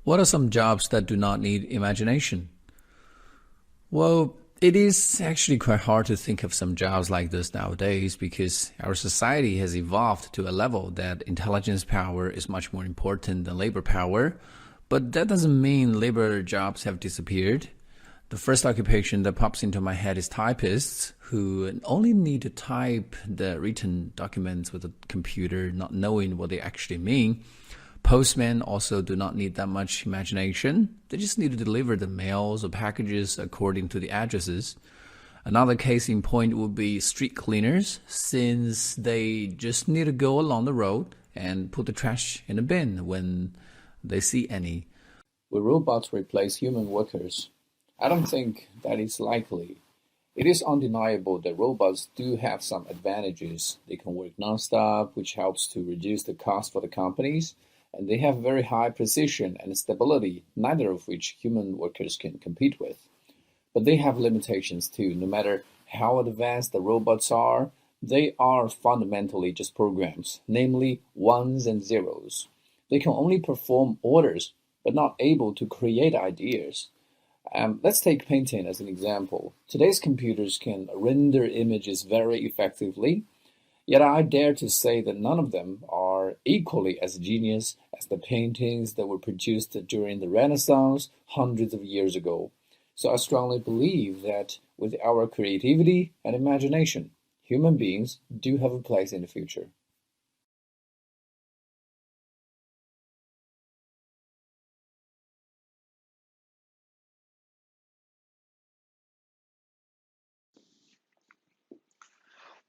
What are some jobs that do not need imagination? Well, it is actually quite hard to think of some jobs like this nowadays because our society has evolved to a level that intelligence power is much more important than labor power. But that doesn't mean labor jobs have disappeared. The first occupation that pops into my head is typists, who only need to type the written documents with a computer, not knowing what they actually mean. Postmen also do not need that much imagination. They just need to deliver the mails or packages according to the addresses. Another case in point would be street cleaners, since they just need to go along the road and put the trash in a bin when they see any. Will robots replace human workers? I don't think that is likely. It is undeniable that robots do have some advantages. They can work non-stop, which helps to reduce the cost for the companies, and they have very high precision and stability, neither of which human workers can compete with. But they have limitations too. No matter how advanced the robots are, they are fundamentally just programs, namely ones and zeros. They can only perform orders, but not able to create ideas. Let's take painting as an example. Today's computers can render images very effectively, yet I dare to say that none of them are equally as genius as the paintings that were produced during the Renaissance hundreds of years ago. So I strongly believe that with our creativity and imagination, human beings do have a place in the future.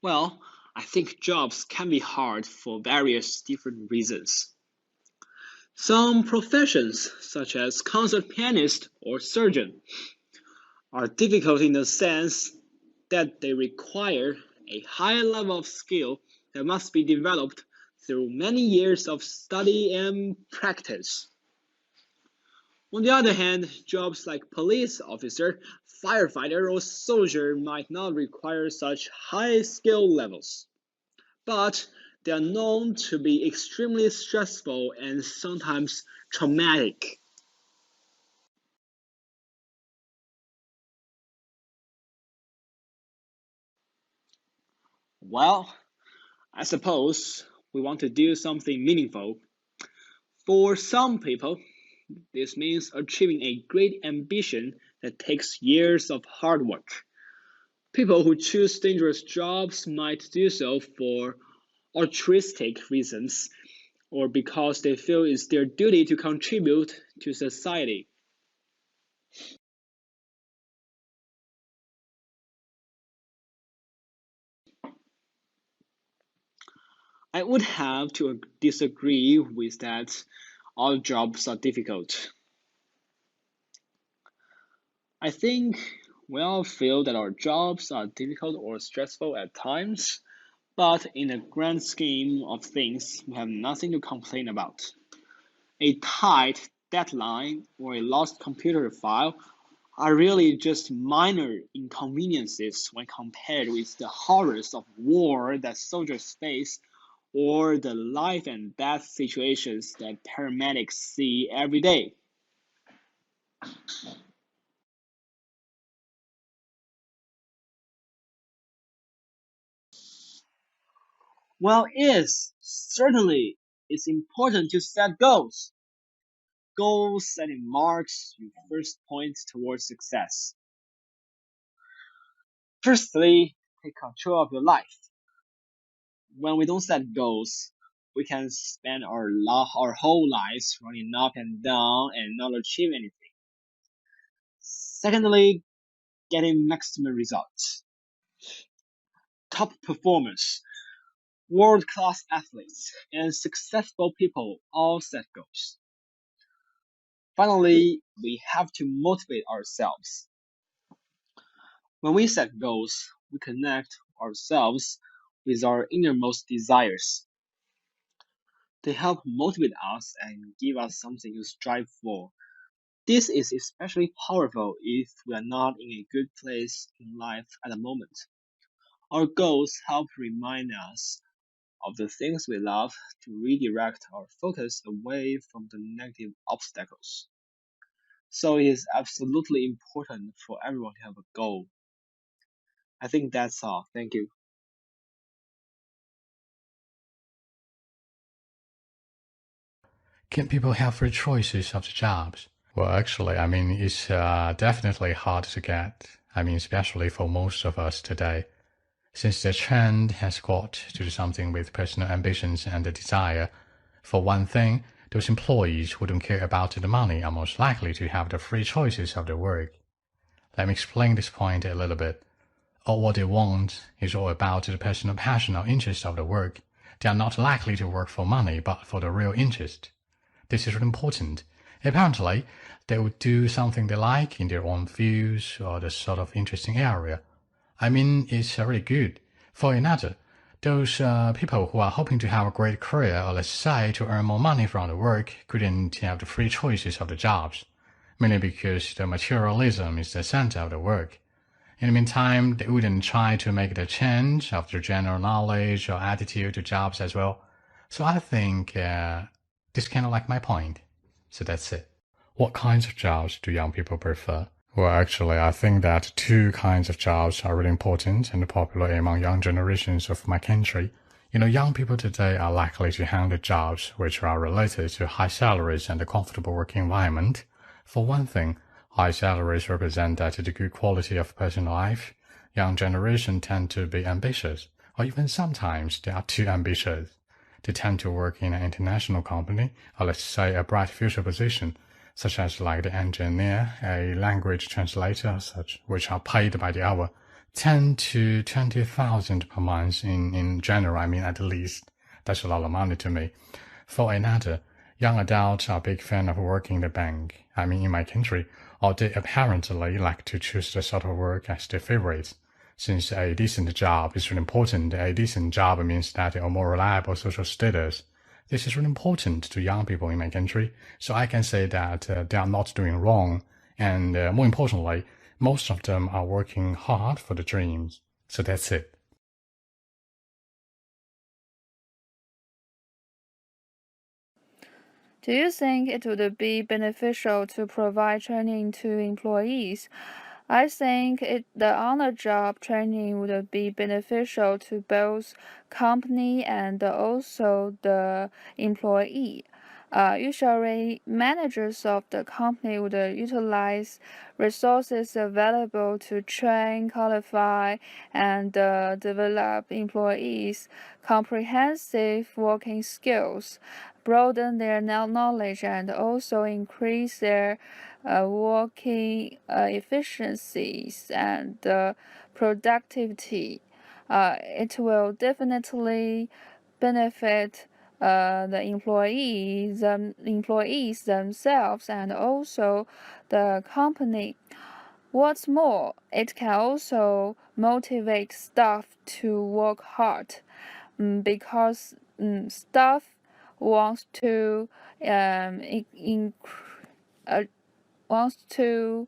Well, I think jobs can be hard for various different reasons. Some professions, such as concert pianist or surgeon, are difficult in the sense that they require a high level of skill that must be developed through many years of study and practice. On the other hand, jobs like police officer, firefighter, or soldier might not require such high skill levels, but they are known to be extremely stressful and sometimes traumatic. Well, I suppose we want to do something meaningful. For some people, this means achieving a great ambition that takes years of hard work. People who choose dangerous jobs might do so for altruistic reasons or because they feel it's their duty to contribute to society. I would have to disagree with that all jobs are difficult. I think we all feel that our jobs are difficult or stressful at times, but in the grand scheme of things, we have nothing to complain about. A tight deadline or a lost computer file are really just minor inconveniences when compared with the horrors of war that soldiers face or the life and death situations that paramedics see every day. Well, yes, certainly it's important to set goals. Goal setting marks your first point towards success. Firstly, take control of your life. When we don't set goals, we can spend our whole lives running up and down and not achieve anything. Secondly, getting maximum results. Top performers, world class athletes, and successful people all set goals. Finally, we have to motivate ourselves. When we set goals, we connect ourselves with our innermost desires. They help motivate us and give us something to strive for. This is especially powerful if we are not in a good place in life at the moment. Our goals help remind us of the things we love to redirect our focus away from the negative obstacles. So it is absolutely important for everyone to have a goal. I think that's all. Thank you. Can people have free choices of the jobs? Well, actually, it's definitely hard to get. Especially for most of us today, since the trend has got to do something with personal ambitions and the desire. For one thing, those employees who don't care about the money are most likely to have the free choices of the work. Let me explain this point a little bit. All what they want is all about the personal passion or interest of the work. They are not likely to work for money, but for the real interest. This is really important. Apparently, they will do something they like in their own fields or the sort of interesting area. It's really good. For another, those people who are hoping to have a great career, or let's say to earn more money from the work, couldn't have the free choices of the jobs, mainly because the materialism is the center of the work. In the meantime, they wouldn't try to make the change of their general knowledge or attitude to jobs as well. So I think this kind of like my point. So that's it. What kinds of jobs do young people prefer? Well, actually, I think that two kinds of jobs are really important and popular among young generations of my country. Young people today are likely to handle jobs which are related to high salaries and a comfortable working environment. For one thing, high salaries represent that the good quality of personal life. Young generation tend to be ambitious, or even sometimes they are too ambitious. They tend to work in an international company, or let's say a bright future position, such as like the engineer, a language translator, such, which are paid by the hour, 10 to 20,000 per month in general, at least. That's a lot of money to me. For another, young adults are a big fan of working in the bank. In my country, or they apparently like to choose the sort of work as their favorite. Since a decent job is really important, a decent job means that they are more reliable social status. This is really important to young people in my country, so I can say that they are not doing wrong, and more importantly, most of them are working hard for the dreams. So that's it. Do you think it would be beneficial to provide training to employees? I think the on-the-job training would be beneficial to both company and also the employee. Usually, managers of the company would utilize resources available to train, qualify, and develop employees' comprehensive working skills, broaden their knowledge, and also increase their working efficiencies and productivity. It will definitely benefit the employees themselves and also the company. What's more, it can also motivate staff to work hard because staff wants to wants to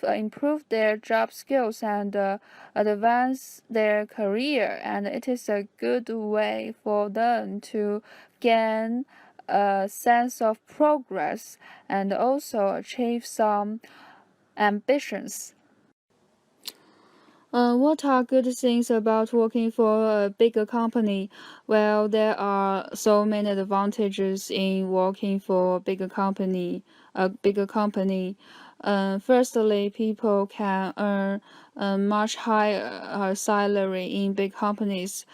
improve their job skills and advance their career, and it is a good way for them to gain a sense of progress and also achieve some ambitions. What are good things about working for a bigger company? Well, there are so many advantages in working for a bigger company. Firstly, people can earn a much higher salary in big companies,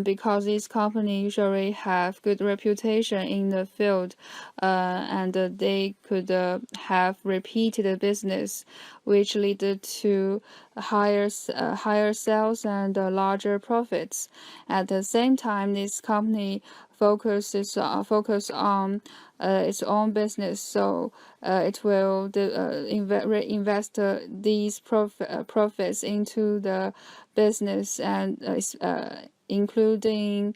because these companies usually have good reputation in the field, and they could have repeated business, which lead to higher sales and larger profits. At the same time, this company focus on its own business, so it will invest these profits into the business and including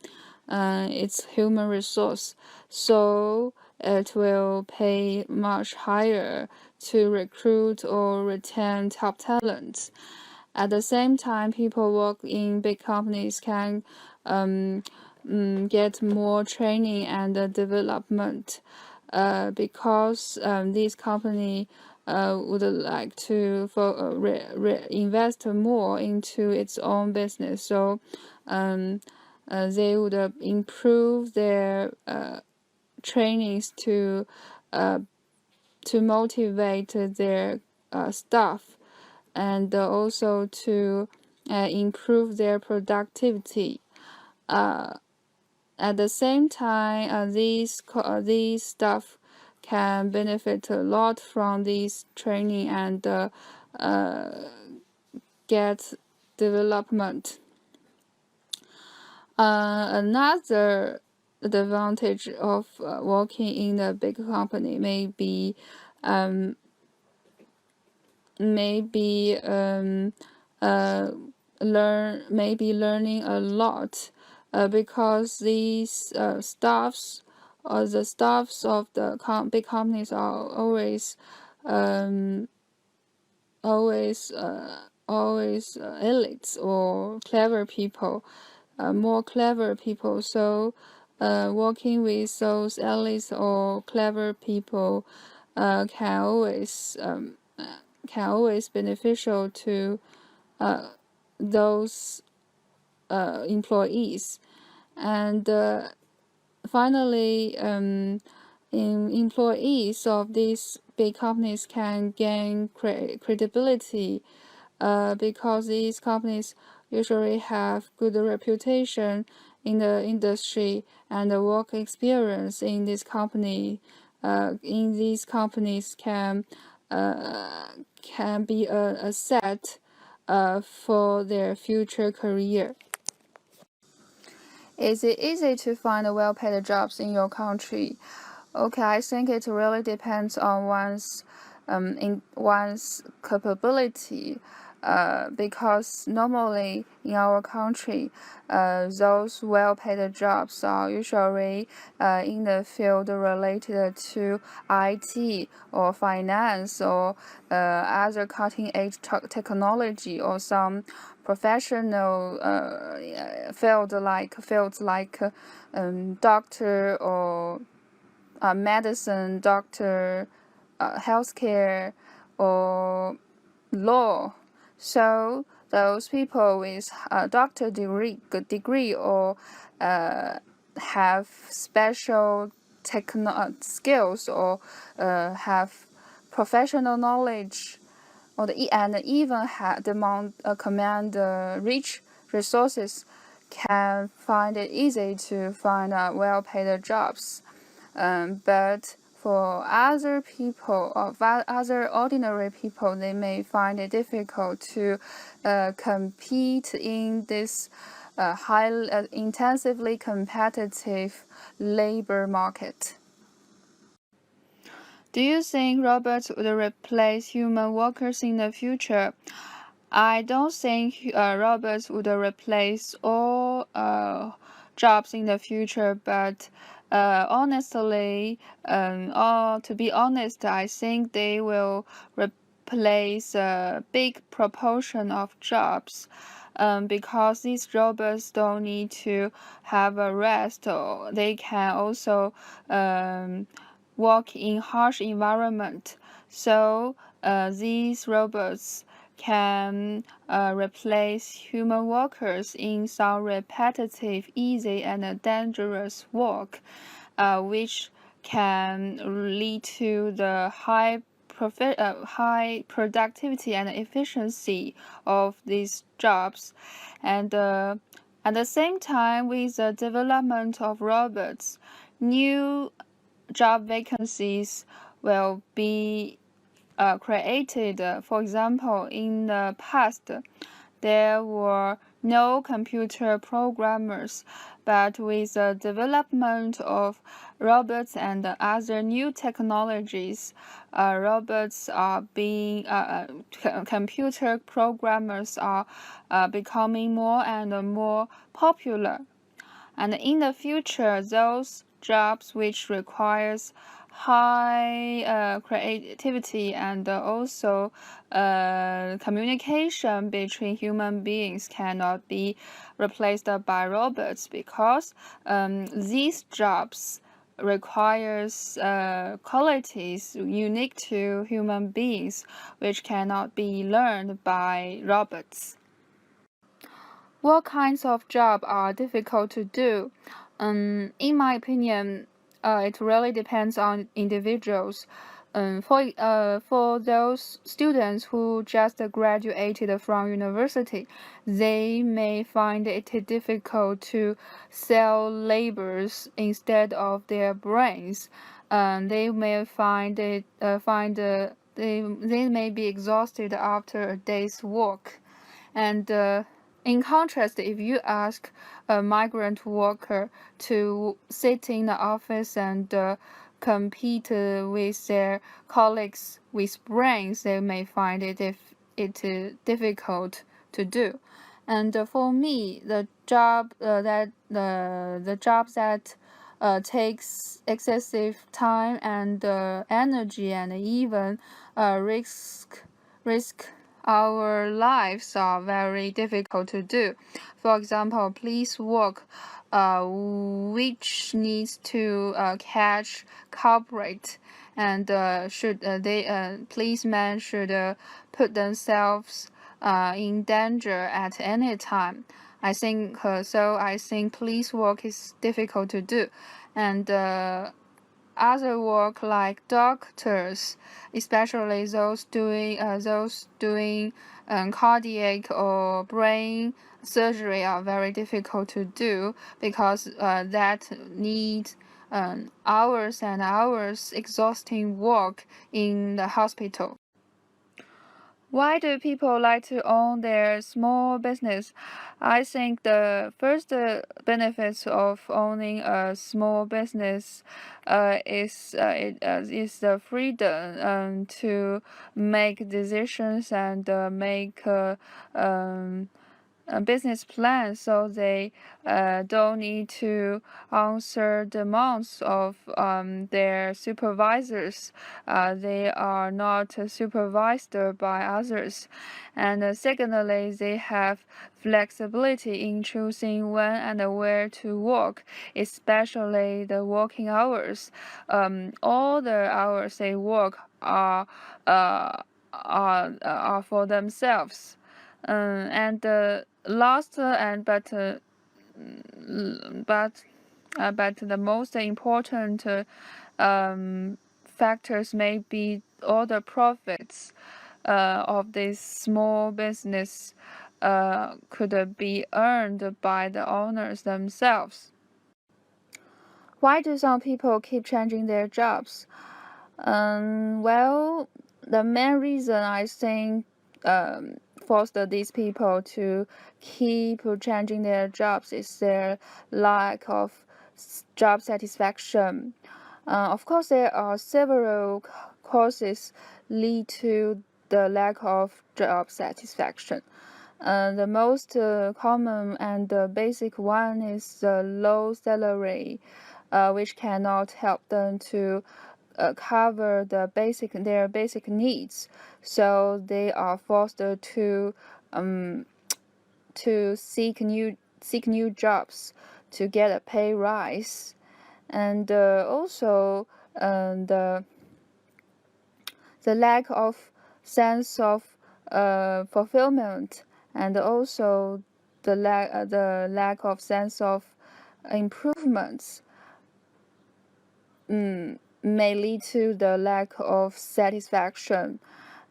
its human resource. So it will pay much higher to recruit or retain top talents. At the same time, people work in big companies can get more training and development, because this company would like to invest more into its own business. So they would improve their trainings to motivate their staff, and also to improve their productivity. At the same time, these staff can benefit a lot from this training and get development. Another advantage of working in a big company may be learning a lot, because these staffs or the staffs of the big companies are always elites or clever people, more clever people. So working with those elites or clever people can always beneficial to those employees. And finally, employees of these big companies can gain credibility, because these companies usually have good reputation in the industry, and the work experience in this company in these companies can be a asset for their future career. Is it easy to find well-paid jobs in your country? Okay, I think it really depends on one's capability, because normally in our country, those well-paid jobs are usually in the field related to IT or finance or other cutting-edge technology, or some professional fields like doctor or medicine, doctor, healthcare, or law. So those people with a doctor degree or have special skills, or have professional knowledge, and even command rich resources, can find it easy to find well-paid jobs. But for other people, or other ordinary people, they may find it difficult to compete in this intensively competitive labor market. Do you think robots would replace human workers in the future? I don't think robots would replace all jobs in the future, but honestly, or to be honest, I think they will replace a big proportion of jobs, because these robots don't need to have a rest, or they can also work in harsh environment. So these robots can replace human workers in some repetitive, easy, and dangerous work, which can lead to the high productivity and efficiency of these jobs. And at the same time, with the development of robots, new job vacancies will be created. For example, in the past, there were no computer programmers, but with the development of robots and other new technologies, computer programmers are becoming more and more popular. And in the future, those jobs which requires high creativity and also communication between human beings cannot be replaced by robots because these jobs requires qualities unique to human beings which cannot be learned by robots. What kinds of jobs are difficult to do? In my opinion, it really depends on individuals. For those students who just graduated from university, they may find it difficult to sell labors instead of their brains. They may they may be exhausted after a day's work. And in contrast, if you ask a migrant worker to sit in the office and compete with their colleagues with brains, they may find it difficult to do. And for me, the jobs that takes excessive time and energy and even risk our lives are very difficult to do. For example, police work, which needs to catch culprit, and policemen should put themselves in danger at any time. I think police work is difficult to do, and other work like doctors, especially those doing cardiac or brain surgery, are very difficult to do because that needs hours and hours exhausting work in the hospital. Why do people like to own their small business? I think the first benefits of owning a small business is the freedom to make decisions and make business plan, so they don't need to answer demands of their supervisors. They are not supervised by others. And secondly, they have flexibility in choosing when and where to work, especially the working hours. All the hours they work are for themselves. And last but the most important factors may be all the profits of this small business could be earned by the owners themselves. Why do some people keep changing their jobs? Well, the main reason I think forced these people to keep changing their jobs is their lack of job satisfaction. Of course, there are several causes lead to the lack of job satisfaction. The most common and basic one is the low salary, which cannot help them to cover their basic needs, so they are forced to seek new jobs to get a pay rise, and also the lack of sense of fulfillment, and also the lack of sense of improvements may lead to the lack of satisfaction.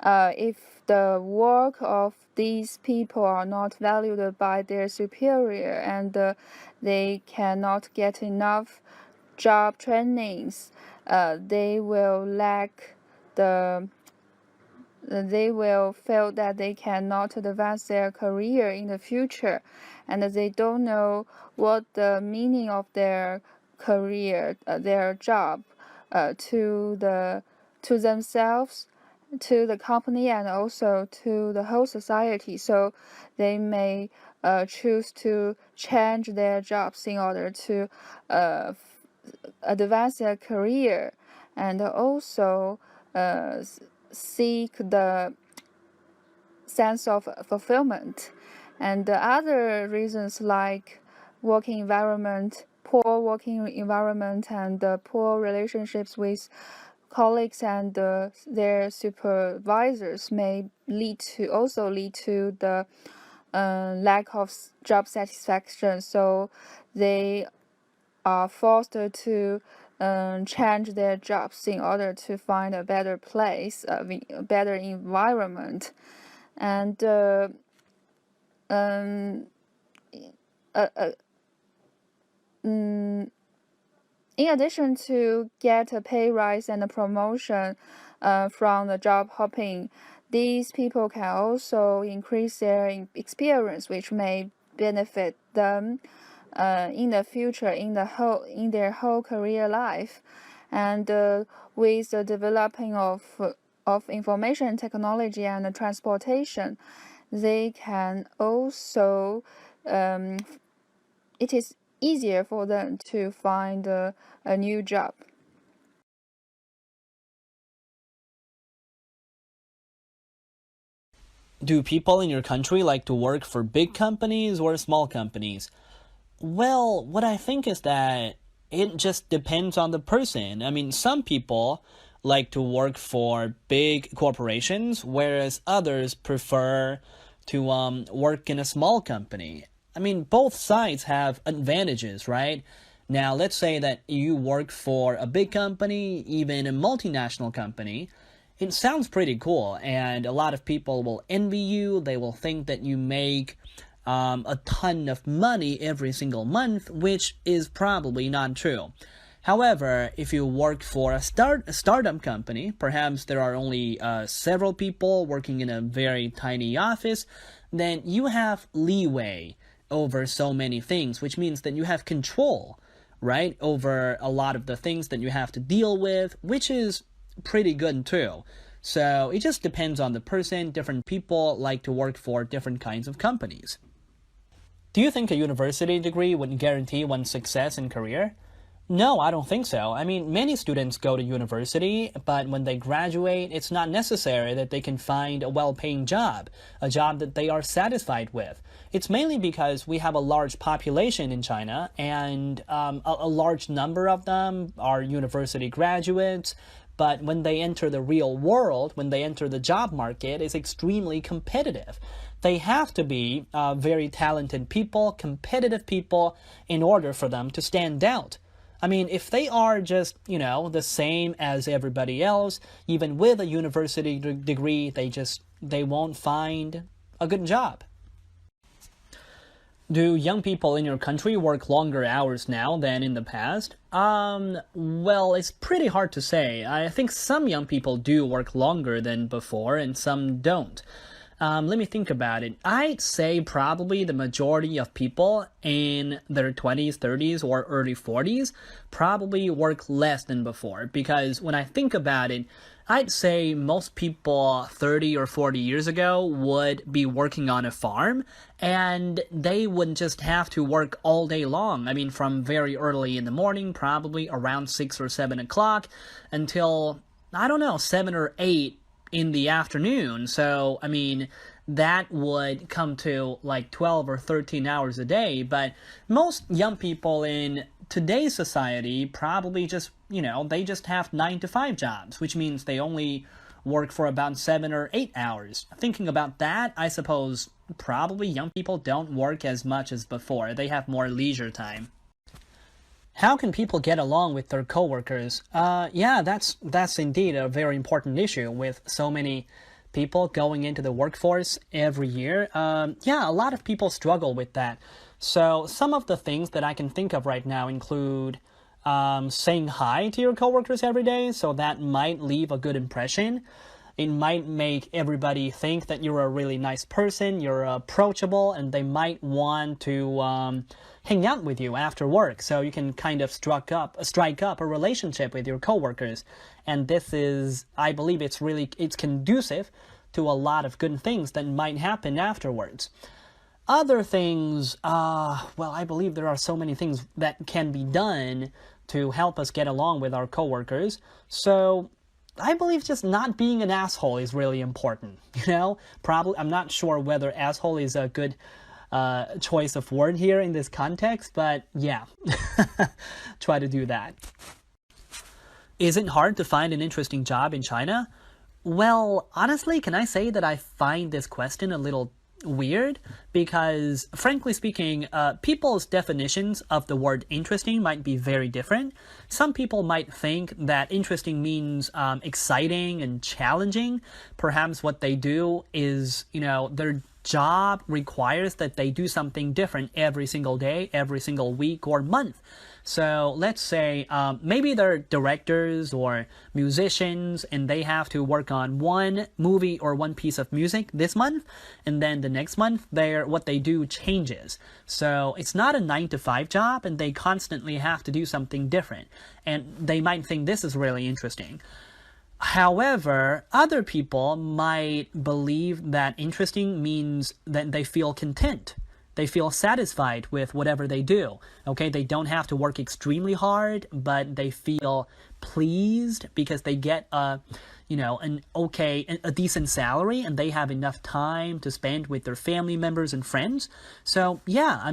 If the work of these people are not valued by their superior and they cannot get enough job trainings, they will feel that they cannot advance their career in the future, and they don't know what the meaning of their career, their job, to themselves, to the company, and also to the whole society. So they may choose to change their jobs in order to advance their career. and also seek the sense of fulfillment. And the other reasons like working environment, poor working environment, and poor relationships with colleagues and their supervisors may lead to the lack of job satisfaction. So they are forced to change their jobs in order to find a better place, a better environment. And in addition to get a pay rise and a promotion from the job hopping, these people can also increase their experience, which may benefit them in the future in their whole career life. And with the developing of information technology and transportation, they can also it is easier for them to find a new job. Do people in your country like to work for big companies or small companies? Well, what I think is that it just depends on the person. I mean, some people like to work for big corporations, whereas others prefer to work in a small company. I mean, both sides have advantages, right? Now, let's say that you work for a big company, even a multinational company. It sounds pretty cool, and a lot of people will envy you. They will think that you make a ton of money every single month, which is probably not true. However, if you work for a startup company, perhaps there are only several people working in a very tiny office, then you have leeway over so many things, which means that you have control, right, over a lot of the things that you have to deal with, which is pretty good too. So it just depends on the person. Different people like to work for different kinds of companies. Do you think a university degree would guarantee one's success in career? No, I don't think so. I mean, many students go to university, but when they graduate, it's not necessary that they can find a well-paying job, a job that they are satisfied with. It's mainly because we have a large population in China, and a large number of them are university graduates, but when they enter the real world, when they enter the job market, it's extremely competitive. They have to be very talented people, competitive people, in order for them to stand out. I mean, if they are just, the same as everybody else, even with a university degree, they won't find a good job. Do young people in your country work longer hours now than in the past? Well, it's pretty hard to say. I think some young people do work longer than before and some don't. Let me think about it. I'd say probably the majority of people in their 20s, 30s, or early 40s probably work less than before, because when I think about it, I'd say most people 30 or 40 years ago would be working on a farm, and they would just have to work all day long. I mean, from very early in the morning, probably around 6 or 7 o'clock, until, 7 or 8 in the afternoon. So, I mean, that would come to like 12 or 13 hours a day. But most young people in today's society probably just, they just have 9-to-5 jobs, which means they only work for about 7 or 8 hours. Thinking about that, I suppose probably young people don't work as much as before. They have more leisure time. How can people get along with their coworkers? Yeah, that's indeed a very important issue with so many people going into the workforce every year. Yeah, a lot of people struggle with that. So some of the things that I can think of right now include saying hi to your coworkers every day, so that might leave a good impression. It might make everybody think that you're a really nice person, you're approachable, and they might want to hang out with you after work, so you can kind of strike up a relationship with your coworkers. And this is, I believe it's conducive to a lot of good things that might happen afterwards. Other things, well, I believe there are so many things that can be done to help us get along with our coworkers. So I believe just not being an asshole is really important, Probably, I'm not sure whether asshole is a good choice of word here in this context, but yeah, try to do that. Is it hard to find an interesting job in China? Well, honestly, can I say that I find this question a little weird? Because, frankly speaking, people's definitions of the word interesting might be very different. Some people might think that interesting means exciting and challenging. Perhaps what they do is, their job requires that they do something different every single day, every single week or month. So let's say maybe they're directors or musicians and they have to work on one movie or one piece of music this month, and then the next month what they do changes. So it's not a 9-to-5 job and they constantly have to do something different, and they might think this is really interesting. However, other people might believe that interesting means that they feel content. They feel satisfied with whatever they do. Okay, they don't have to work extremely hard, but they feel pleased because they get a decent salary and they have enough time to spend with their family members and friends. So yeah,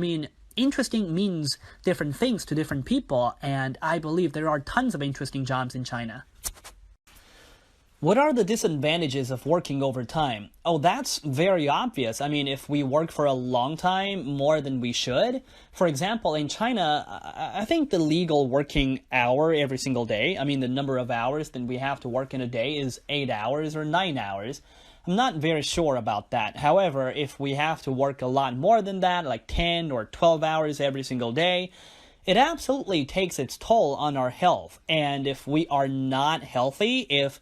interesting means different things to different people, and I believe there are tons of interesting jobs in China. What are the disadvantages of working overtime? Oh, that's very obvious. If we work for a long time, more than we should. For example, in China, I think the legal working hour every single day, the number of hours that we have to work in a day is 8 hours or 9 hours. I'm not very sure about that. However, if we have to work a lot more than that, like 10 or 12 hours every single day, it absolutely takes its toll on our health. And if we are not healthy, if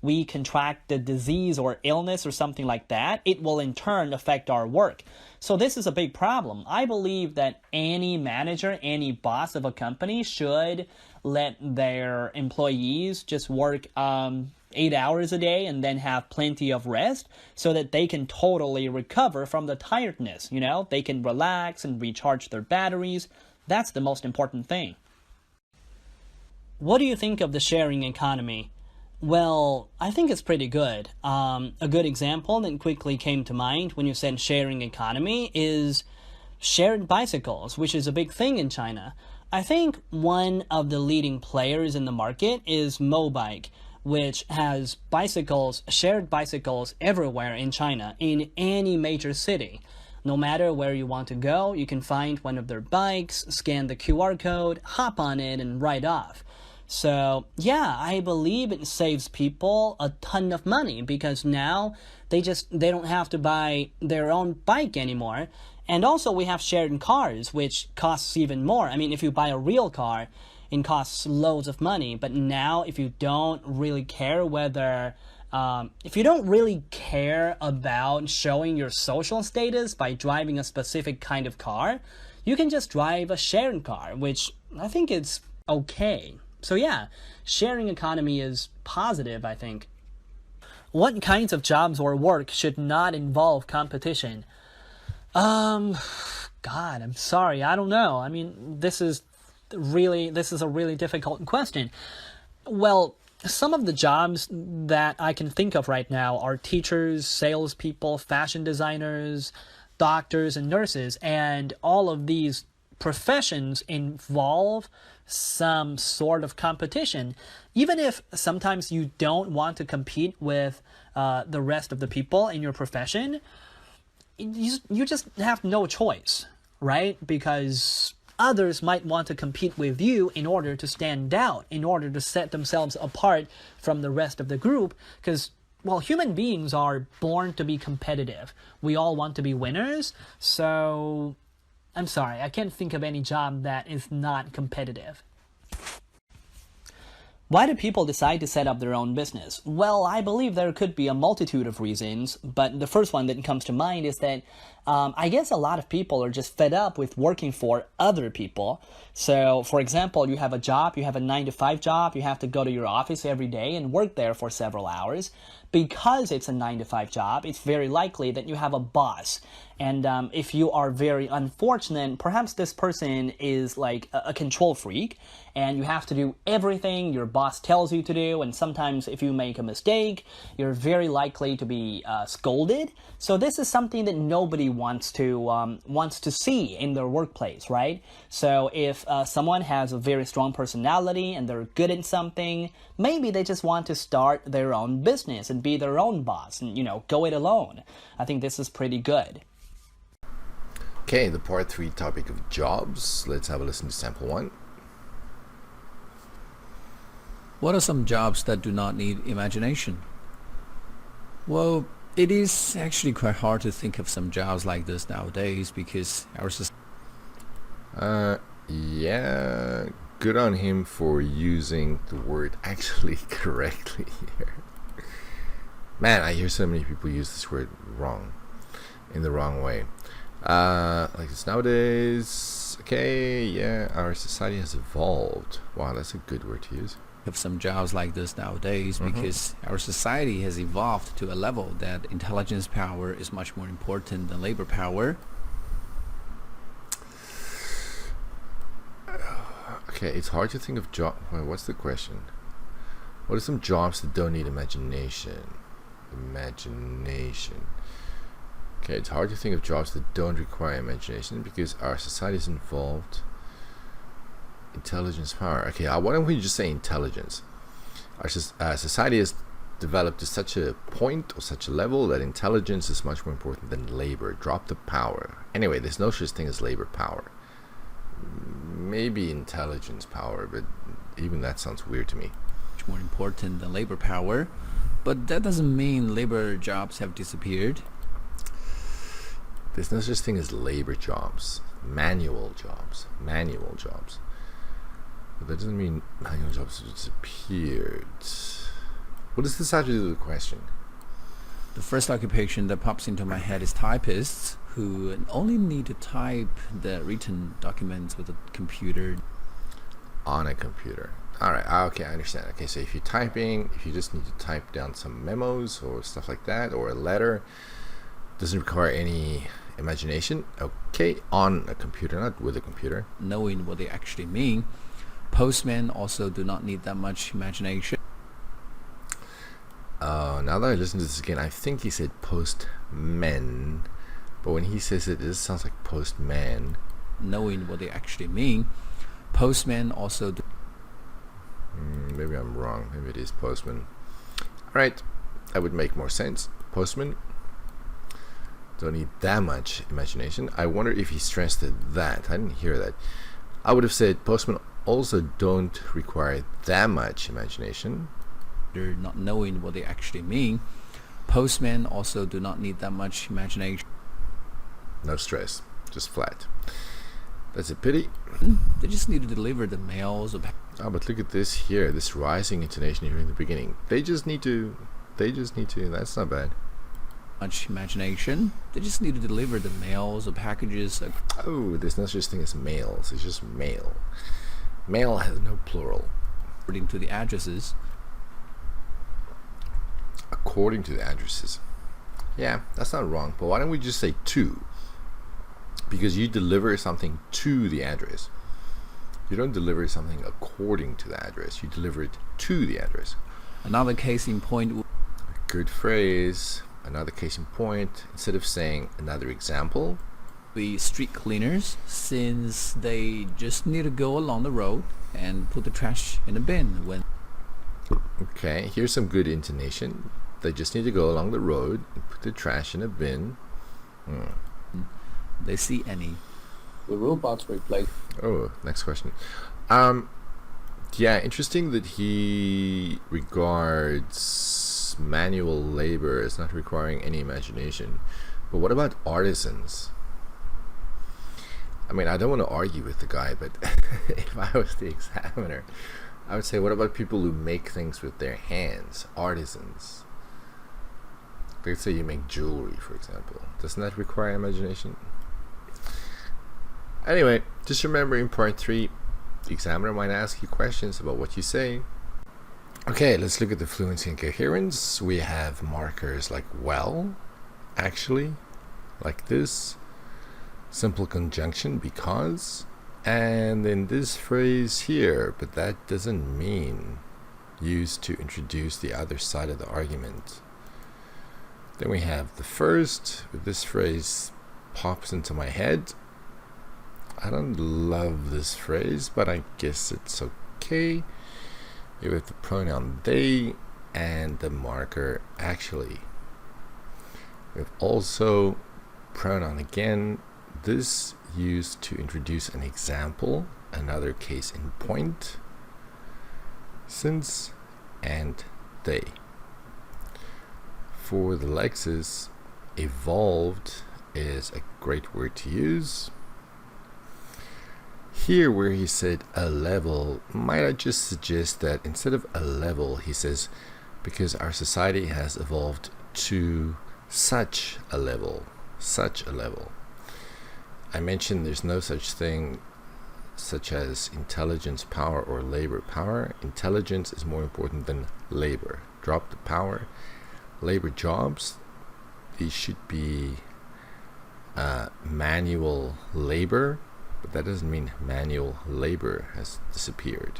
we contract the disease or illness or something like that, it will in turn affect our work. So this is a big problem. I believe that any manager, any boss of a company should let their employees just work 8 hours a day and then have plenty of rest so that they can totally recover from the tiredness. They can relax and recharge their batteries. That's the most important thing. What do you think of the sharing economy? Well, I think it's pretty good. A good example that quickly came to mind when you said sharing economy is shared bicycles, which is a big thing in China. I think one of the leading players in the market is Mobike, which has shared bicycles everywhere in China, in any major city. No matter where you want to go, you can find one of their bikes, scan the QR code, hop on it, and ride off. So yeah, I believe it saves people a ton of money because now they don't have to buy their own bike anymore. And also we have shared cars, which costs even more. If you buy a real car, it costs loads of money. But now if you don't really care about showing your social status by driving a specific kind of car, you can just drive a shared car, which I think is okay. So yeah, sharing economy is positive, I think. What kinds of jobs or work should not involve competition? God, I'm sorry, I don't know. This is a really difficult question. Well, some of the jobs that I can think of right now are teachers, salespeople, fashion designers, doctors, and nurses, and all of these professions involve some sort of competition, even if sometimes you don't want to compete with the rest of the people in your profession. You just have no choice, right? Because others might want to compete with you in order to stand out, in order to set themselves apart from the rest of the group, because human beings are born to be competitive. We all want to be winners, so I'm sorry, I can't think of any job that is not competitive. Why do people decide to set up their own business? Well, I believe there could be a multitude of reasons, but the first one that comes to mind is that I guess a lot of people are just fed up with working for other people. So, for example, you have a job, you have a 9-to-5 job, you have to go to your office every day and work there for several hours. because it's a 9 to 5 job, it's very likely that you have a boss. And if you are very unfortunate, perhaps this person is like a control freak, and you have to do everything your boss tells you to do. And sometimes if you make a mistake, you're very likely to be scolded. So this is something that nobody wants to see in their workplace, right? So if someone has a very strong personality and they're good at something, maybe they just want to start their own business and be their own boss and, go it alone. I think this is pretty good. Okay, the part 3 topic of jobs. Let's have a listen to sample 1. What are some jobs that do not need imagination? Well, it is actually quite hard to think of some jobs like this nowadays because our society... Yeah, good on him for using the word actually correctly here. Man, I hear so many people use this word wrong, in the wrong way. Like this nowadays. Okay, yeah, our society has evolved. Wow, that's a good word to use. Of some jobs like this nowadays because our society has evolved to a level that intelligence power is much more important than labor power. Okay, it's hard to think of job. Wait, what's the question? What are some jobs that don't need imagination? Okay, it's hard to think of jobs that don't require imagination because our society is involved. Intelligence power. Okay, why don't we just say intelligence? Our society has developed to such a point or such a level that intelligence is much more important than labor. Drop the power. Anyway, there's no such thing as labor power. Maybe intelligence power, but even that sounds weird to me. Much more important than labor power, but that doesn't mean labor jobs have disappeared. There's no such thing as labor jobs. Manual jobs. But that doesn't mean manual jobs have disappeared. What does this have to do with the question? The first occupation that pops into my head is typists, who only need to type the written documents with a computer. On a computer. Alright, okay, I understand. Okay, so if you're typing, if you just need to type down some memos or stuff like that, or a letter, doesn't require any imagination. Okay, on a computer, not with a computer. Knowing what they actually mean. Postmen also do not need that much imagination. Now that I listen to this again, I think he said postmen, but when he says it sounds like postman. Knowing what they actually mean. Postmen also do... Maybe I'm wrong. Maybe it is postman. Alright, that would make more sense. Postman don't need that much imagination. I wonder if he stressed that. I didn't hear that. I would have said postmen also don't require that much imagination. They're not knowing what they actually mean. Postmen also do not need that much imagination. No stress, just flat. That's a pity. They just need to deliver the mails. But look at this here, this rising intonation here in the beginning. They just need to, that's not bad. Much imagination. They just need to deliver the mails or packages. Oh, there's no such thing as mails, it's just mail. Mail has no plural. According to the addresses. According to the addresses. Yeah, that's not wrong, but why don't we just say to? Because you deliver something to the address. You don't deliver something according to the address. You deliver it to the address. Another case in point. Good phrase. Another case in point. Instead of saying another example. The street cleaners, since they just need to go along the road and put the trash in a bin when... Okay, here's some good intonation. They just need to go along the road and put the trash in a bin. They see any. Will robots replace... Oh, next question. Yeah, interesting that he regards manual labor as not requiring any imagination. But what about artisans? I mean, I don't want to argue with the guy, but if I was the examiner, I would say, what about people who make things with their hands? Artisans. Let's say you make jewelry, for example. Doesn't that require imagination? Anyway, just remember in part 3, the examiner might ask you questions about what you say. Okay, let's look at the fluency and coherence. We have markers like well, actually, like this, simple conjunction, because, and then this phrase here, but that doesn't mean, used to introduce the other side of the argument. Then we have the first, this phrase pops into my head. I don't love this phrase, but I guess it's okay. You have the pronoun they and the marker actually. We have also pronoun again, this used to introduce an example, another case in point, since and they. For the Lexis, evolved is a great word to use. Here where he said a level, might I just suggest that instead of a level, he says, because our society has evolved to such a level, such a level. I mentioned there's no such thing such as intelligence power or labor power. Intelligence is more important than labor. Drop the power. Labor jobs, these should be manual labor, but that doesn't mean manual labor has disappeared.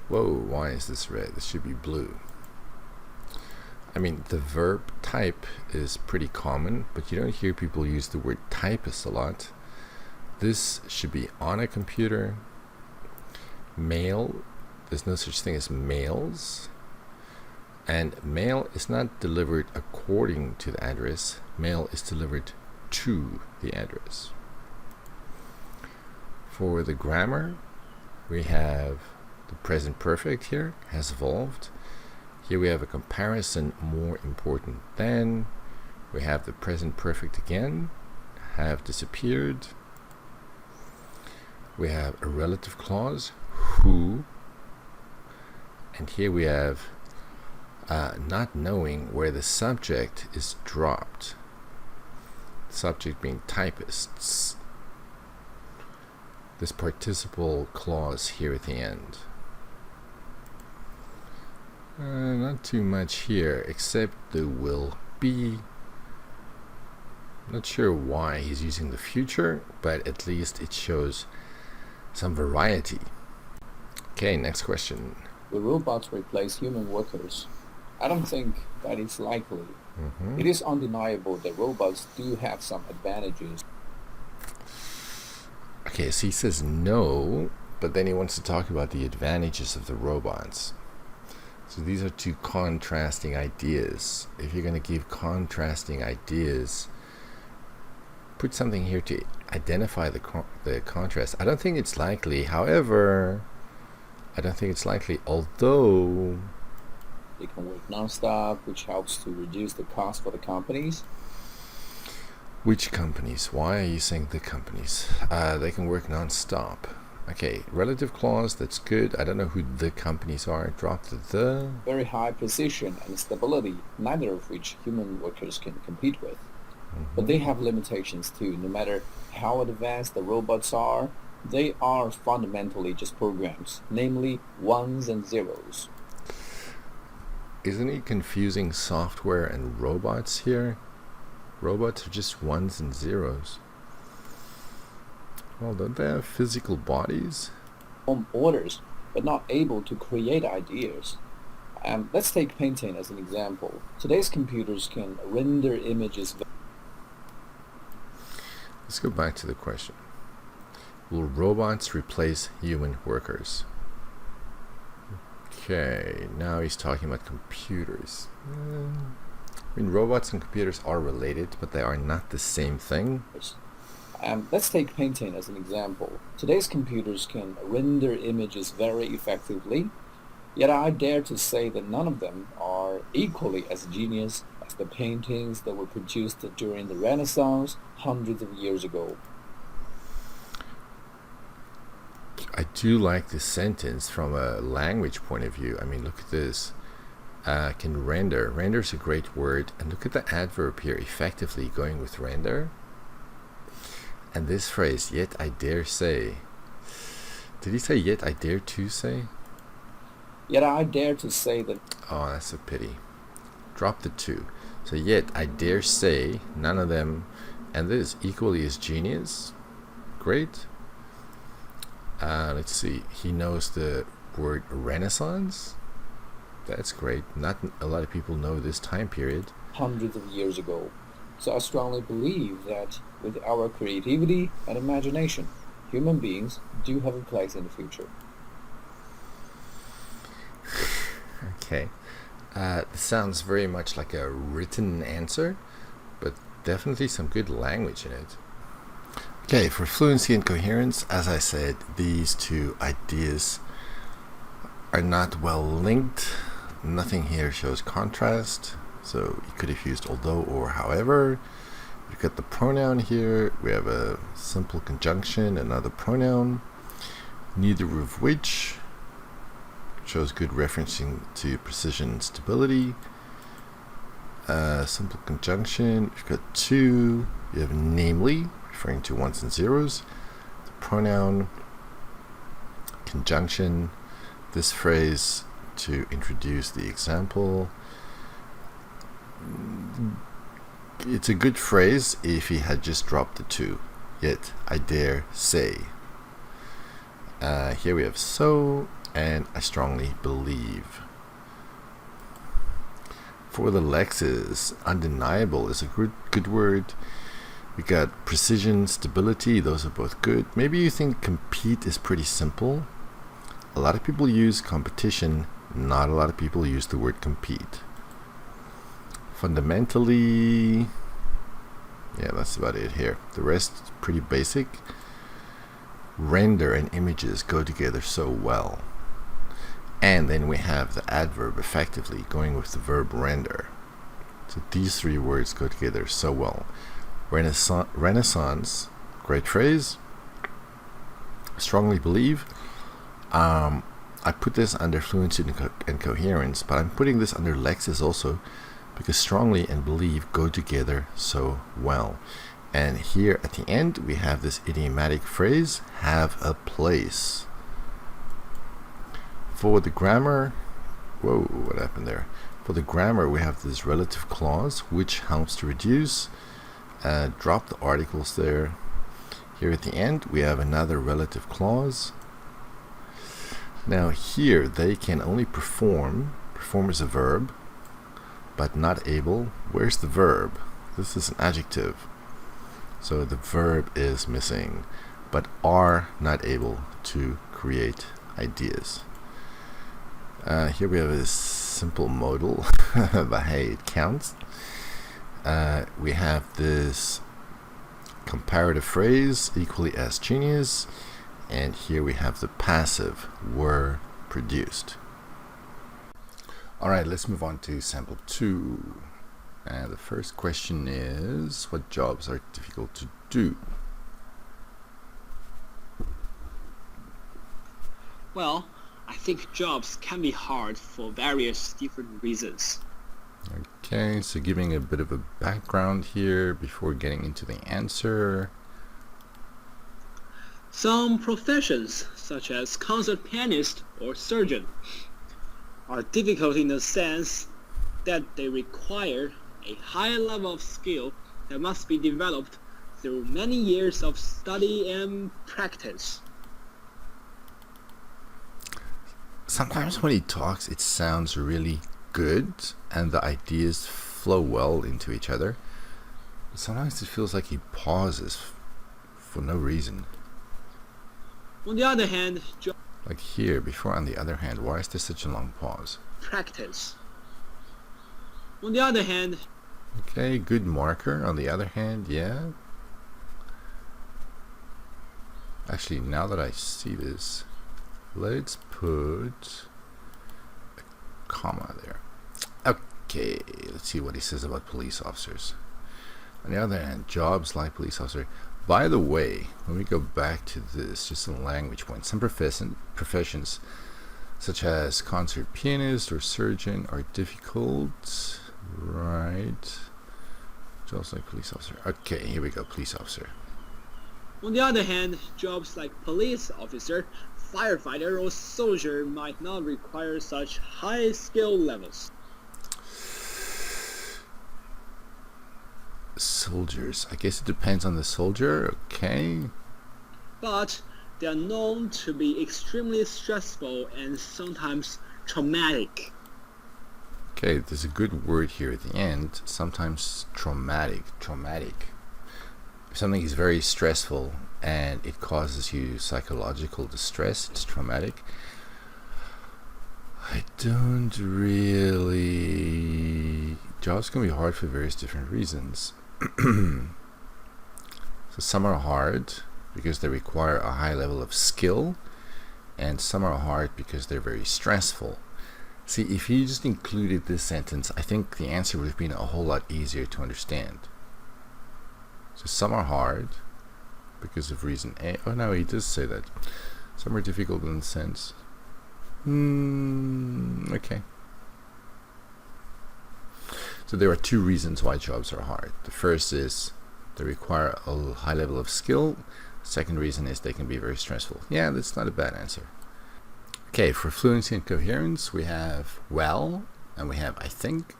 Whoa, why is this red? This should be blue. I mean, the verb type is pretty common, but you don't hear people use the word typist a lot. This should be on a computer. Mail, there's no such thing as mails. And mail is not delivered according to the address. Mail is delivered to the address. For the grammar, we have the present perfect here, has evolved. Here we have a comparison, more important than. We have the present perfect again, have disappeared. We have a relative clause, who. And here we have not knowing where the subject is dropped. Subject being typists. This participle clause here at the end. Not too much here, except the will be. Not sure why he's using the future, but at least it shows some variety. Okay, next question. Will robots replace human workers? I don't think that is likely. It is undeniable that robots do have some advantages. Okay, so he says no, but then he wants to talk about the advantages of the robots. So these are two contrasting ideas. If you're going to give contrasting ideas, put something here to identify the contrast. I don't think it's likely. However, I don't think it's likely, although They can work non-stop, which helps to reduce the cost for the companies. which companies? Why are you saying the companies? They can work non-stop. Okay, relative clause, that's good. I don't know who the companies are. Drop the. Very high precision and stability, neither of which human workers can compete with. But they have limitations too. No matter how advanced the robots are, they are fundamentally just programs, namely ones and zeros. Isn't he confusing software and robots here? Robots are just ones and zeros. Well, don't they have physical bodies? Orders, but not able to create ideas. Let's take painting as an example. Today's computers can render images. Let's go back to the question. Will robots replace human workers? Okay, now he's talking about computers. I mean, robots and computers are related, but they are not the same thing. Let's take painting as an example. Today's computers can render images very effectively, yet I dare to say that none of them are equally as genius as the paintings that were produced during the Renaissance hundreds of years ago. I do like this sentence from a language point of view. I mean, look at this. Can render. Render is a great word. And look at the adverb here, effectively going with render. And this phrase, yet I dare say. Did he say yet I dare to say? Yet I dare to say that. Oh, that's a pity. Drop the two. So yet I dare say none of them, and this equally as genius. Great. Let's see. He knows the word Renaissance. That's great. Not a lot of people know this time period. Hundreds of years ago. So I strongly believe that with our creativity and imagination, human beings do have a place in the future. Okay. This sounds very much like a written answer, but definitely some good language in it. Okay, for fluency and coherence, as I said, these two ideas are not well linked. Nothing here shows contrast, so you could have used although or however. You've got the pronoun here. We have a simple conjunction, another pronoun, neither of which shows good referencing to precision and stability. Simple conjunction. We've got two. You have namely, referring to ones and zeros. The pronoun, conjunction, this phrase to introduce the example. It's a good phrase if he had just dropped the two. Yet I dare say. Here we have so and I strongly believe. For the Lexes, undeniable is a good word. We got precision, stability, those are both good. Maybe you think compete is pretty simple. A lot of people use competition, not a lot of people use the word compete. Fundamentally, yeah, that's about it here. The rest is pretty basic. Render and images go together so well. And then we have the adverb effectively going with the verb render. So these three words go together so well. Renaissance, great phrase. Strongly believe. I put this under fluency and coherence, but I'm putting this under Lexis also because strongly and believe go together so well. And here at the end we have this idiomatic phrase, have a place. For the grammar, whoa, what happened there? For the grammar, we have this relative clause, which helps to reduce. Drop the articles there. Here at the end, we have another relative clause. Now here, they can only perform. Perform is a verb, but not able. Where's the verb? This is an adjective. So the verb is missing, but are not able to create ideas. Here we have a simple modal, but hey, it counts. We have this comparative phrase, equally as genius, and here we have the passive, were produced. Alright, let's move on to sample 2. And the first question is, what jobs are difficult to do? Well, I think jobs can be hard for various different reasons. Okay, so giving a bit of a background here before getting into the answer. Some professions, such as concert pianist or surgeon, are difficult in the sense that they require a high level of skill that must be developed through many years of study and practice. Sometimes when he talks, it sounds really good and the ideas flow well into each other. But sometimes it feels like he pauses for no reason. On the other hand, Like here, before on the other hand, why is there such a long pause? practice. On the other hand, Okay, good marker. On the other hand, yeah. Actually, now that I see this, let's put a comma there. Okay, let's see what he says about police officers. On the other hand, jobs like police officer. By the way, when we go back to this, just a language point, some professions such as concert pianist or surgeon are difficult, right? Jobs like police officer. Okay, here we go, police officer. on the other hand, jobs like police officer firefighter or soldier might not require such high skill levels. Soldiers. I guess it depends on the soldier, okay. But they are known to be extremely stressful and sometimes traumatic. Okay, there's a good word here at the end. Sometimes traumatic. If something is very stressful and it causes you psychological distress, it's traumatic. I don't really... Jobs can be hard for various different reasons. So some are hard because they require a high level of skill, and some are hard because they're very stressful. See, if you just included this sentence, I think the answer would have been a whole lot easier to understand. So some are hard because of reason A. Oh no, he does say that. Some are difficult in the sense. Okay. So there are two reasons why jobs are hard. The first is they require a high level of skill. Second reason is they can be very stressful. Yeah, that's not a bad answer. Okay, for fluency and coherence, we have well, and we have I think.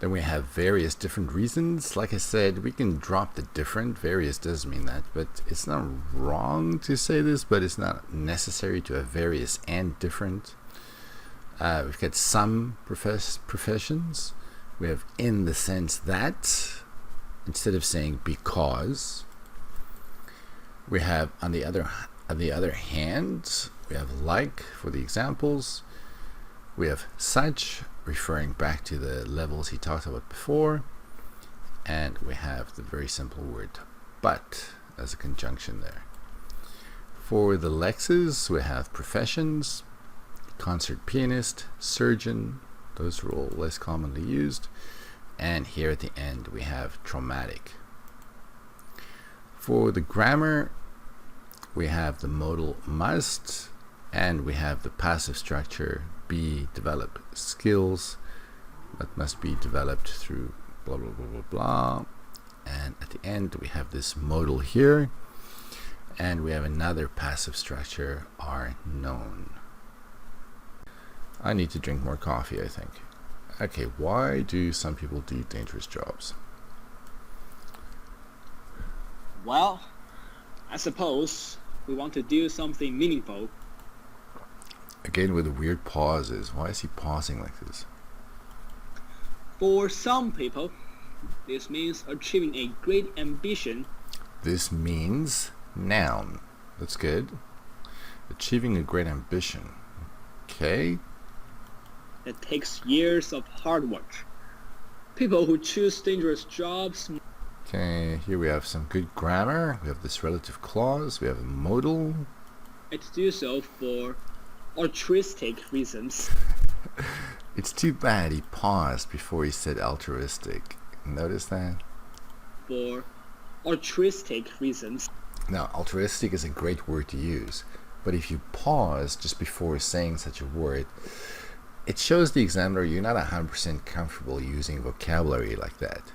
Then we have various different reasons. Like I said, we can drop the different. Various does mean that, but it's not wrong to say this, but it's not necessary to have various and different. We've got some professions. We have in the sense that, instead of saying because. We have on the other hand, we have like for the examples. We have such, referring back to the levels he talked about before. And we have the very simple word but as a conjunction there. For the lexes, we have professions, concert pianist, surgeon. Those are all less commonly used. And here at the end we have traumatic. For the grammar, we have the modal must, and we have the passive structure be develop skills that must be developed through blah blah blah blah blah. And at the end we have this modal here, and we have another passive structure are known. I need to drink more coffee, I think. Okay, why do some people do dangerous jobs? Well, I suppose we want to do something meaningful. Again with the weird pauses. Why is he pausing like this? For some people, this means achieving a great ambition. This means noun. That's good. Achieving a great ambition. Okay. That takes years of hard work. People who choose dangerous jobs. Okay, here we have some good grammar. We have this relative clause. We have a modal. It do so for altruistic reasons. It's too bad he paused before he said altruistic. Notice that? For altruistic reasons. Now, altruistic is a great word to use, but if you pause just before saying such a word, it shows the examiner you're not 100% comfortable using vocabulary like that.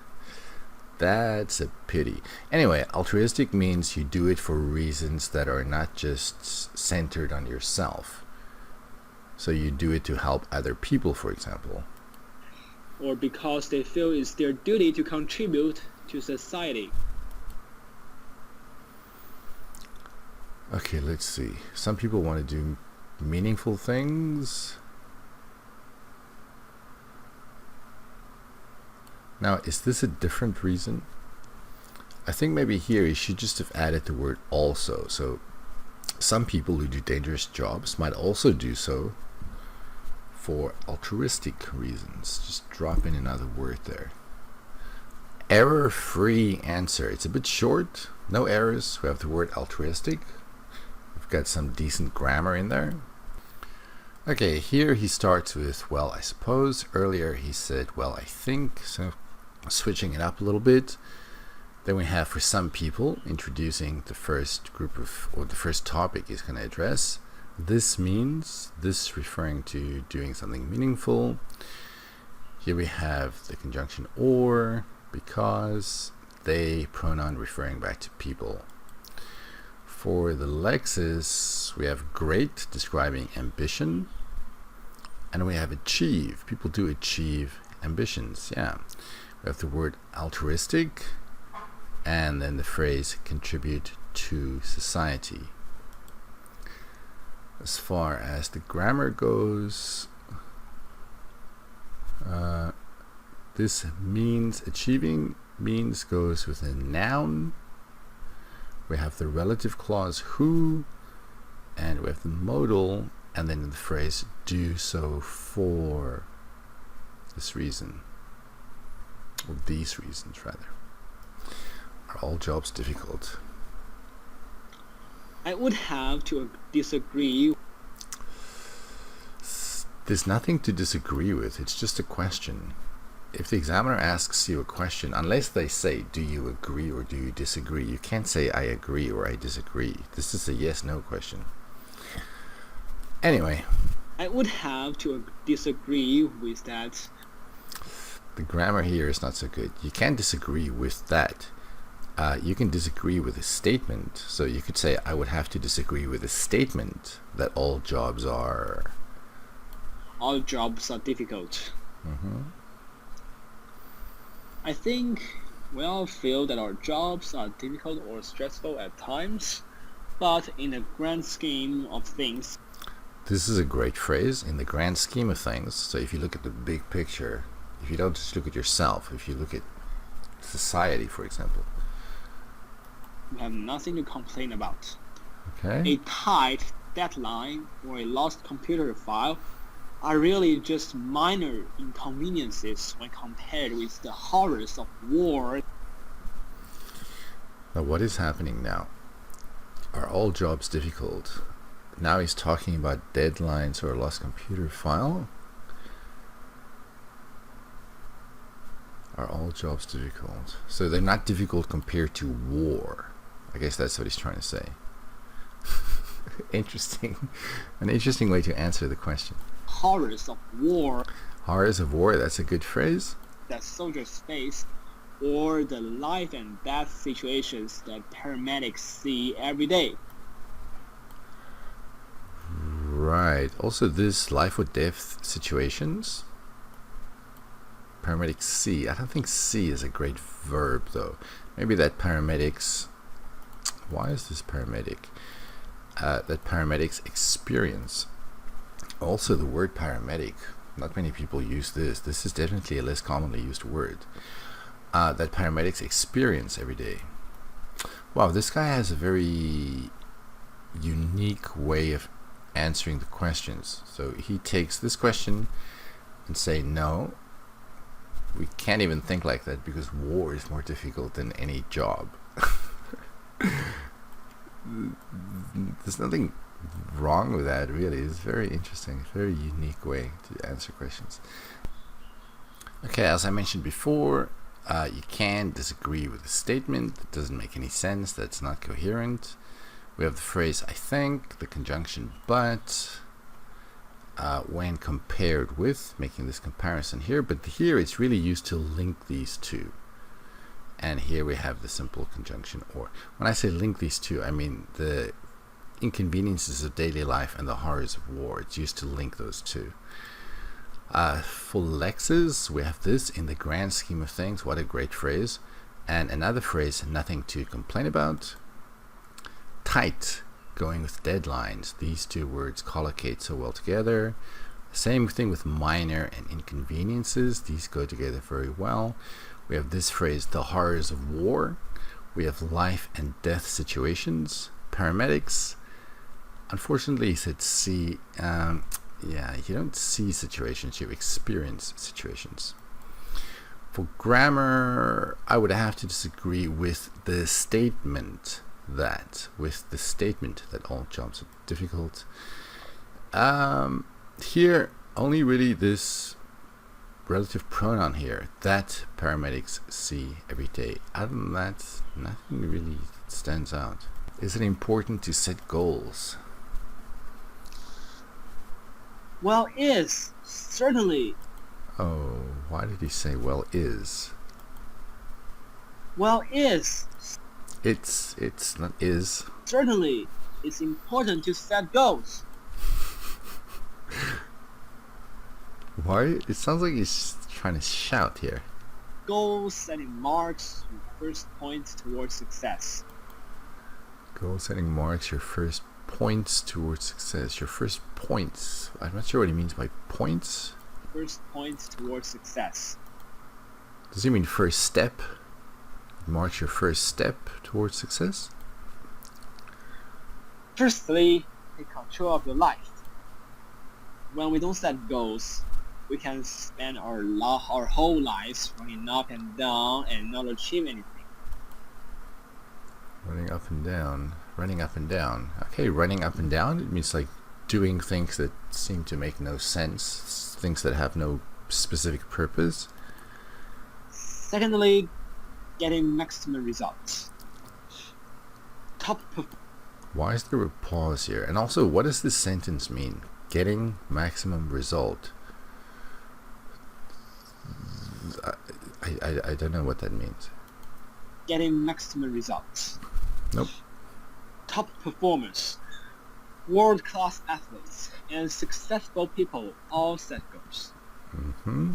That's a pity. Anyway, altruistic means you do it for reasons that are not just centered on yourself. So you do it to help other people, for example. Or because they feel it's their duty to contribute to society. Okay, let's see. Some people want to do meaningful things. Now, is this a different reason? I think maybe here you should just have added the word also. So some people who do dangerous jobs might also do so for altruistic reasons. Just drop in another word there. Error-free answer. It's a bit short. No errors. We have the word altruistic. We've got some decent grammar in there. Okay, here he starts with, well, I suppose. Earlier he said, well, I think. So switching it up a little bit. Then we have for some people introducing the first group of, or the first topic he's going to address. This means, this referring to doing something meaningful. Here we have the conjunction or, because, they pronoun referring back to people. For the lexes, we have great, describing ambition. And we have achieve. People do achieve ambitions, yeah. We have the word altruistic, and then the phrase contribute to society. As far as the grammar goes, this means achieving means goes with a noun. We have the relative clause who, and we have the modal, and then in the phrase do so for this reason, or these reasons rather. Are all jobs difficult? I would have to disagree. There's nothing to disagree with, it's just a question. If the examiner asks you a question, unless they say, do you agree or do you disagree, you can't say I agree or I disagree. This is a yes-no question. Anyway. I would have to disagree with that. The grammar here is not so good. You can't disagree with that. You can disagree with a statement. So you could say, I would have to disagree with a statement that all jobs are... All jobs are difficult. Mm-hmm. I think we all feel that our jobs are difficult or stressful at times, but in the grand scheme of things... This is a great phrase, in the grand scheme of things. So if you look at the big picture, if you don't just look at yourself, if you look at society, for example. We have nothing to complain about. Okay. A tight deadline or a lost computer file are really just minor inconveniences when compared with the horrors of war. Now what is happening now? Are all jobs difficult? Now he's talking about deadlines or a lost computer file. Are all jobs difficult? So they're not difficult compared to war. I guess that's what he's trying to say. Interesting. An interesting way to answer the question. Horrors of war. Horrors of war, that's a good phrase. That soldiers face, or the life and death situations that paramedics see every day. Right. Also, this life or death situations, paramedics see. I don't think see is a great verb, though. Maybe that paramedics... Why is this paramedic? That paramedics experience. Also, the word paramedic, not many people use this. This is definitely a less commonly used word. That paramedics experience every day. Wow, this guy has a very unique way of answering the questions. So he takes this question and say, no, we can't even think like that because war is more difficult than any job. There's nothing wrong with that, really. It's very interesting, very unique way to answer questions. Okay, as I mentioned before, you can disagree with a statement that doesn't make any sense, that's not coherent. We have the phrase I think, the conjunction but, when compared with, making this comparison here, but here it's really used to link these two. And here we have the simple conjunction or. When I say link these two, I mean the inconveniences of daily life and the horrors of war. It's used to link those two. For lexes, we have this in the grand scheme of things. What a great phrase. And another phrase, nothing to complain about. Tight, going with deadlines. These two words collocate so well together. Same thing with minor and inconveniences. These go together very well. We have this phrase, the horrors of war. We have life and death situations. Paramedics. Unfortunately, he said see. Yeah, you don't see situations, you experience situations. For grammar, I would have to disagree with the statement that all jobs are difficult. Here, only really this relative pronoun here, that paramedics see every day. Other than that, nothing really stands out. Is it important to set goals? Well, is, certainly. Oh, why did he say well is? Well, is. It's not is. Certainly, it's important to set goals. Why? It sounds like he's trying to shout here. Goal setting marks your first point towards success. Goal setting marks your first points towards success. Your first points. I'm not sure what he means by points. First point towards success. Does he mean first step? Marks your first step towards success? Firstly, take control of your life. When we don't set goals, we can spend our whole lives running up and down and not achieve anything. Running up and down. Running up and down. Okay, running up and down, it means like doing things that seem to make no sense, things that have no specific purpose. Secondly, getting maximum results. Why is there a pause here? And also, what does this sentence mean? Getting maximum result. I don't know what that means. Getting maximum results. Nope. Top performers, world-class athletes, and successful people all set goals. Mm-hmm.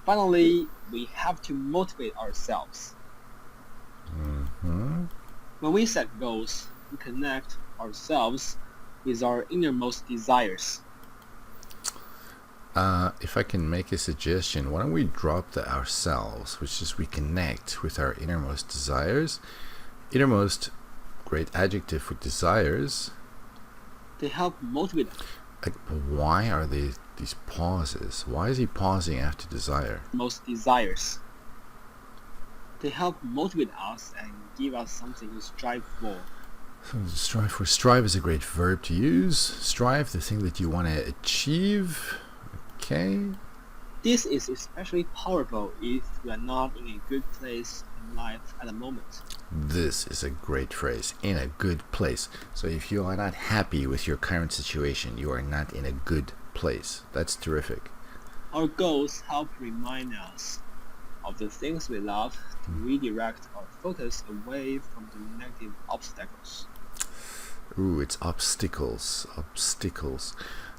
Finally, we have to motivate ourselves. Mm-hmm. When we set goals, we connect ourselves with our innermost desires. If I can make a suggestion, why don't we drop the ourselves, which is we connect with our innermost desires. Innermost, great adjective for desires. They help motivate us. Like, why are these pauses? Why is he pausing after desire? Most desires. They help motivate us and give us something to strive for. So strive for. Strive is a great verb to use. Strive, the thing that you want to achieve. Okay. This is especially powerful if you are not in a good place in life at the moment. This is a great phrase. In a good place. So if you are not happy with your current situation, you are not in a good place. That's terrific. Our goals help remind us of the things we love to redirect our focus away from the negative obstacles. Ooh, it's obstacles. Obstacles.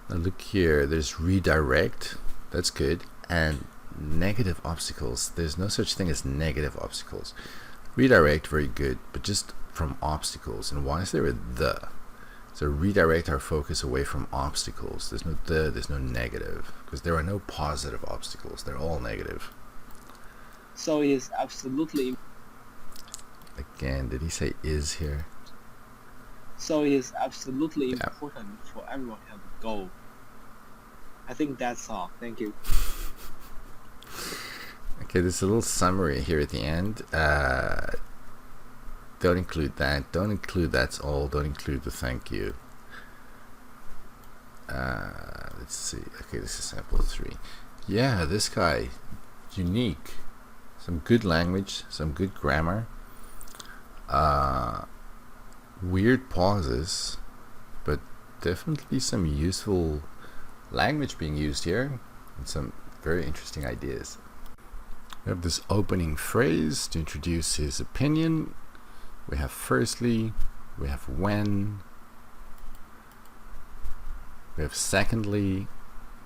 Now look here, there's redirect. That's good. And negative obstacles. There's no such thing as negative obstacles. Redirect, very good, but just from obstacles. And why is there a the? So redirect our focus away from obstacles. There's no the, there's no negative. Because there are no positive obstacles. They're all negative. So it is absolutely... Again, did he say is here? So it is absolutely important for everyone to have a goal. I think that's all. Thank you. Okay, there's a little summary here at the end. Don't include that. Don't include that's all. Don't include the thank you. Let's see. Okay, this is sample 3. Yeah, this guy, unique. Some good language, some good grammar. Weird pauses, but definitely some useful language being used here, and some very interesting ideas. We have this opening phrase to introduce his opinion. We have firstly, we have when, we have secondly.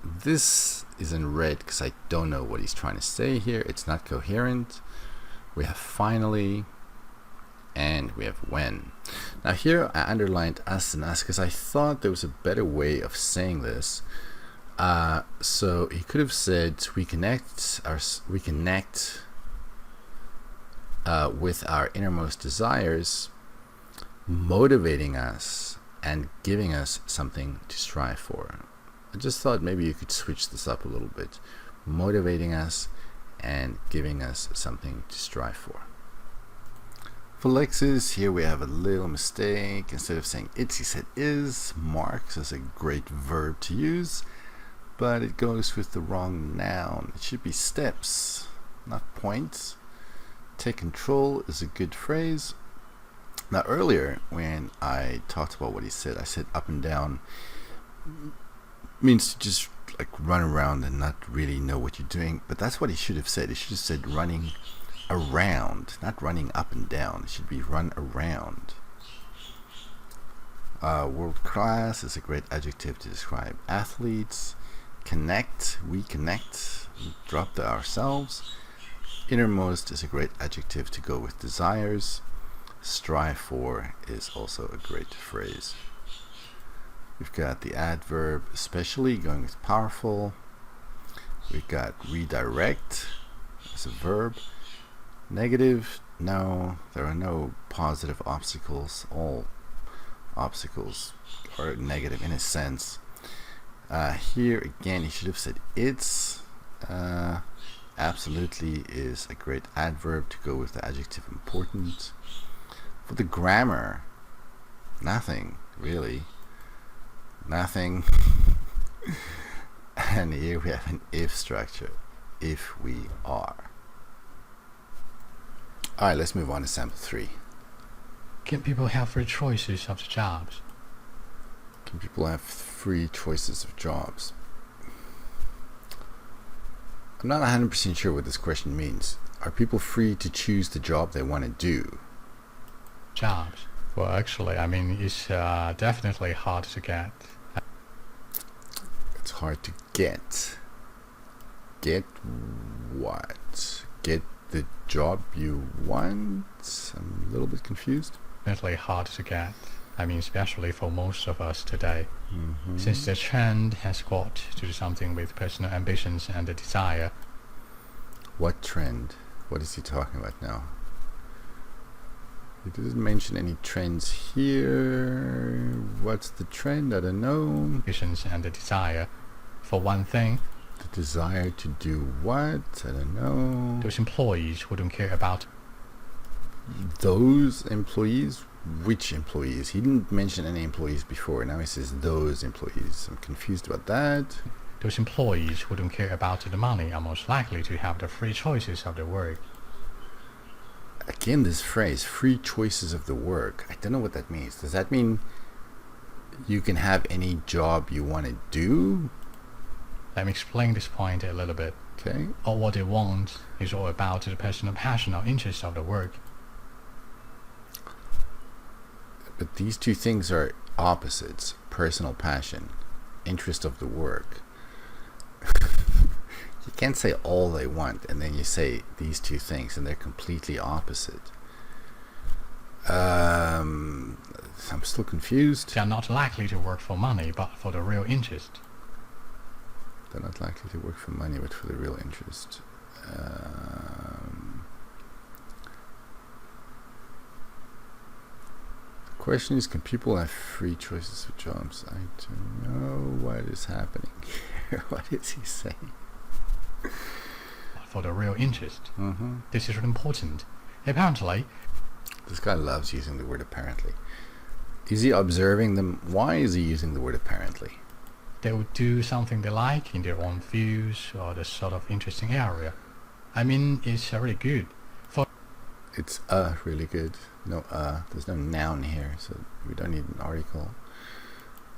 This is in red because I don't know what he's trying to say here. It's not coherent. We have finally, and we have when. Now here I underlined us and us because I thought there was a better way of saying this. So he could have said we connect with our innermost desires, motivating us and giving us something to strive for. I just thought maybe you could switch this up a little bit. Motivating us and giving us something to strive for. For Lexus, here we have a little mistake. Instead of saying it's, he said is. Marks is a great verb to use, but it goes with the wrong noun. It should be steps, not points. Take control is a good phrase. Now earlier, when I talked about what he said, I said up and down means to just like run around and not really know what you're doing, but that's what he should have said. He should have said running around, not running up and down. It should be run around. World class is a great adjective to describe athletes. Connect, we connect, drop the ourselves. Innermost is a great adjective to go with desires. Strive for is also a great phrase. We've got the adverb especially going with powerful. We've got redirect as a verb. Negative, no, there are no positive obstacles. All obstacles are negative in a sense. Here again, you should have said it's. Absolutely is a great adverb to go with the adjective important. For the grammar, nothing really. Nothing. And here we have an if structure. If we are. Alright, let's move on to sample 3. Can people have free choices of the jobs? Can people have free choices of jobs? I'm not 100% sure what this question means. Are people free to choose the job they want to do? Jobs? Well, actually, I mean, it's definitely hard to get. It's hard to get. Get what? Get the job you want? I'm a little bit confused. Definitely hard to get. I mean, especially for most of us today. Since the trend has got to do something with personal ambitions and the desire. What trend? What is he talking about now? He doesn't mention any trends here. What's the trend? I don't know. Ambitions and the desire. For one thing, The desire to do what? I don't know. those employees who don't care about Those employees? Which employees? He didn't mention any employees before. Now he says those employees. I'm confused about that. those employees who don't care about the money are most likely to have the free choices of their work. Again, this phrase, free choices of the work. I don't know what that means. Does that mean you can have any job you want to do? Let me explain this point a little bit. Okay. Or what they want is all about the personal passion or interest of the work. But these two things are opposites. Personal passion, interest of the work. You can't say all they want and then you say these two things and they're completely opposite. I'm still confused. They are not likely to work for money, but for the real interest. They're not likely to work for money, but for the real interest. The question is, can people have free choices of jobs? I don't know what is happening here. What is he saying? For the real interest. This is important. Apparently, This guy loves using the word apparently. Is he observing them? Why is he using the word apparently? they will do something they like in their own views or the sort of interesting area. I mean, it's really good. For It's really good. No there's no noun here, so we don't need an article.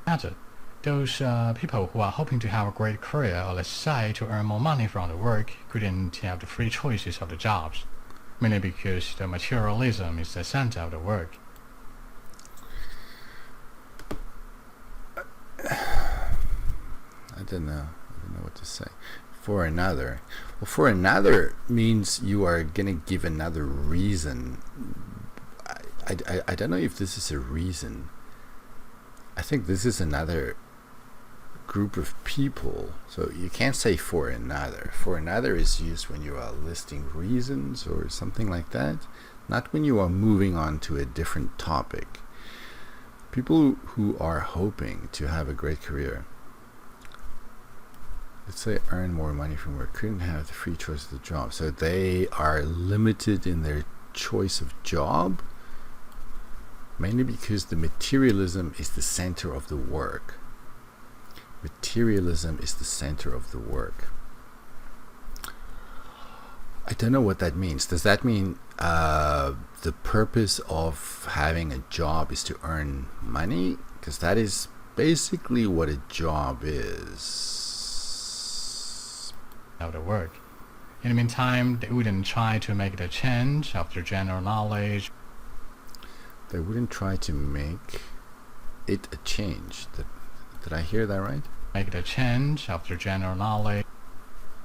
matter, those people who are hoping to have a great career, or let's say to earn more money from the work, couldn't have the free choices of the jobs, mainly because the materialism is the center of the work. I don't know what to say. For another. Well, for another means you are gonna give another reason. I don't know if this is a reason. I think this is another group of people. So you can't say for another. For another is used when you are listing reasons or something like that, not when you are moving on to a different topic. People who are hoping to have a great career, let's say earn more money from work, couldn't have the free choice of the job. So they are limited in their choice of job, mainly because the materialism is the center of the work. Materialism is the center of the work. I don't know what that means. Does that mean the purpose of having a job is to earn money? Because that is basically what a job is. Of the work. In the meantime, they wouldn't try to make the change of their general knowledge. They wouldn't try to make it a change. Did I hear that right? Make the change of their general knowledge.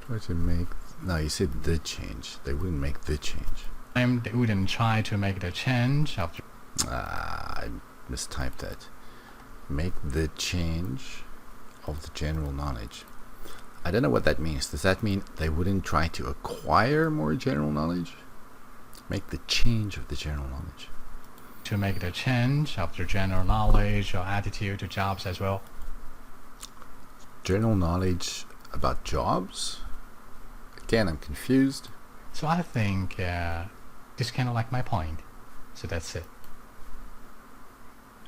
Try to make... No, you said the change. They wouldn't make the change. They wouldn't try to make the change of their... I mistyped that. Make the change of the general knowledge. I don't know what that means. Does that mean they wouldn't try to acquire more general knowledge? Make the change of the general knowledge. To make the change of their general knowledge or attitude to jobs as well. General knowledge about jobs? Again, I'm confused. So I think this is kind of like my point. So that's it.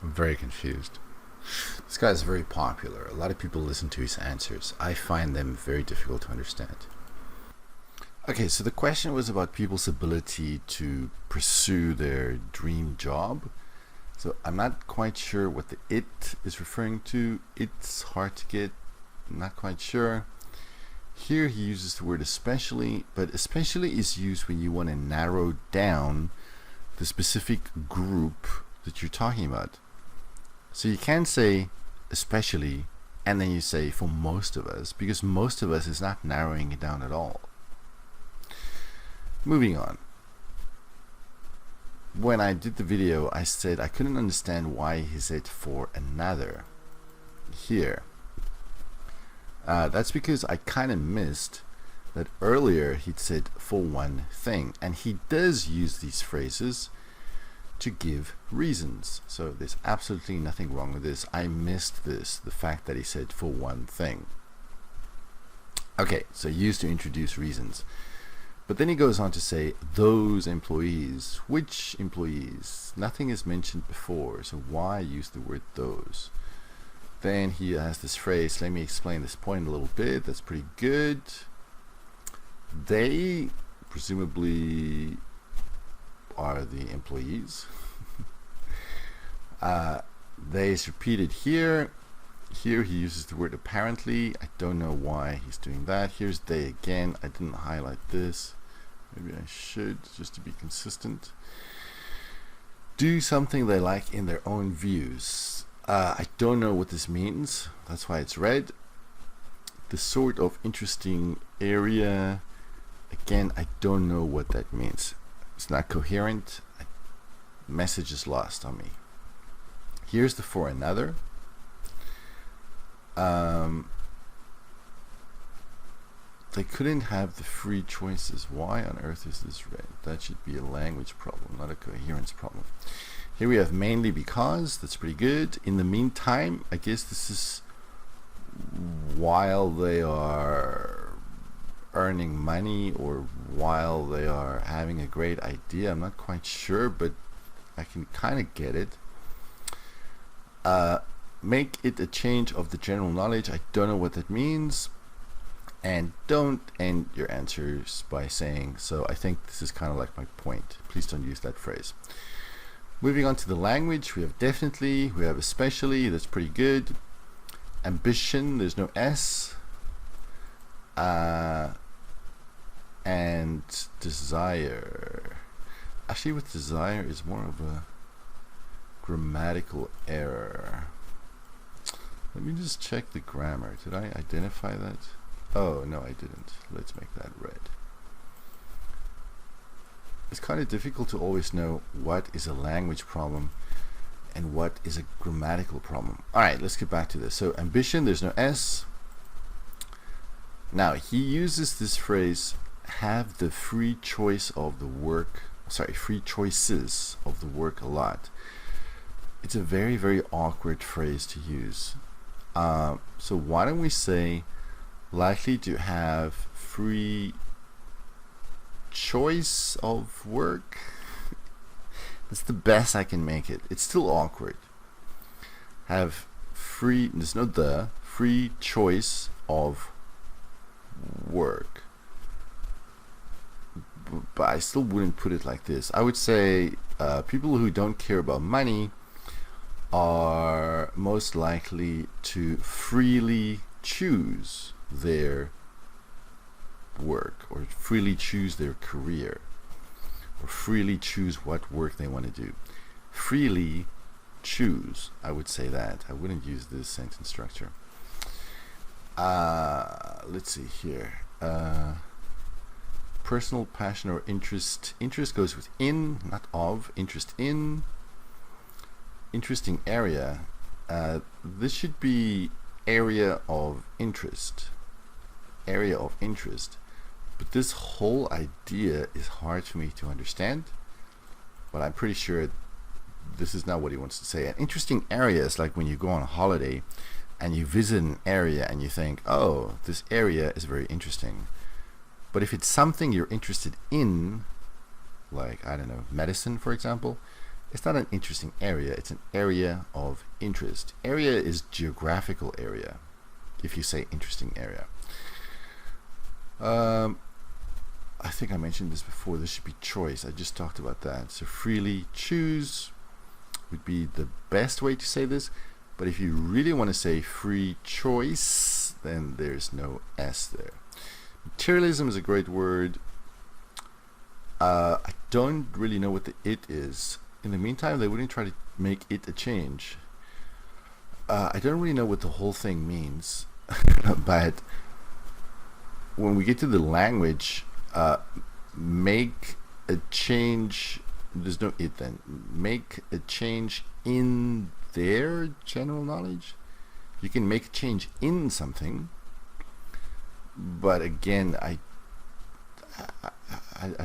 I'm very confused. This guy is very popular. A lot of people listen to his answers. I find them very difficult to understand. Okay, so the question was about people's ability to pursue their dream job. So I'm not quite sure what the "it" is referring to. It's hard to get. I'm not quite sure. Here he uses the word especially, but especially is used when you want to narrow down the specific group that you're talking about. So you can say especially and then you say for most of us, because most of us is not narrowing it down at all. Moving on. When I did the video, I said I couldn't understand why he said for another here. That's because I kind of missed that earlier he'd said for one thing, and he does use these phrases to give reasons. So there's absolutely nothing wrong with this. I missed this, the fact that he said for one thing. Okay, so used to introduce reasons. But then he goes on to say those employees. Which employees? Nothing is mentioned before, so why use the word those? Then he has this phrase, let me explain this point a little bit. That's pretty good. They presumably are the employees. They is repeated here. Here he uses the word apparently. I don't know why he's doing that. Here's they again. I didn't highlight this. Maybe I should, just to be consistent. Do something they like in their own views. I don't know what this means. That's why it's red. The sort of interesting area. Again, I don't know what that means. It's not coherent. Message is lost on me. Here's the for another. They couldn't have the free choices. Why on earth is this red? That should be a language problem, not a coherence problem. Here we have mainly because. That's pretty good. In the meantime, I guess this is while they are earning money or while they are having a great idea. I'm not quite sure, but I can kind of get it. Make it a change of the general knowledge. I don't know what that means. And don't end your answers by saying, so I think this is kind of like my point. Please don't use that phrase. Moving on to the language, we have definitely, we have especially, that's pretty good. Ambition, there's no S. And desire. Actually, with desire is more of a grammatical error. Let me just check the grammar. Did I identify that? Oh, no, I didn't. Let's make that red. It's kind of difficult to always know what is a language problem and what is a grammatical problem. Alright, let's get back to this. So, ambition, there's no S. Now, he uses this phrase, have the free choice of the work, free choices of the work a lot. It's a very, very awkward phrase to use. So why don't we say likely to have free choice of work? That's the best I can make it. It's still awkward. Have free, there's no the, free choice of work. But I still wouldn't put it like this. I would say people who don't care about money are most likely to freely choose their work, or freely choose their career, or freely choose what work they want to do. Freely choose, I would say that. I wouldn't use this sentence structure. Let's see here. Personal passion or interest. Interest goes with in, not of. Interest in. Interesting area. This should be area of interest. Area of interest. But this whole idea is hard for me to understand. But I'm pretty sure this is not what he wants to say. An interesting area is like when you go on a holiday and you visit an area and you think, oh, this area is very interesting. But if it's something you're interested in, like, I don't know, medicine, for example, it's not an interesting area. It's an area of interest. Area is geographical area, if you say interesting area. I think I mentioned this before. This should be choice. I just talked about that. So freely choose would be the best way to say this. But if you really want to say free choice, then there's no S there. Materialism is a great word. I don't really know what the it is. In the meantime, they wouldn't try to make it a change. I don't really know what the whole thing means. But when we get to the language, make a change, there's no it then. Make a change in their general knowledge. You can make a change in something, but again, I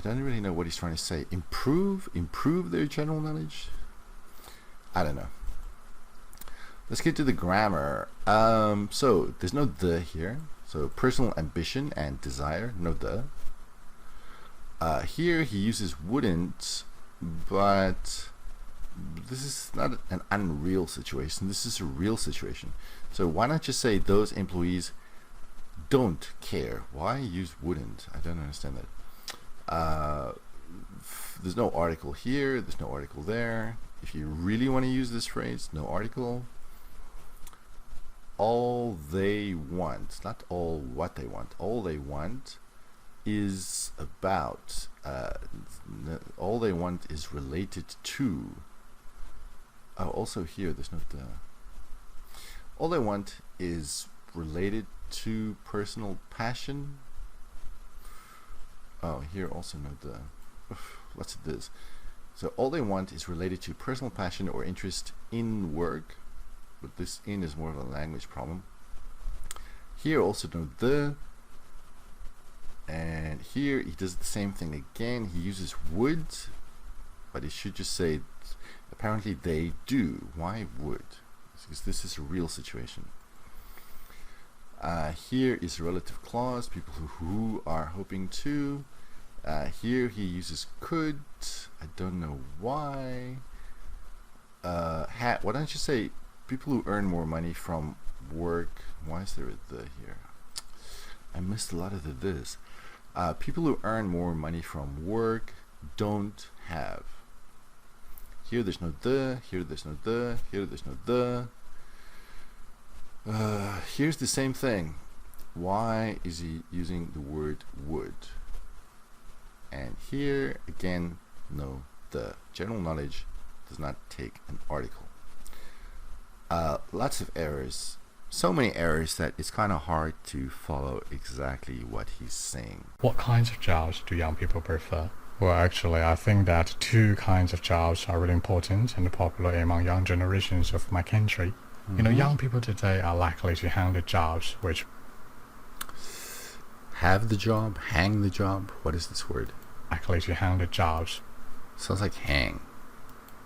don't really know what he's trying to say. Improve their general knowledge. I don't know. Let's get to the grammar. So there's no the here. So personal ambition and desire, no the. Here he uses wouldn't, but this is not an unreal situation. This is a real situation. So why not just say those employees don't care? Why use wouldn't? I don't understand that. There's no article here. There's no article there. If you really want to use this phrase, no article. All they want, not all what they want, all they want is about, all they want is related to, also here there's no the. All they want is related to personal passion. Oh, here also no the. What's this? So all they want is related to personal passion or interest in work. But this in is more of a language problem. Here also no the, and here he does the same thing again. He uses would, but he should just say apparently they do. Why would? Because this is a real situation. Here is a relative clause, people who are hoping to. Here he uses could. I don't know why. Why don't you say people who earn more money from work? Why is there a the here? I missed a lot of the this. People who earn more money from work don't have. Here there's no the, here there's no the, here there's no the. Here's the same thing. Why is he using the word would? And here again, no the. General knowledge does not take an article. Lots of errors. So many errors that it's kind of hard to follow exactly what he's saying. What kinds of jobs do young people prefer? Well, actually, I think that two kinds of jobs are really important and popular among young generations of my country. You know, young people today are likely to handle jobs which Have the job, hang the job. What is this word? likely to handle jobs Sounds like hang.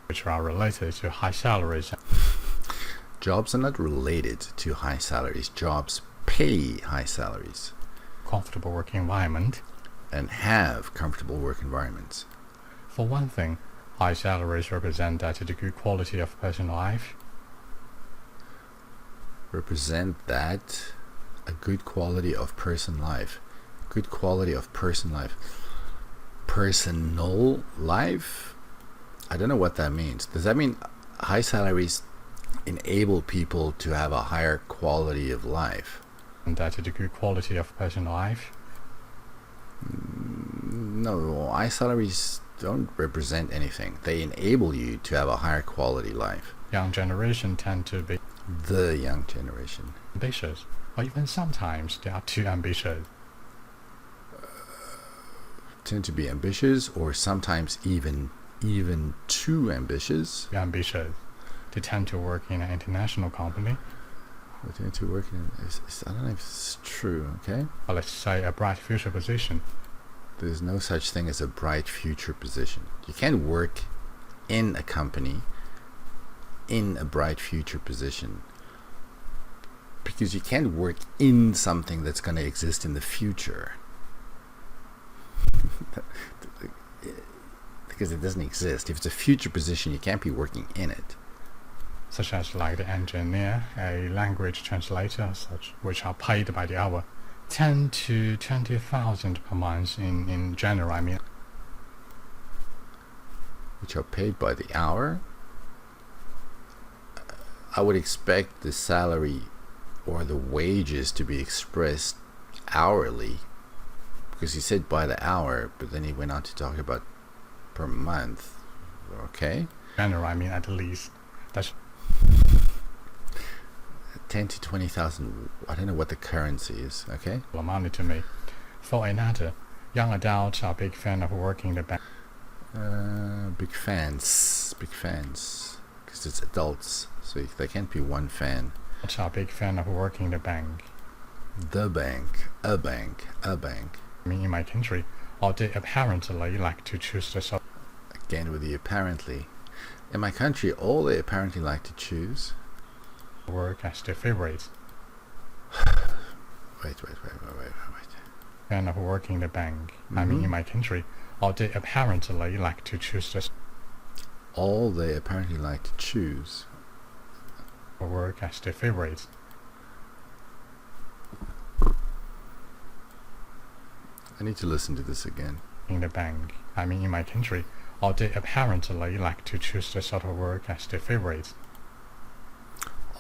which are related to high salaries. Jobs are not related to high salaries. Jobs pay high salaries Comfortable working environment. and have comfortable work environments. For one thing, high salaries represent that the good quality of personal life. Represent that a good quality of person life. Good quality of person life. Personal life? I don't know what that means. Does that mean high salaries enable people to have a higher quality of life? And that the good quality of personal life. No, high salaries don't represent anything. They enable you to have a higher quality life. Young generation tend to be The young generation. ambitious, or even sometimes they are too ambitious. Tend to be ambitious, or sometimes even too ambitious. Ambitious. They tend to work in an international company, They tend to work in. I don't know if it's true. Okay. or let's say a bright future position. There's no such thing as a bright future position. You can't work in a company in a bright future position, because you can't work in something that's going to exist in the future. Because it doesn't exist. If it's a future position, you can't be working in it. Such as like the engineer, a language translator, such which are paid by the hour, 10 to 20,000 per month in general. I mean, Which are paid by the hour. I would expect the salary or the wages to be expressed hourly, because he said by the hour, but then he went on to talk about per month. Okay. general, I mean at least. That's 10 to 20,000. I don't know what the currency is. Okay. money to me. For another, young adults are big fan of working the bank. Big fans, because it's adults, so they can't be one fan. Adults are big fan of working the bank. The bank, a bank. I mean, in my country, or they apparently like to choose the Again with the apparently. In my country, all they apparently like to choose. work as their favorite. Wait. Fan of working the bank. I mean, in my country, or they apparently like to choose the All they apparently like to choose. work as their favorite. I need to listen to this again. In the bank. I mean, in my country, or they apparently like to choose the sort of work as their favorite.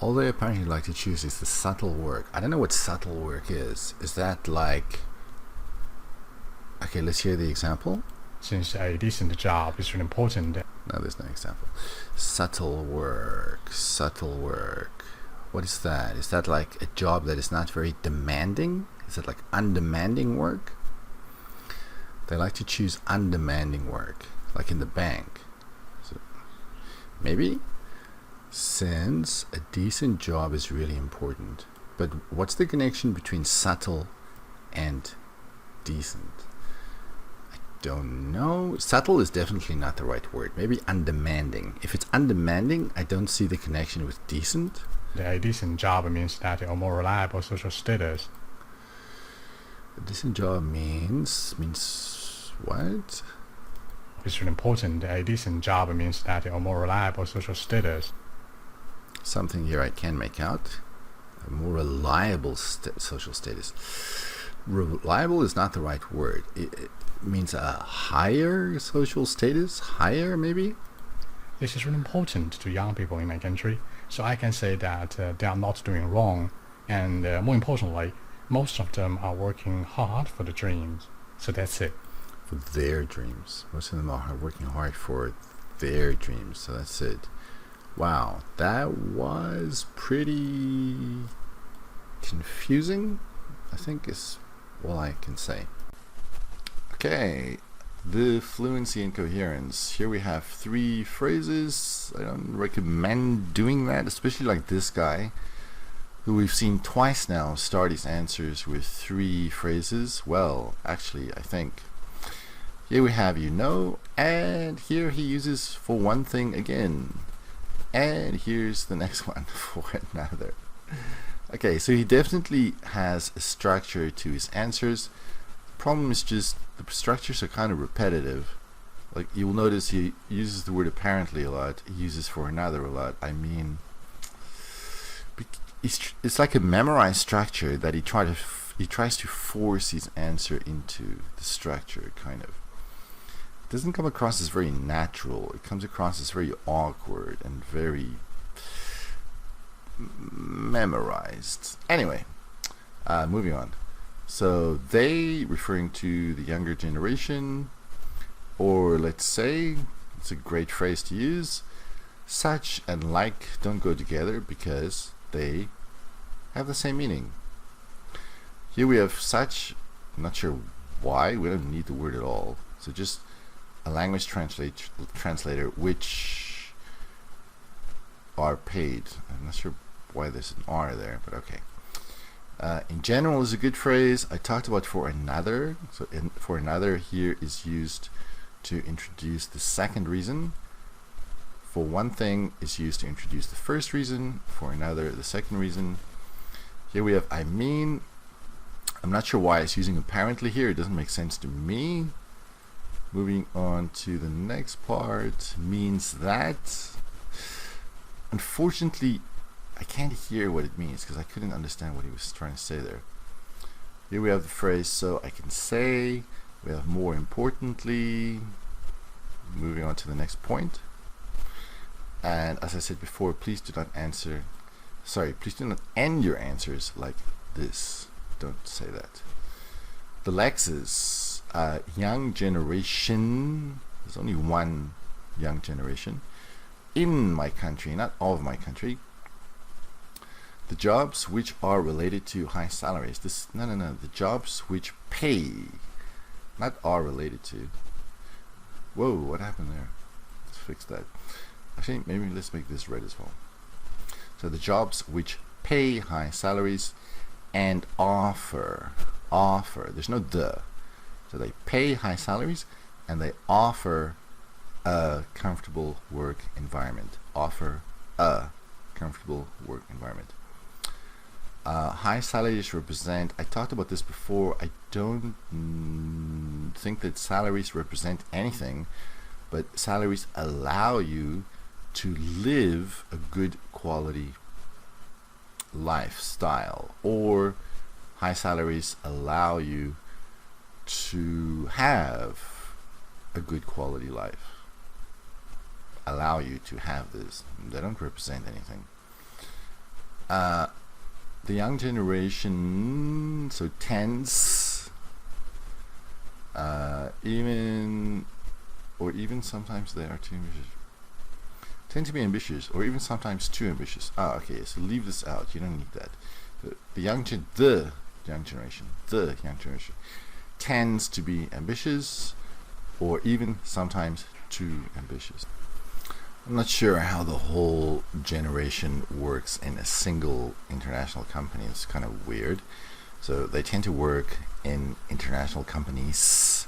All they apparently like to choose is the subtle work. I don't know what subtle work is. Is that like... Okay, let's hear the example. Since a decent job is really important, No, there's no example. Subtle work. What is that? Is that like a job that is not very demanding? Is it like undemanding work? They like to choose undemanding work, like in the bank. So maybe, since a decent job is really important. But what's the connection between subtle and decent? I don't know. Subtle is definitely not the right word. Maybe undemanding. If it's undemanding, I don't see the connection with decent. a decent job means that they are more reliable social status. A decent job means what? It's really important. A decent job means that they are more reliable social status. Something here I can make out. A more reliable social status. Reliable is not the right word. It means a higher social status. Higher, maybe? This is really important to young people in my country. So I can say that they are not doing wrong. And more importantly, most of them are working hard for the dreams. So that's it. For their dreams. Most of them are working hard for their dreams. So that's it. Wow, that was pretty confusing, I think is all I can say. Okay, the fluency and coherence. Here we have 3 phrases. I don't recommend doing that, especially like this guy, who we've seen twice now start his answers with 3 phrases. Well, actually, I think. Here we have you know, and here he uses for one thing again. And here's the next one for another. Okay, so he definitely has a structure to his answers. The problem is just the structures are kind of repetitive. Like you will notice he uses the word apparently a lot. He uses for another a lot. I mean, it's like a memorized structure that he tries to force his answer into the structure, kind of. It doesn't come across as very natural. It comes across as very awkward and very memorized. Anyway, moving on. So they referring to the younger generation, or let's say, it's a great phrase to use, such and like don't go together because they have the same meaning. Here we have such, I'm not sure why, we don't need the word at all. So just a language translator which are paid. I'm not sure why there's an R there, but okay. In general is a good phrase. I talked about for another. So for another here is used to introduce the second reason. For one thing is used to introduce the first reason. For another, the second reason. Here we have I mean. I'm not sure why it's using apparently here. It doesn't make sense to me. Moving on to the next part, means that. Unfortunately, I can't hear what it means because I couldn't understand what he was trying to say there. Here we have the phrase so I can say. We have more importantly. Moving on to the next point. And as I said before, please do not end your answers like this. Don't say that. The Lexis, young generation. There's only one young generation in my country, not all of my country. The jobs which are related to high salaries. The jobs which pay, not are related to. Whoa, what happened there? Let's fix that. Actually, maybe let's make this red as well. So the jobs which pay high salaries and offer. There's no the. So they pay high salaries and they offer a comfortable work environment. Offer a comfortable work environment. High salaries represent, I talked about this before, I don't think that salaries represent anything, but salaries allow you to live a good quality lifestyle, or high salaries allow you to have a good quality life. Allow you to have this. They don't represent anything. The young generation, so tends, even sometimes they are too ambitious. Tend to be ambitious, or even sometimes too ambitious. Okay, so leave this out. You don't need that. The young generation tends to be ambitious, or even sometimes too ambitious. I'm not sure how the whole generation works in a single international company. It's kind of weird. So they tend to work in international companies.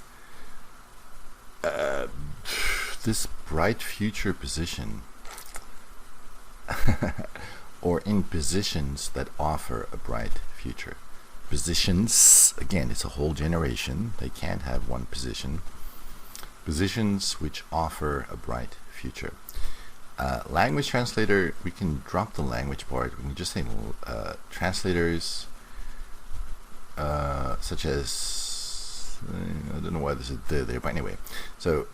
This bright future position, or in positions that offer a bright future. Positions, again, it's a whole generation. They can't have one position. Positions which offer a bright future. Language translator, we can drop the language part. We can just say translators, such as, I don't know why this is there, but anyway. So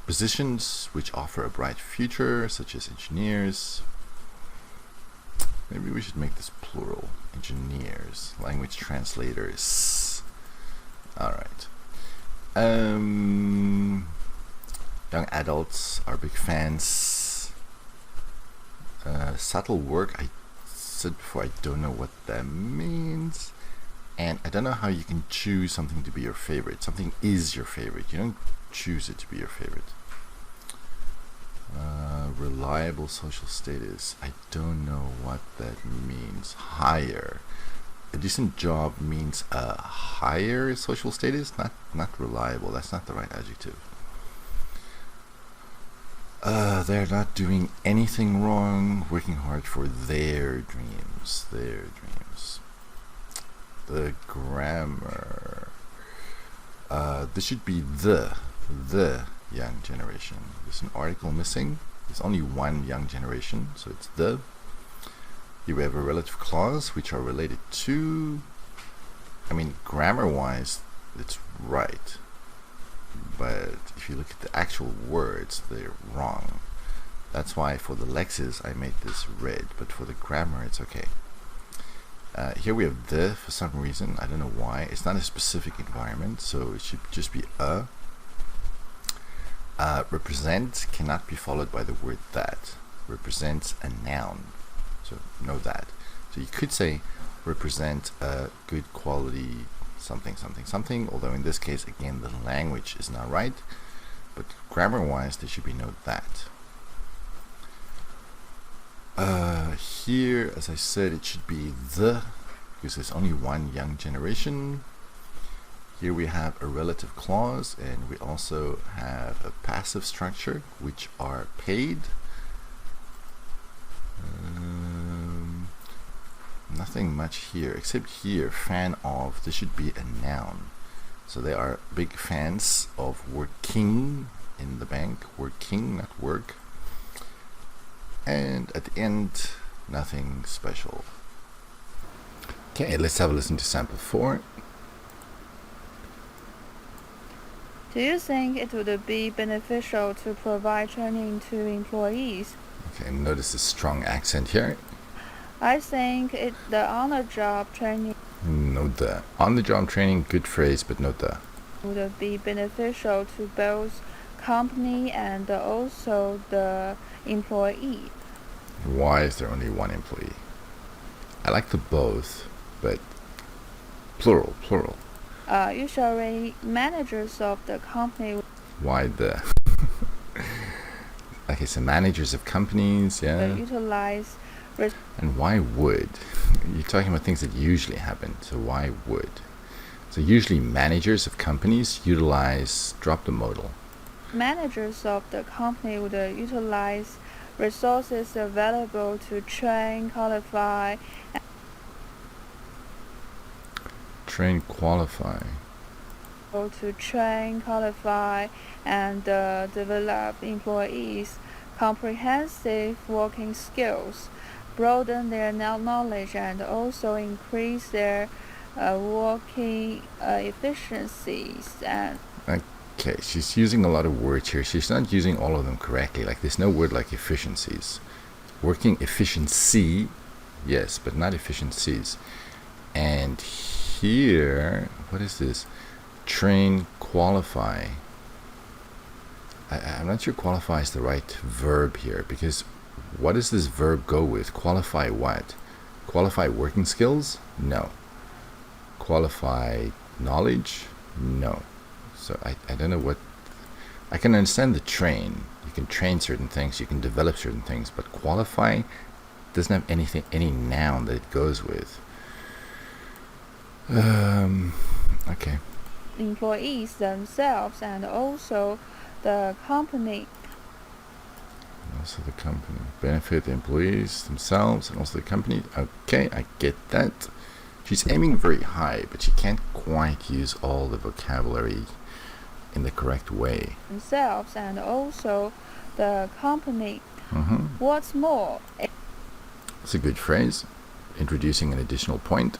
positions which offer a bright future, such as engineers. Maybe we should make this plural. Engineers, language translators. Alright. Young adults are big fans. Subtle work, I said before, I don't know what that means. And I don't know how you can choose something to be your favorite. Something is your favorite. You don't choose it to be your favorite. Reliable social status. I don't know what that means. Higher. A decent job means a higher social status, not reliable. That's not the right adjective. They're not doing anything wrong, working hard for their dreams. The grammar. This should be the young generation. There's an article missing. There's only one young generation, so it's the. Here we have a relative clause, which are related to. I mean, grammar-wise, it's right. But if you look at the actual words, they're wrong. That's why for the lexes I made this red, but for the grammar it's okay. Here we have the for some reason. I don't know why. It's not a specific environment, so it should just be a. Represent cannot be followed by the word that. Represents a noun. So know that. So you could say represent a good quality something something something, although in this case again the language is not right, but grammar wise there should be no that. Here, as I said, it should be the, because there's only one young generation. Here we have a relative clause, and we also have a passive structure, which are paid. Nothing much here, except here, fan of, this should be a noun. So they are big fans of working in the bank, working, not work. And at the end, nothing special. Okay, let's have a listen to sample 4. Do you think it would be beneficial to provide training to employees? Okay, notice the strong accent here. I think the on-the-job training Note the. On-the-job training, good phrase, but note the. would be beneficial to both company and also the employee. Why is there only one employee? I like the both, but plural. Usually, managers of the company Why the? Okay, so managers of companies, yeah. utilize And why would? You're talking about things that usually happen, so why would? So usually managers of companies utilize, drop the modal. managers of the company would utilize resources available to train, qualify, Train, qualify. and develop employees' comprehensive working skills, broaden their knowledge, and also increase their working efficiencies. And Okay, she's using a lot of words here. She's not using all of them correctly. Like there's no word like efficiencies. Working efficiency, yes, but not efficiencies. And here, what is this? Train, qualify. I'm not sure qualify is the right verb here, because what does this verb go with? Qualify what? Qualify working skills? No. Qualify knowledge? No. So I don't know what. I can understand the train. You can train certain things, you can develop certain things, but qualify doesn't have any noun that it goes with. Okay. employees themselves and also the company. Also the company. Benefit the employees themselves and also the company. Okay, I get that. She's aiming very high, but she can't quite use all the vocabulary in the correct way. Themselves and also the company. What's more, it It's a good phrase. Introducing an additional point.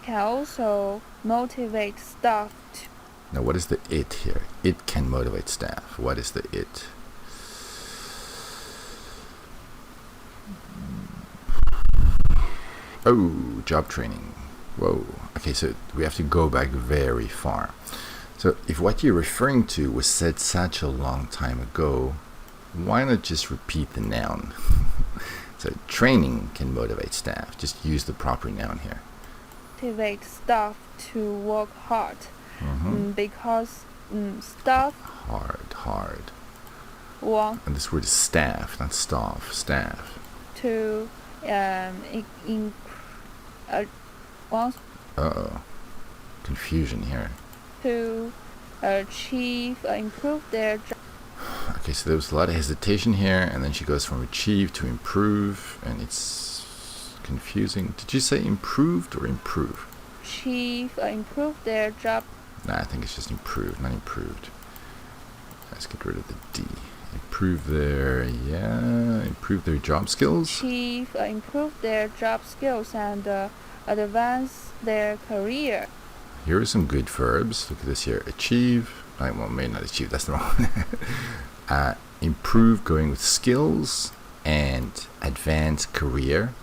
can also motivate staff to Now, what is the it here? It can motivate staff. What is the it? Oh, job training. Whoa. Okay, so we have to go back very far. So if what you're referring to was said such a long time ago, why not just repeat the noun? So training can motivate staff. Just use the proper noun here. motivate staff to work hard. Because staff Hard. want And this word is staff, not staff. Staff. to wants Uh-oh. Confusion here. to achieve improve their job. Okay, so there was a lot of hesitation here, and then she goes from achieve to improve, and it's confusing. Did you say improved or improve? Improve their job. Nah, I think it's just improved, not improved. Let's get rid of the D. Improve their job skills. Improve their job skills and advance their career. Here are some good verbs. Look at this here. Achieve. Well, maybe not achieve. That's the wrong one. Improve, going with skills, and advance career.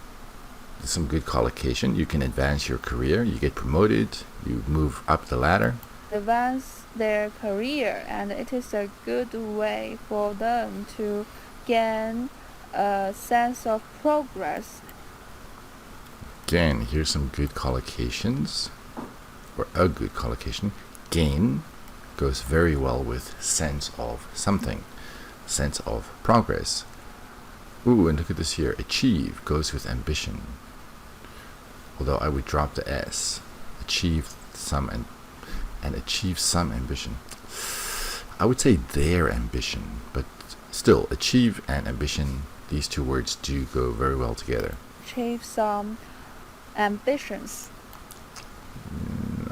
some good collocation. You can advance your career. You get promoted. You move up the ladder. Advance their career, and it is a good way for them to gain a sense of progress. Again, here's some good collocations, or a good collocation. Gain goes very well with sense of something, sense of progress. Ooh, and look at this here. Achieve goes with ambition. Although I would drop the S. Achieve some and achieve some ambition. I would say their ambition, but still, achieve and ambition, these two words do go very well together. Achieve some ambitions.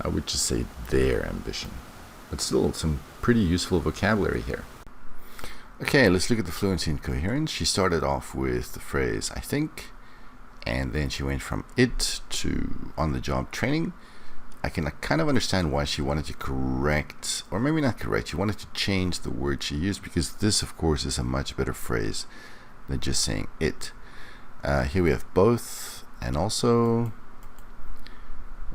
I would just say their ambition, but still some pretty useful vocabulary here. Okay, let's look at the fluency and coherence. She started off with the phrase I think, and then she went from it to on-the-job training. I can kind of understand why she wanted to correct, or maybe not correct, she wanted to change the word she used, because this of course is a much better phrase than just saying it. Here we have both, and also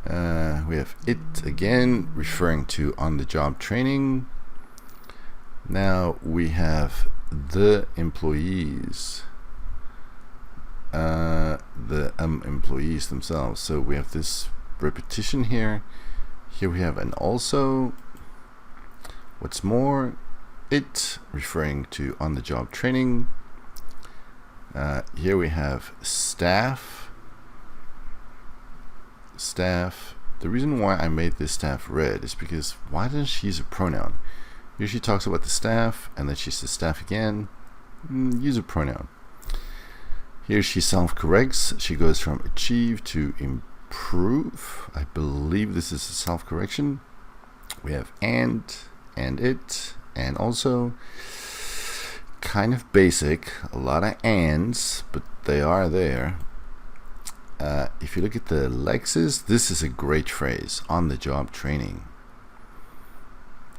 we have it again, referring to on-the-job training. Now we have the employees, the employees themselves. So we have this repetition here. Here we have an also. What's more, it referring to on-the-job training. Here we have staff. Staff. The reason why I made this staff red is because why doesn't she use a pronoun? Here she talks about the staff, and then she says staff again. Use a pronoun. Here she self-corrects. She goes from achieve to improve. I believe this is a self-correction. We have and it, and also. Kind of basic. A lot of ands, but they are there. If you look at the lexes, this is a great phrase. On-the-job training.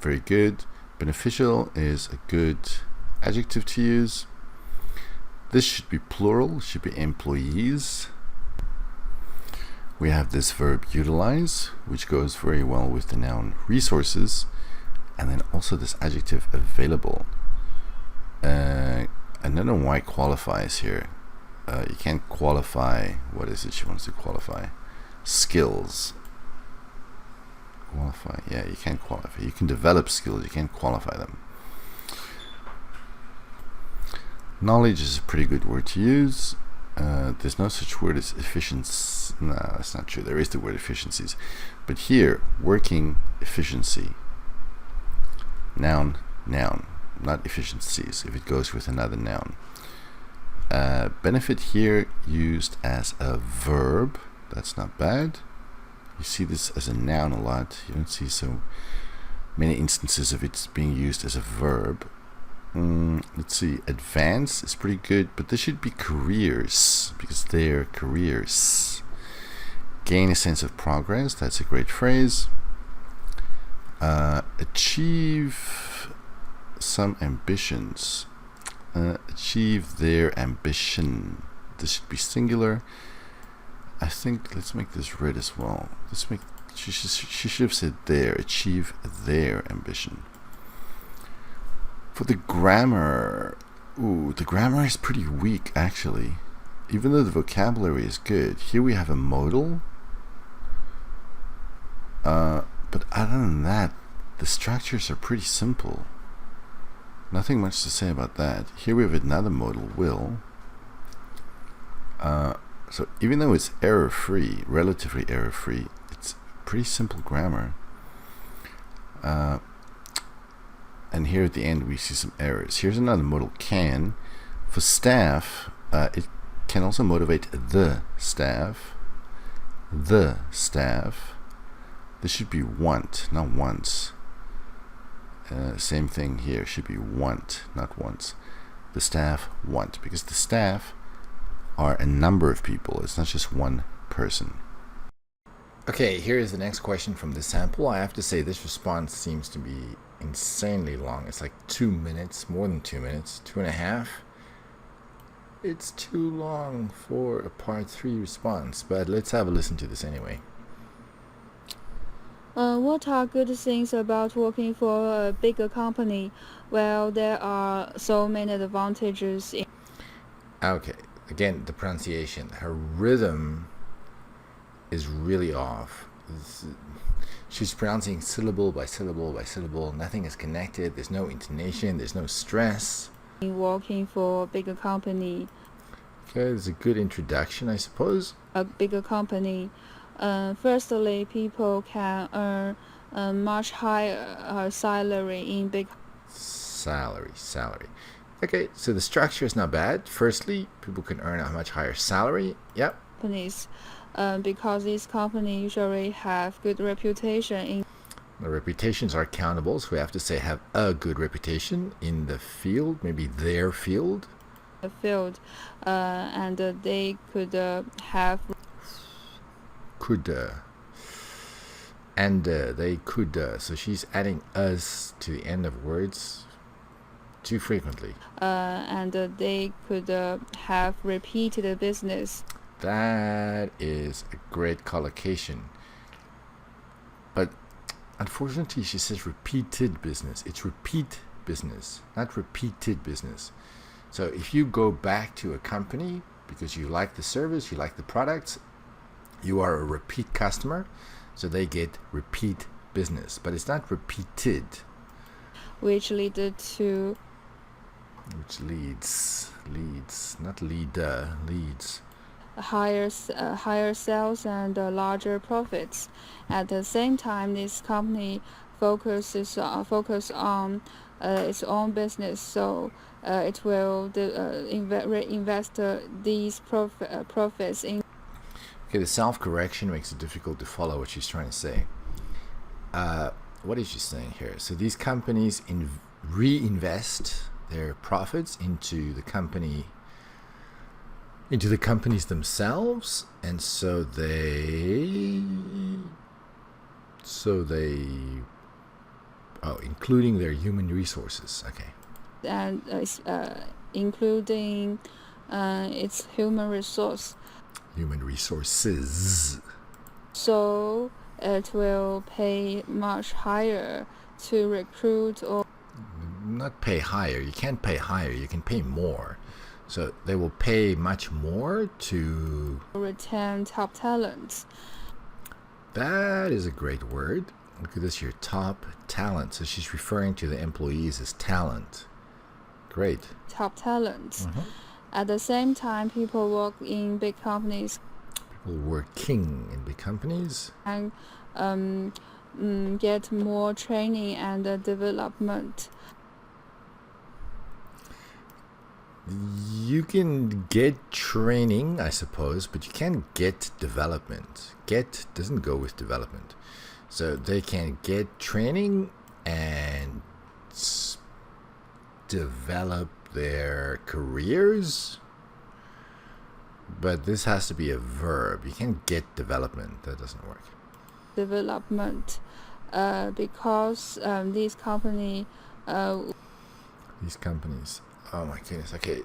Very good. Beneficial is a good adjective to use. This should be plural, should be employees. We have this verb utilize, which goes very well with the noun resources, and then also this adjective available. I don't know why qualifies here. You can't qualify. What is it she wants to qualify? Skills. Qualify. Yeah, you can't qualify. You can develop skills. You can't qualify them. Knowledge is a pretty good word to use. There's no such word as efficiency. No, that's not true. There is the word efficiencies. But here, working efficiency. Noun, not efficiencies, if it goes with another noun. Benefit here used as a verb. That's not bad. You see this as a noun a lot. You don't see so many instances of it being used as a verb. Let's see. Advance is pretty good, but this should be careers, because they're careers. Gain a sense of progress. That's a great phrase. Achieve some ambitions. Achieve their ambition. This should be singular. I think let's make this red as well. She should have said there. Achieve their ambition. For the grammar, the grammar is pretty weak actually. Even though the vocabulary is good. Here we have a modal. But other than that, the structures are pretty simple. Nothing much to say about that. Here we have another modal, will. So even though it's error-free, relatively error-free, it's pretty simple grammar. And here at the end we see some errors. Here's another modal, can. For staff, it can also motivate the staff. The staff. This should be want, not once. Same thing here, should be want, not once. The staff want, because the staff are a number of people. It's not just one person. Okay, here is the next question from the sample. I have to say this response seems to be insanely long. It's like 2 minutes, more than 2 minutes, 2.5. It's too long for a part 3 response, but let's have a listen to this anyway. What are good things about working for a bigger company? Well, there are so many advantages. Okay, again, the pronunciation. Her rhythm is really off. She's pronouncing syllable by syllable by syllable. Nothing is connected. There's no intonation. There's no stress. Working for a bigger company. Okay, it's a good introduction, I suppose. A bigger company. Firstly, people can earn a much higher salary in big Salary. Okay, so the structure is not bad. Firstly, people can earn a much higher salary. Yep. companies, because these companies usually have good reputation in The reputations are countable, so we have to say have a good reputation in the field, maybe their field. the field, and they could have And they could. So she's adding us to the end of words too frequently. and they could have repeated business. That is a great collocation. But unfortunately, she says repeated business. It's repeat business, not repeated business. So if you go back to a company because you like the service, you like the products, you are a repeat customer, so they get repeat business. But it's not repeated. Which leads, not leader, leads. higher sales and larger profits. At the same time, this company focus on its own business, so it will reinvest these profits in. Okay, the self-correction makes it difficult to follow what she's trying to say. What is she saying here? So these companies reinvest their profits into the companies themselves, and so they including their human resources. Okay. And including its human resources. So it will pay much higher to recruit or not pay higher. You can't pay higher. You can pay more. So they will pay much more to retain top talents. That is a great word. Look at this here, top talent. So she's referring to the employees as talent. Great. Top talents. Mm-hmm. At the same time, people work in big companies. People working in big companies. And get more training and development. You can get training, I suppose, but you can't get development. Get doesn't go with development. So they can get training and develop their careers, but this has to be a verb. You can't get development. That doesn't work. Development, because these companies. Oh my goodness. Okay,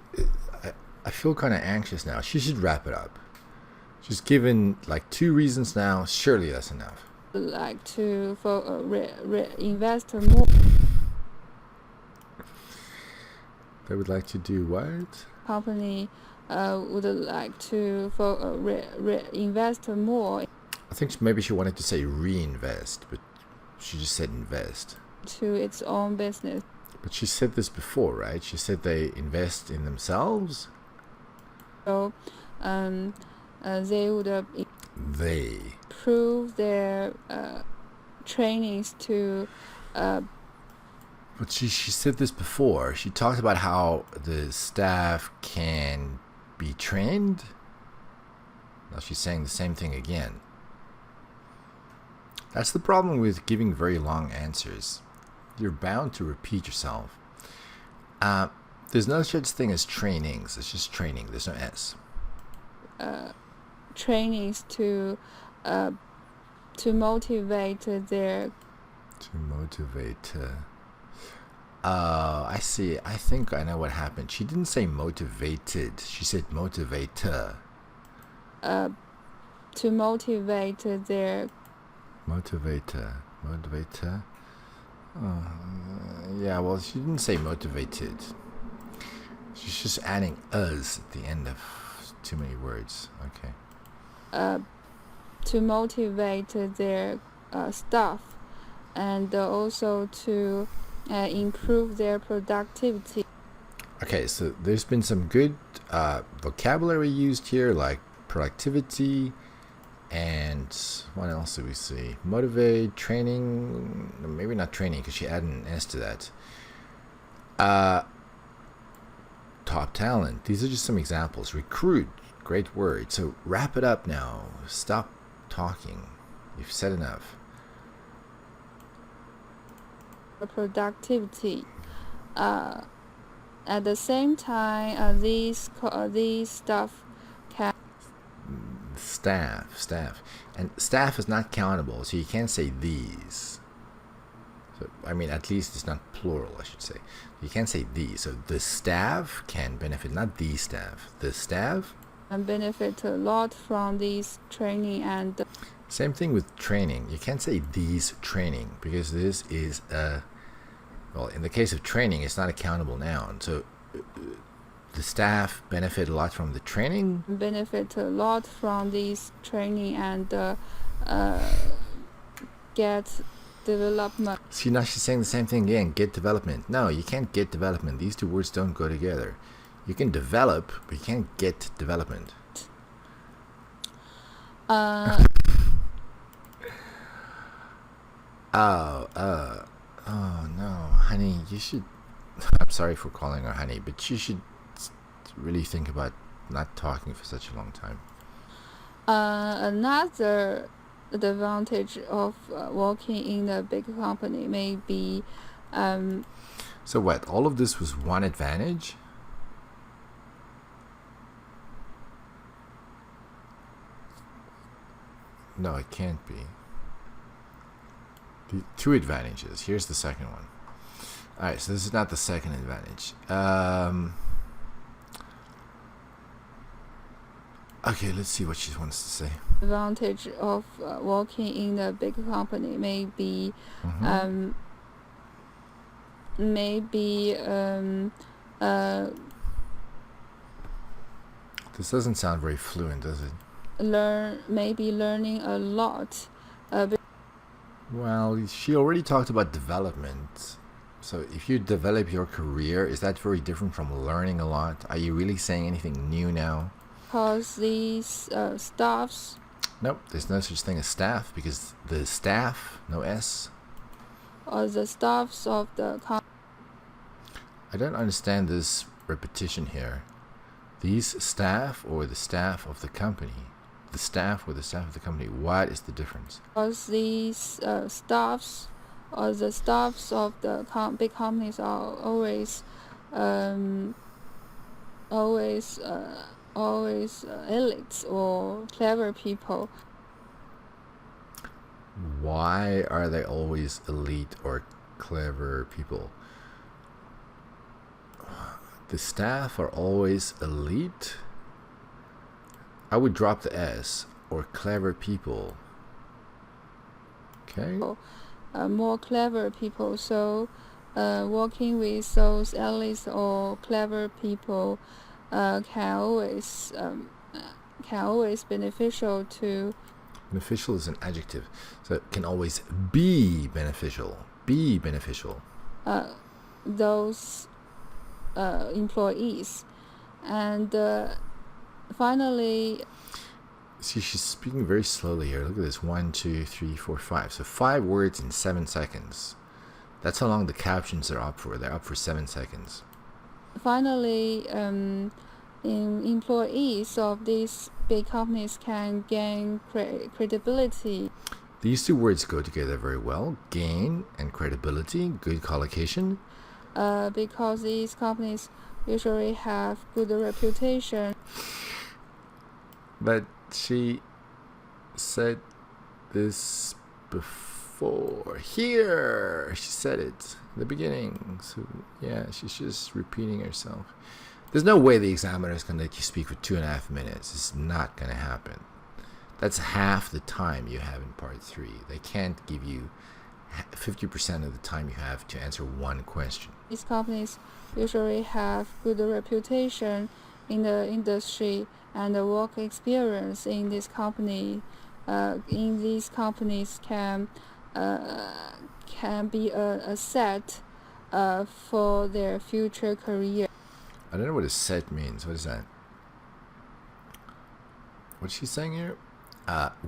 I feel kind of anxious now. She should wrap it up. She's given like 2 reasons now. Surely that's enough. Like to invest more. They would like to do what? Company would like to invest more. I think maybe she wanted to say reinvest, but she just said invest. To its own business. But she said this before, right? She said they invest in themselves. So, they would improve their trainings to. But she said this before. She talked about how the staff can be trained. Now she's saying the same thing again. That's the problem with giving very long answers. You're bound to repeat yourself. There's no such thing as trainings. It's just training. There's no S. Trainings to motivate their. To motivate. I see. I think I know what happened. She didn't say motivated. She said motivator. To motivate their Motivator. Yeah, well, she didn't say motivated. She's just adding us at the end of too many words. Okay. to motivate their staff, and also to improve their productivity. Okay, so there's been some good vocabulary used here, like productivity, and what else do we see? Motivate, training, maybe not training because she added an S to that. Top talent, these are just some examples. Recruit, great word. So wrap it up now. Stop talking. You've said enough. Productivity. At the same time, these staff can Staff, and staff is not countable, so you can't say these. So I mean, at least it's not plural, I should say. You can't say these. So the staff can benefit, not the staff. The staff benefit a lot from this training, and same thing with training. You can't say these training because this is well, in the case of training, it's not a countable noun. So the staff benefit a lot from the training. benefit a lot from this training, and get development. See, now she's saying the same thing again. Get development. No, you can't get development. These two words don't go together. You can develop, but you can't get development. Oh no, honey, you should. I'm sorry for calling her honey, but you should really think about not talking for such a long time. Another advantage of working in a big company may be So what? All of this was one advantage? No, it can't be. Two advantages. Here's the second one. Alright, so this is not the second advantage. Okay, let's see what she wants to say. advantage of working in a big company may be This doesn't sound very fluent, does it? learning a lot. Well, she already talked about development. So if you develop your career, is that very different from learning a lot? Are you really saying anything new now? Because these staffs Nope, there's no such thing as staff because the staff, no S. or the staffs of the I don't understand this repetition here. These staff or the staff of the company? The staff or the staff of the company? What is the difference? because these staffs or the staffs of the big companies are always elites or clever people. Why are they always elite or clever people? The staff are always elite? I would drop the S, or clever people. Okay. More clever people. So working with those elites or clever people can always beneficial to. Beneficial is an adjective, so it can always be beneficial. Be beneficial. Those employees, and finally. See, she's speaking very slowly here. Look at this. 1, 2, 3, 4, 5. So 5 words in 7 seconds. That's how long the captions are up for. They're up for 7 seconds. Finally, employees of these big companies can gain credibility. These two words go together very well. Gain and credibility. Good collocation. Because these companies usually have good reputation. But she said this before. before. Here, she said it in the beginning. So yeah, she's just repeating herself. There's no way the examiner is going to let you speak for 2.5 minutes. It's not going to happen. That's half the time you have in part 3. They can't give you 50% of the time you have to answer one question. These companies usually have good reputation in the industry and the work experience in this company. In these companies can be a asset for their future career. I don't know what a set means. What is that? What's she saying here?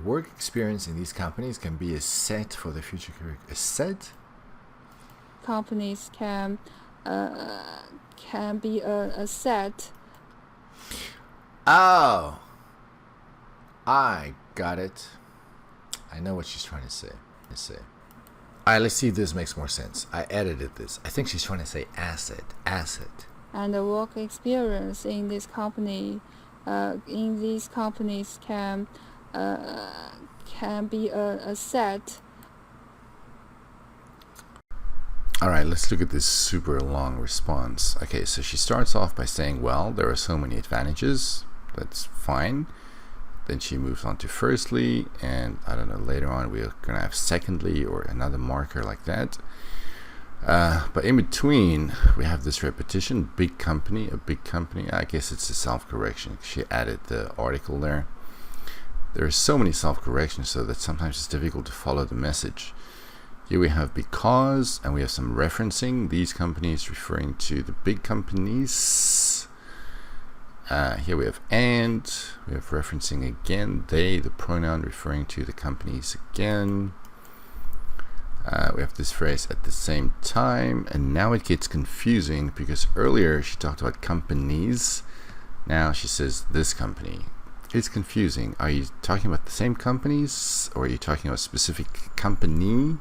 Work experience in these companies can be a set for the future career. A set? Companies can be a set. Oh, I got it. I know what she's trying to say. Alright, let's see if this makes more sense. I edited this. I think she's trying to say asset. And the work experience in this company, in these companies can be a set. Alright, let's look at this super long response. Okay, so she starts off by saying, well, there are so many advantages. That's fine. Then she moves on to firstly, and I don't know, later on we're going to have secondly or another marker like that. But in between, we have this repetition, a big company. I guess it's a self-correction. She added the article there. There are so many self-corrections so that sometimes it's difficult to follow the message. Here we have because, and we have some referencing. These companies referring to the big companies. Here we have and. We have referencing again. They, the pronoun referring to the companies again. We have this phrase at the same time, and now it gets confusing because earlier she talked about companies. Now she says this company. It's confusing. Are you talking about the same companies, or are you talking about a specific company?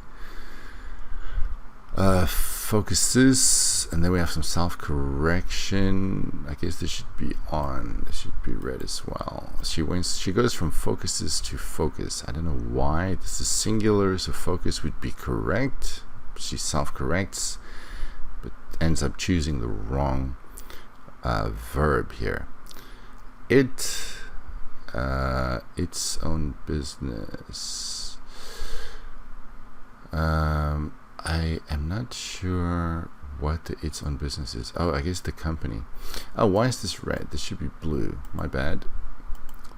Focuses, and then we have some self-correction. I guess this should be on. This should be read as well. She goes from focuses to focus. I don't know why. This is singular, so focus would be correct. She self-corrects, but ends up choosing the wrong verb here. Its own business. I am not sure what the its own business is. Oh, I guess the company. Oh, why is this red? This should be blue. My bad.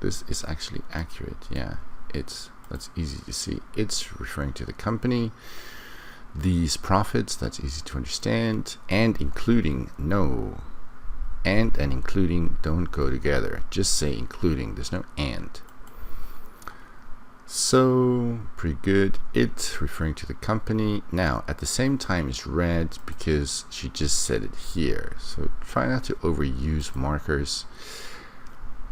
This is actually accurate. Yeah, that's easy to see. It's referring to the company. These profits, that's easy to understand. And including, no. And including don't go together. Just say including. There's no and. So, pretty good. It referring to the company. Now, at the same time, it's red because she just said it here. So, try not to overuse markers.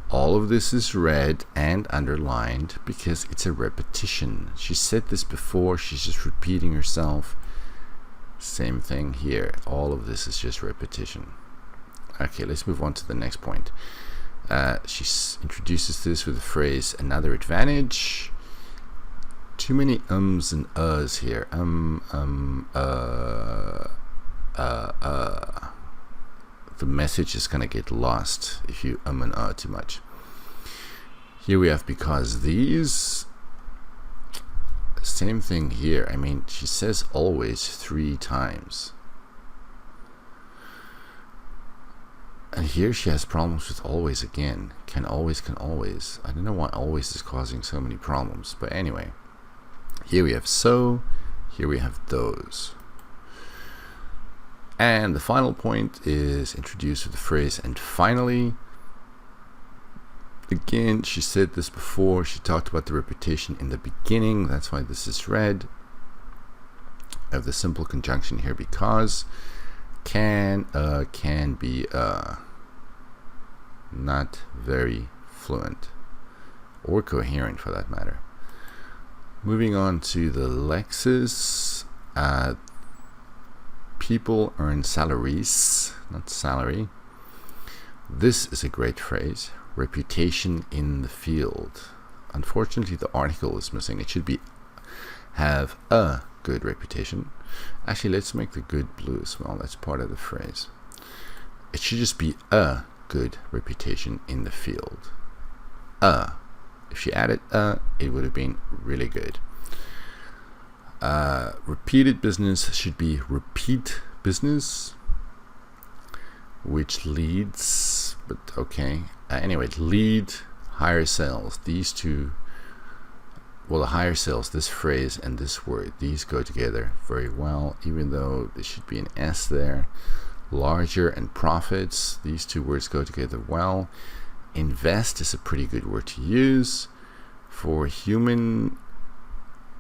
All of this is red and underlined because it's a repetition. She said this before. She's just repeating herself. Same thing here. All of this is just repetition. Okay, let's move on to the next point. She introduces this with the phrase, another advantage. Too many ums and uhs here. The message is going to get lost if you and too much. Here we have because these. Same thing here. I mean, she says always 3 times. And here she has problems with always again. Can always. I don't know why always is causing so many problems. But anyway. Here we have so. Here we have those. And the final point is introduced with the phrase and finally. Again, she said this before. She talked about the repetition in the beginning. That's why this is red. I have the simple conjunction here because. Can be not very fluent or coherent for that matter. Moving on to the Lexis. People earn salaries, not salary. This is a great phrase. Reputation in the field. Unfortunately, the article is missing. It should be have a good reputation. Actually, let's make the good blue as well. That's part of the phrase. It should just be a good reputation in the field. If she added it would have been really good. Repeated business should be repeat business, which leads, but okay. Anyway, lead, higher sales. These two, well, the higher sales, this phrase and this word, these go together very well, even though there should be an S there. Larger and profits, these two words go together well. Invest is a pretty good word to use. For human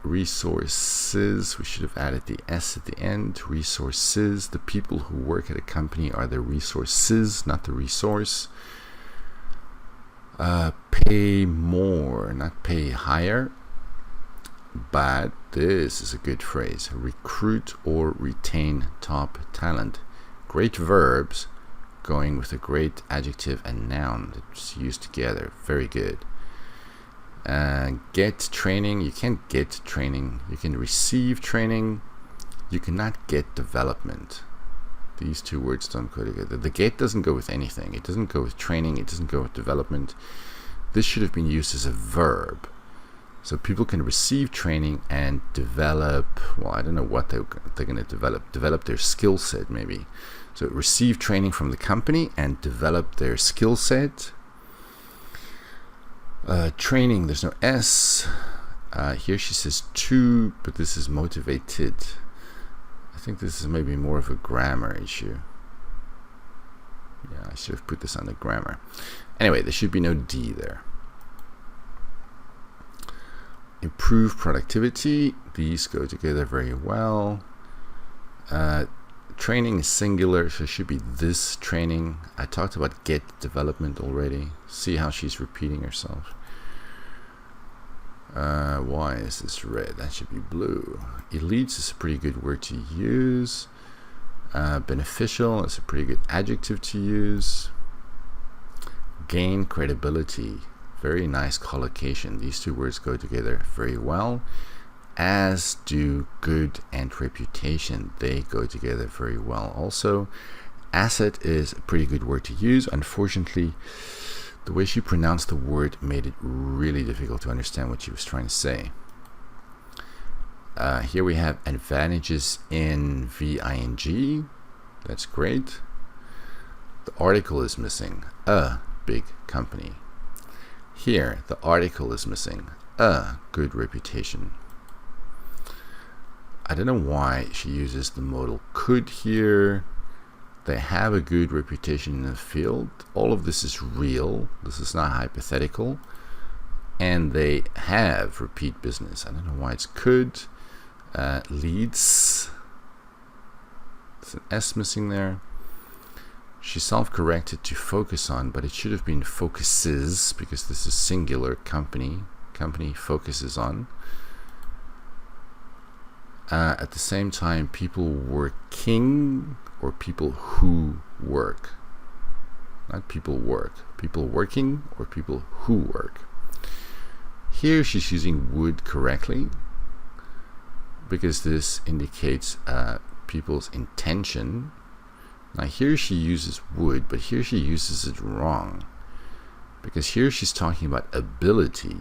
resources, we should have added the S at the end. Resources, the people who work at a company are the resources, not the resource. Pay more, not pay higher. But this is a good phrase. Recruit or retain top talent. Great verbs going with a great adjective and noun that's used together. Very good. Get training. You can't get training. You can receive training. You cannot get development. These two words don't go together. The get doesn't go with anything. It doesn't go with training. It doesn't go with development. This should have been used as a verb. So people can receive training and develop, well, I don't know what they're going to develop their skill set maybe. So receive training from the company and develop their skill set. Training, there's no S. Here she says to, but this is motivated. I think this is maybe more of a grammar issue. Yeah, I should have put this on the grammar. Anyway, there should be no D there. Improve productivity. These go together very well. Training is singular, so it should be this training. I talked about get development already. See how she's repeating herself. Why is this red? That should be blue. Elites is a pretty good word to use. Beneficial is a pretty good adjective to use. Gain credibility. Very nice collocation. These two words go together very well, as do good and reputation. They go together very well also. Asset is a pretty good word to use. Unfortunately, the way she pronounced the word made it really difficult to understand what she was trying to say. Here we have advantages in VING. That's great. The article is missing. A big company. Here, the article is missing. A good reputation. I don't know why she uses the modal could here. They have a good reputation in the field. All of this is real. This is not hypothetical. And they have repeat business. I don't know why it's could. Leads. There's an S missing there. She self-corrected to focus on, but it should have been focuses, because this is singular. Company focuses on. At the same time, people working or people who work. Not people work. People working or people who work. Here she's using would correctly, because this indicates people's intention. Now here she uses would, but here she uses it wrong, because here she's talking about ability.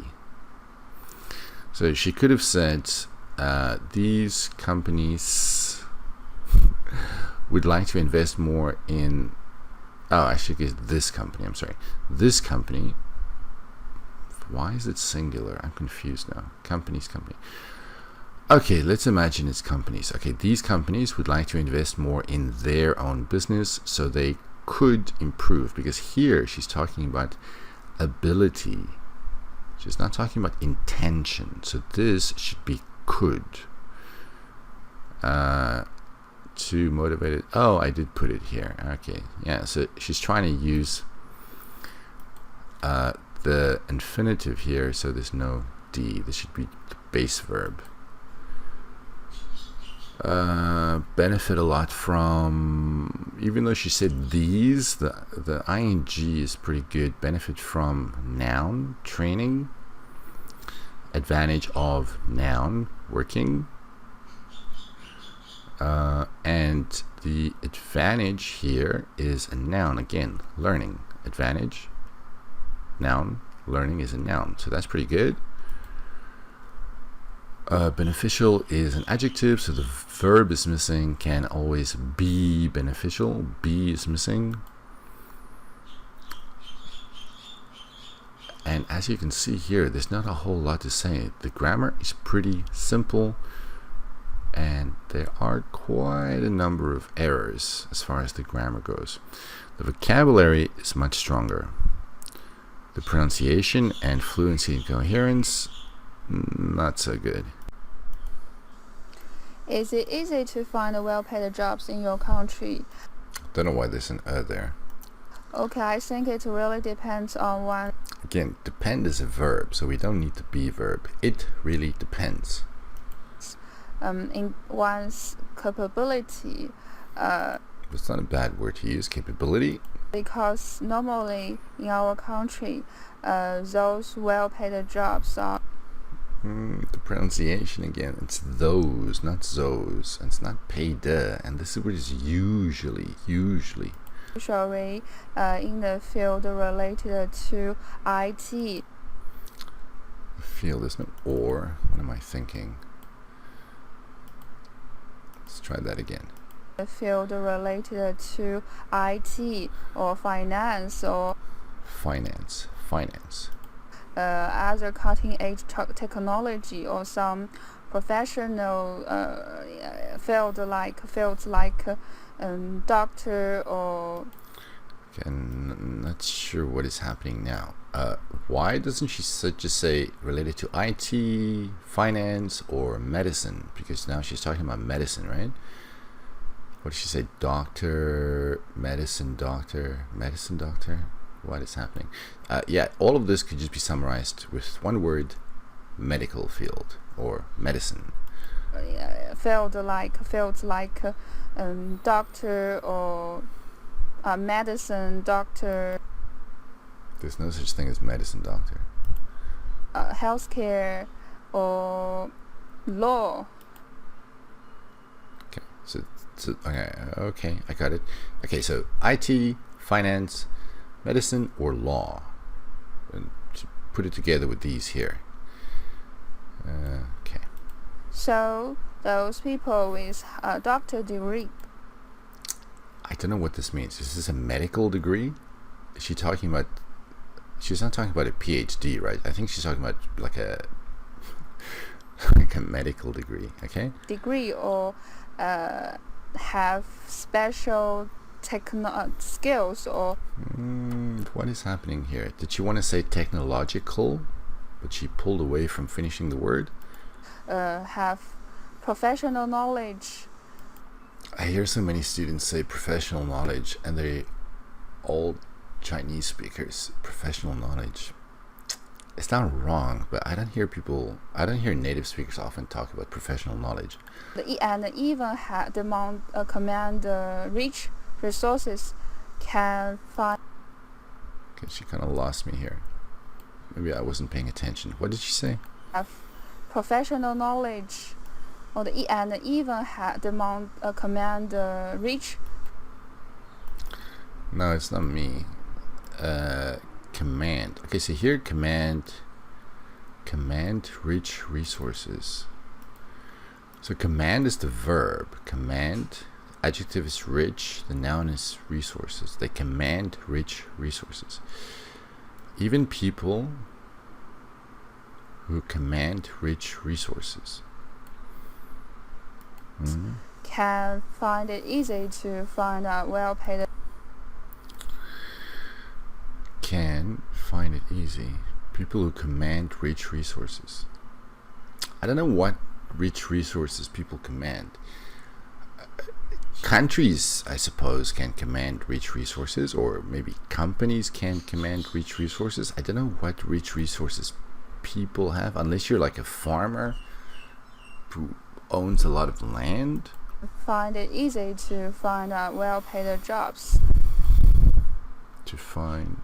So she could have said these companies would like to invest more in, actually this company, I'm sorry, this company. Why is it singular? I'm confused now. Company. Okay, let's imagine it's companies. Okay, these companies would like to invest more in their own business so they could improve, because here she's talking about ability. She's not talking about intention. So this should be could. To motivate it. Oh, I did put it here. Okay, yeah, so she's trying to use the infinitive here, so there's no D. This should be the base verb. Benefit a lot from, even though she said these, the ing is pretty good. Benefit from noun, training. advantage of noun working. And the advantage here is a noun again, learning. Advantage, noun, learning is a noun. So that's pretty good. Beneficial is an adjective, so the verb is missing. Can always be beneficial. Be is missing. And as you can see here, there's not a whole lot to say. The grammar is pretty simple, and there are quite a number of errors as far as the grammar goes. The vocabulary is much stronger. The pronunciation and fluency and coherence, not so good. Is it easy to find well-paid jobs in your country? Don't know why there's an there. Okay, I think it really depends on one. Again, depend is a verb, so we don't need the be verb. It really depends. In one's capability. It's not a bad word to use, capability. Because normally in our country, those well-paid jobs are. The pronunciation again, it's those, not those. It's not paid, and this word is usually. Usually in the field related to IT. Field, there's no or. What am I thinking? Let's try that again. The field related to IT or finance or finance. Other cutting-edge technology or some professional fields like doctor or. Okay, I'm not sure what is happening now. Why doesn't she just say related to IT, finance, or medicine? Because now she's talking about medicine, right? What did she say? Doctor, medicine doctor. What is happening? Yeah, all of this could just be summarized with one word: medical field or medicine. Fields like doctor or medicine doctor. There's no such thing as medicine doctor. Healthcare or law. Okay, so okay, I got it. Okay, so IT, finance, medicine, or law, and to put it together with these here. Okay. So those people with a doctor degree. I don't know what this means. Is this a medical degree? Is she talking about? She's not talking about a PhD, right? I think she's talking about like a medical degree. Okay. Degree or have special skills or. What is happening here? Did she want to say technological, but she pulled away from finishing the word? Have professional knowledge. I hear so many students say professional knowledge, and they all Chinese speakers. Professional knowledge. It's not wrong, but I don't hear native speakers often talk about professional knowledge. And even command rich resources can find. Okay, she kind of lost me here. Maybe I wasn't paying attention. What did she say? Have professional knowledge, and even command rich. No, it's not me. Command. Okay, so here command rich resources. So command is the verb. Command, adjective is rich, the noun is resources. They command rich resources. Even people who command rich resources can find it easy to find out well-paid. Can find it easy. People who command rich resources. I don't know what rich resources people command. Countries, I suppose, can command rich resources, or maybe companies can command rich resources. I don't know what rich resources people have, unless you're like a farmer who owns a lot of land. Find it easy to find out well-paid jobs. To find.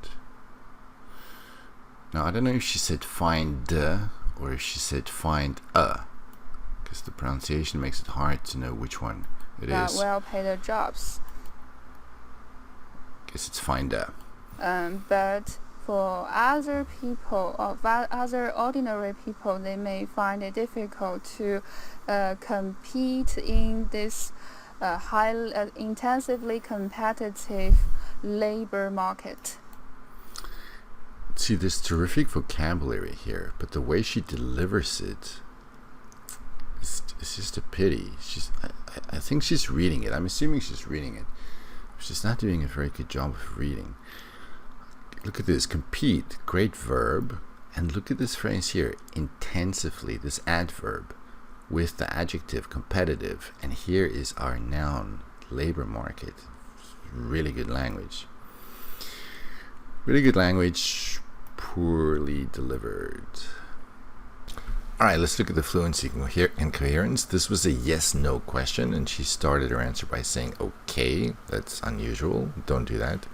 Now, I don't know if she said find or if she said find a, because the pronunciation makes it hard to know which one it is. Well-paid jobs. Guess it's find a. But for other people, or other ordinary people, they may find it difficult to compete in this intensively competitive labor market. See, there's terrific vocabulary here, but the way she delivers it, it's just a pity. I think she's reading it. I'm assuming she's reading it. She's not doing a very good job of reading. Look at this, compete, great verb. And look at this phrase here, intensively, this adverb with the adjective competitive. And here is our noun, labor market. Really good language. Really good language, poorly delivered. All right, let's look at the fluency and coherence. This was a yes-no question, and she started her answer by saying, okay, that's unusual, don't do that.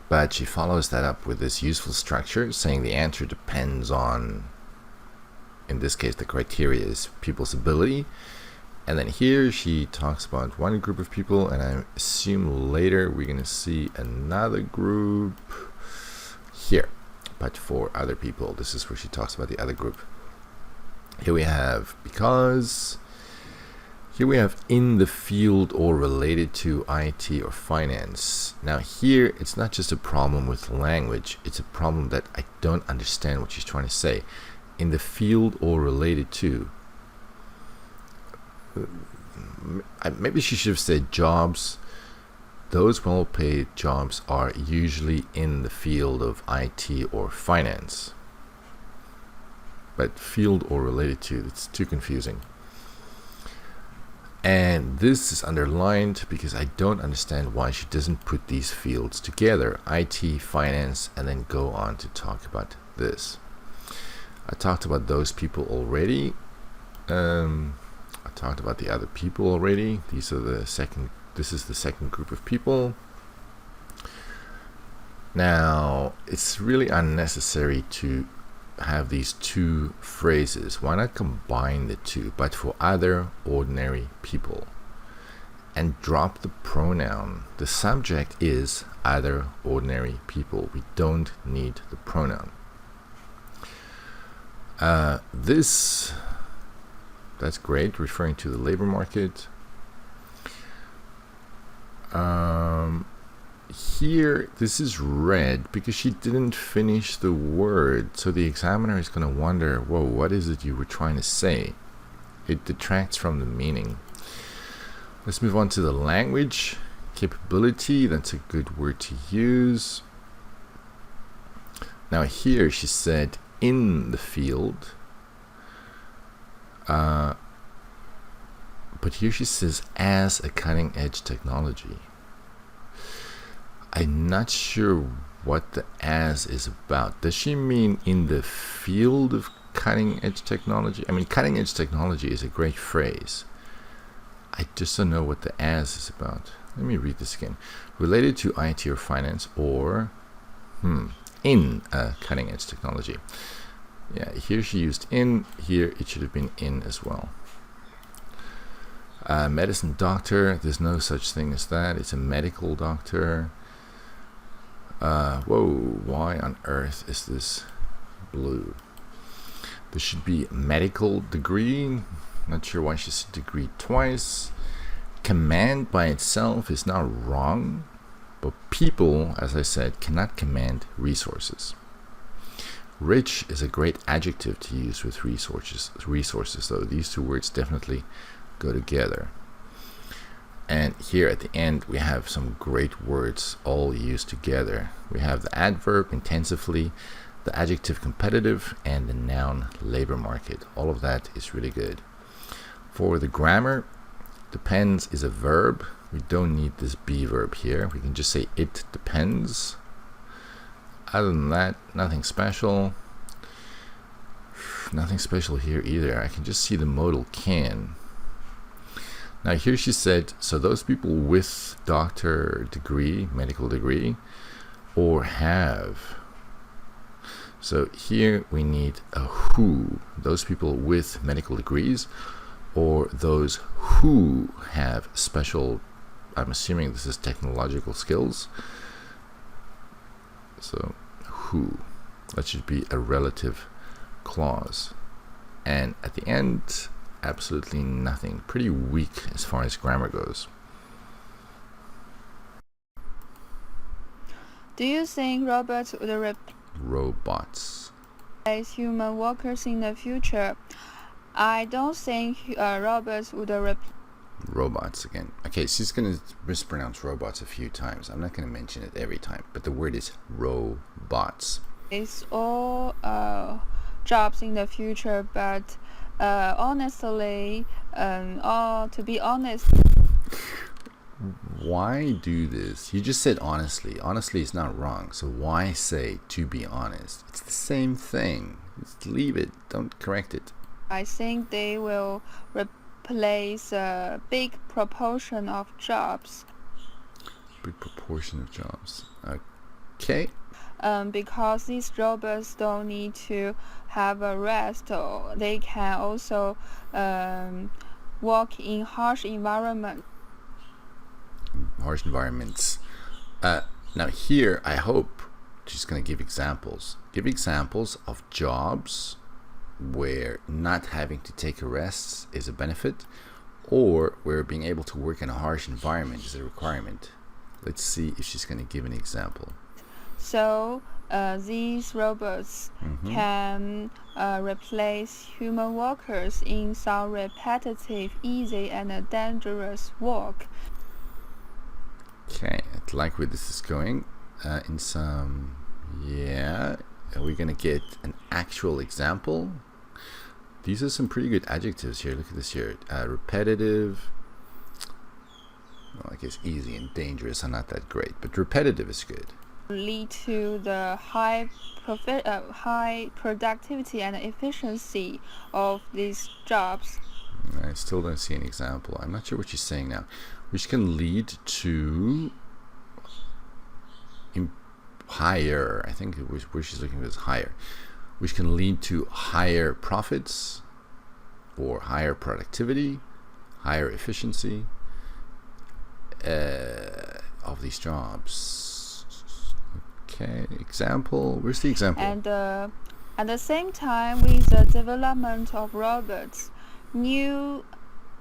But she follows that up with this useful structure, saying the answer depends on, in this case, the criteria is people's ability. And then here she talks about one group of people, and I assume later we're going to see another group here. But for other people, this is where she talks about the other group. Here we have because. Here we have in the field or related to IT or finance. Now here, it's not just a problem with language, it's a problem that I don't understand what she's trying to say. In the field or related to. Maybe she should have said jobs. Those well-paid jobs are usually in the field of IT or finance. But field or related to, it's too confusing. And this is underlined because I don't understand why she doesn't put these fields together, IT, finance, and then go on to talk about this. I talked about those people already. I talked about the other people already. This is the second group of people. Now, it's really unnecessary to have these two phrases. Why not combine the two, but for other ordinary people, and drop the pronoun? The subject is other ordinary people. We don't need the pronoun. That's great, referring to the labor market. Here, this is red because she didn't finish the word. So the examiner is going to wonder, whoa, what is it you were trying to say? It detracts from the meaning. Let's move on to the language. Capability, that's a good word to use. Now here she said in the field. But here she says as a cutting edge technology. I'm not sure what the as is about. Does she mean in the field of cutting edge technology? I mean, cutting edge technology is a great phrase. I just don't know what the as is about. Let me read this again. Related to IT or finance or in a cutting edge technology. Yeah, here she used in. Here it should have been in as well. Medicine doctor. There's no such thing as that. It's a medical doctor. Whoa, why on earth is this blue? There should be medical degree. Not sure why she said degree twice. Command by itself is not wrong, but people, as I said, cannot command resources. Rich is a great adjective to use with resources, though. These two words definitely go together. And here at the end, we have some great words all used together. We have the adverb intensively, the adjective competitive, and the noun labor market. All of that is really good. For the grammar, depends is a verb. We don't need this be verb here. We can just say it depends. Other than that, nothing special. Nothing special here either. I can just see the modal can. Now here she said, so those people with doctor degree, medical degree, or have. So here we need a who, those people with medical degrees or those who have special, I'm assuming this is technological skills. So who, that should be a relative clause. And at the end, absolutely nothing. Pretty weak as far as grammar goes. Do you think robots would Robots. replace human workers in the future? I don't think robots would Robots again. Okay, she's going to mispronounce robots a few times. I'm not going to mention it every time, but the word is robots. replace all jobs in the future, but honestly, or to be honest, Why do this? You just said honestly. Honestly is not wrong. So why say to be honest? It's the same thing. Just leave it. Don't correct it. I think they will replace a big proportion of jobs. Big proportion of jobs. Okay. Because these robots don't need to have a rest, or they can also work in harsh environments. Harsh environments. Now here, I hope she's going to give examples. Give examples of jobs where not having to take a rest is a benefit, or where being able to work in a harsh environment is a requirement. Let's see if she's going to give an example. So these robots can replace human workers in some repetitive, easy, and dangerous work. Okay, I like where this is going. In some, yeah, we're going to get an actual example. These are some pretty good adjectives here. Look at this here. Repetitive. Well, I guess easy and dangerous are not that great, but repetitive is good. Lead to the high productivity and efficiency of these jobs. I still don't see an example. I'm not sure what she's saying now. Which can lead to higher, I think where she's looking for is higher, which can lead to higher profits or higher productivity, higher efficiency of these jobs. Okay, example. Where's the example? And at the same time, with the development of robots, new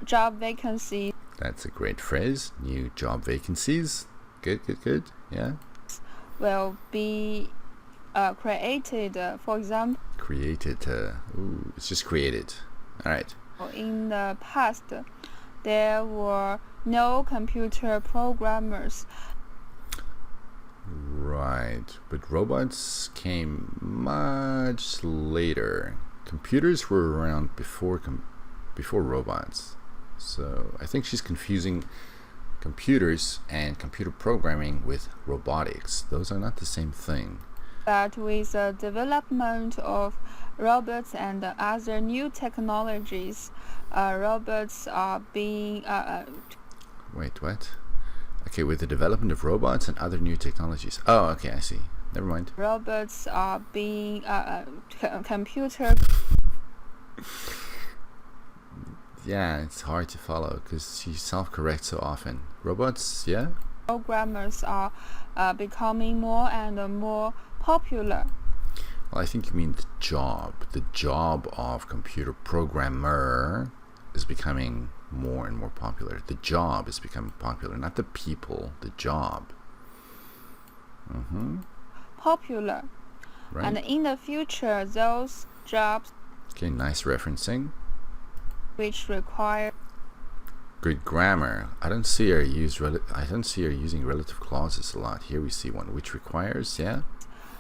job vacancies. That's a great phrase. New job vacancies. Good, good, good. Yeah. Will be created. For example. Created. Ooh, it's just created. All right. In the past, there were no computer programmers. Right, but robots came much later. Computers were around before robots. So I think she's confusing computers and computer programming with robotics. Those are not the same thing. But with the development of robots and other new technologies, robots are being... Wait, what? Okay, with the development of robots and other new technologies. Oh, okay, I see. Never mind. Robots are being computer... Yeah, it's hard to follow because she self-corrects so often. Robots, yeah? Programmers are becoming more and more popular. Well, I think you mean the job. The job of computer programmer is becoming more and more popular. The job is becoming popular, not the people, the job. Popular. Right. And in the future, those jobs... Okay, nice referencing. Which require good grammar. I don't see her using relative clauses a lot. Here we see one which requires, yeah,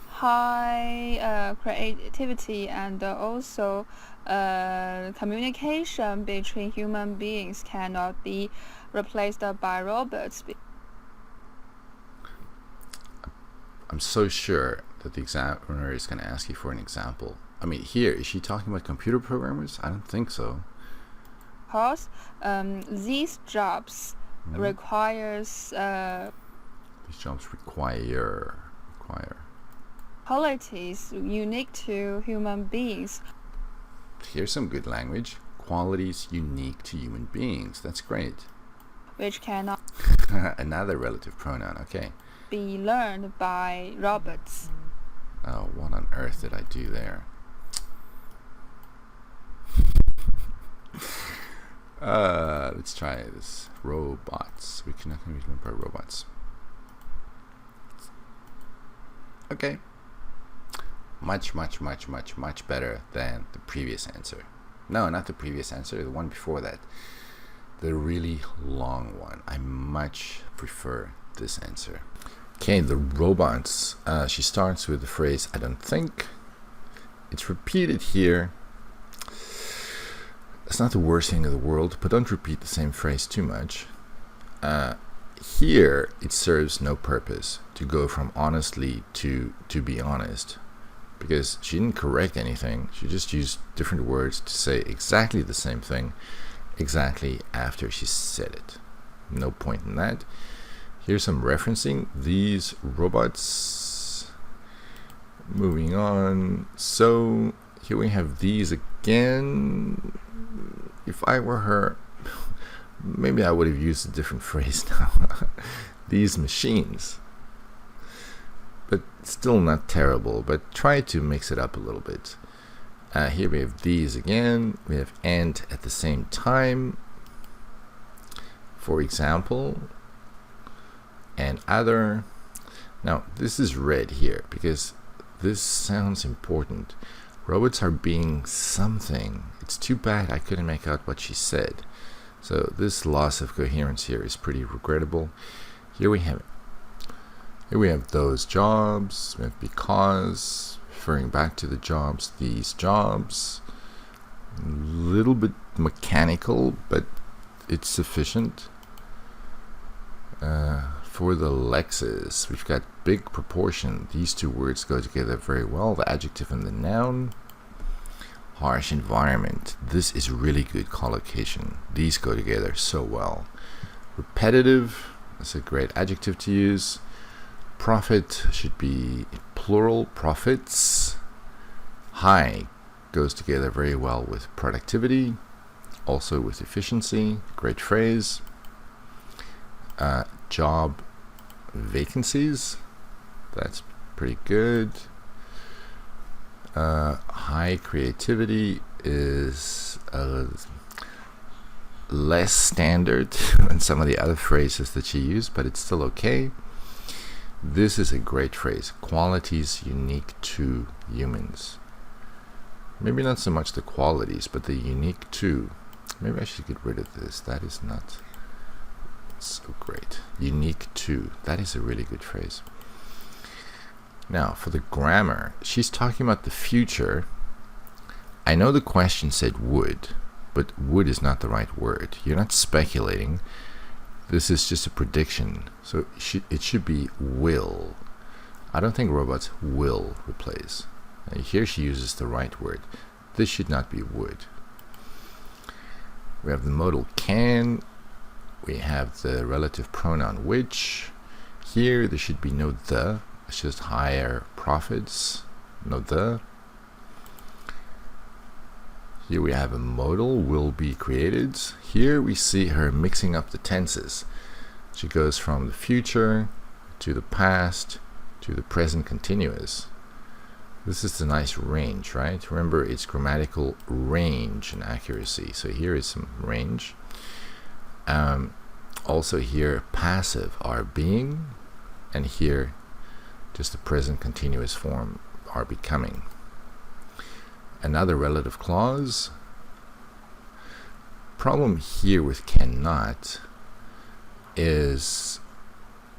high creativity and also communication between human beings cannot be replaced by robots. I'm so sure that the examiner is going to ask you for an example. I mean, here, is she talking about computer programmers? I don't think so. Because these jobs requires... these jobs require... qualities unique to human beings. Here's some good language. Qualities unique to human beings. That's great. Which cannot Another relative pronoun. Okay. be learned by robots. Oh, what on earth did I do there? Let's try this. Robots. We cannot be learned by robots. Okay. Much better than the previous answer. No, not the previous answer, the one before that. The really long one. I much prefer this answer. Okay, the robots. She starts with the phrase, I don't think. It's repeated here. It's not the worst thing in the world, but don't repeat the same phrase too much. Here, it serves no purpose to go from honestly to be honest, because she didn't correct anything. She just used different words to say exactly the same thing exactly after she said it. No point in that. Here's some referencing. These robots. Moving on. So here we have these again. If I were her, maybe I would have used a different phrase now. These machines. But still not terrible, but try to mix it up a little bit. Here we have these again. We have and at the same time. For example, and other. Now, this is red here because this sounds important. Robots are being something. It's too bad I couldn't make out what she said. So this loss of coherence here is pretty regrettable. Here we have those jobs. We have because, referring back to the jobs, these jobs. A little bit mechanical, but it's sufficient. For the Lexus, we've got big proportion. These two words go together very well, the adjective and the noun. Harsh environment. This is really good collocation. These go together so well. Repetitive. That's a great adjective to use. Profit should be plural, profits. High goes together very well with productivity, also with efficiency. Great phrase. Job vacancies. That's pretty good. High creativity is less standard than some of the other phrases that she used, but it's still okay. This is a great phrase. Qualities unique to humans. Maybe not so much the qualities, but the unique to. Maybe I should get rid of this. That is not so great. Unique to. That is a really good phrase. Now, for the grammar, she's talking about the future. I know the question said would, but would is not the right word. You're not speculating. This is just a prediction. So it should be will. I don't think robots will replace. Here she uses the right word. This should not be would. We have the modal can. We have the relative pronoun which. Here there should be no the. It's just higher profits. No the. Here we have a modal will be created. Here we see her mixing up the tenses. She goes from the future to the past to the present continuous. This is the nice range, right? Remember, it's grammatical range and accuracy. So here is some range. Also here, passive are being, and here just the present continuous form are becoming. Another relative clause. Problem here with cannot is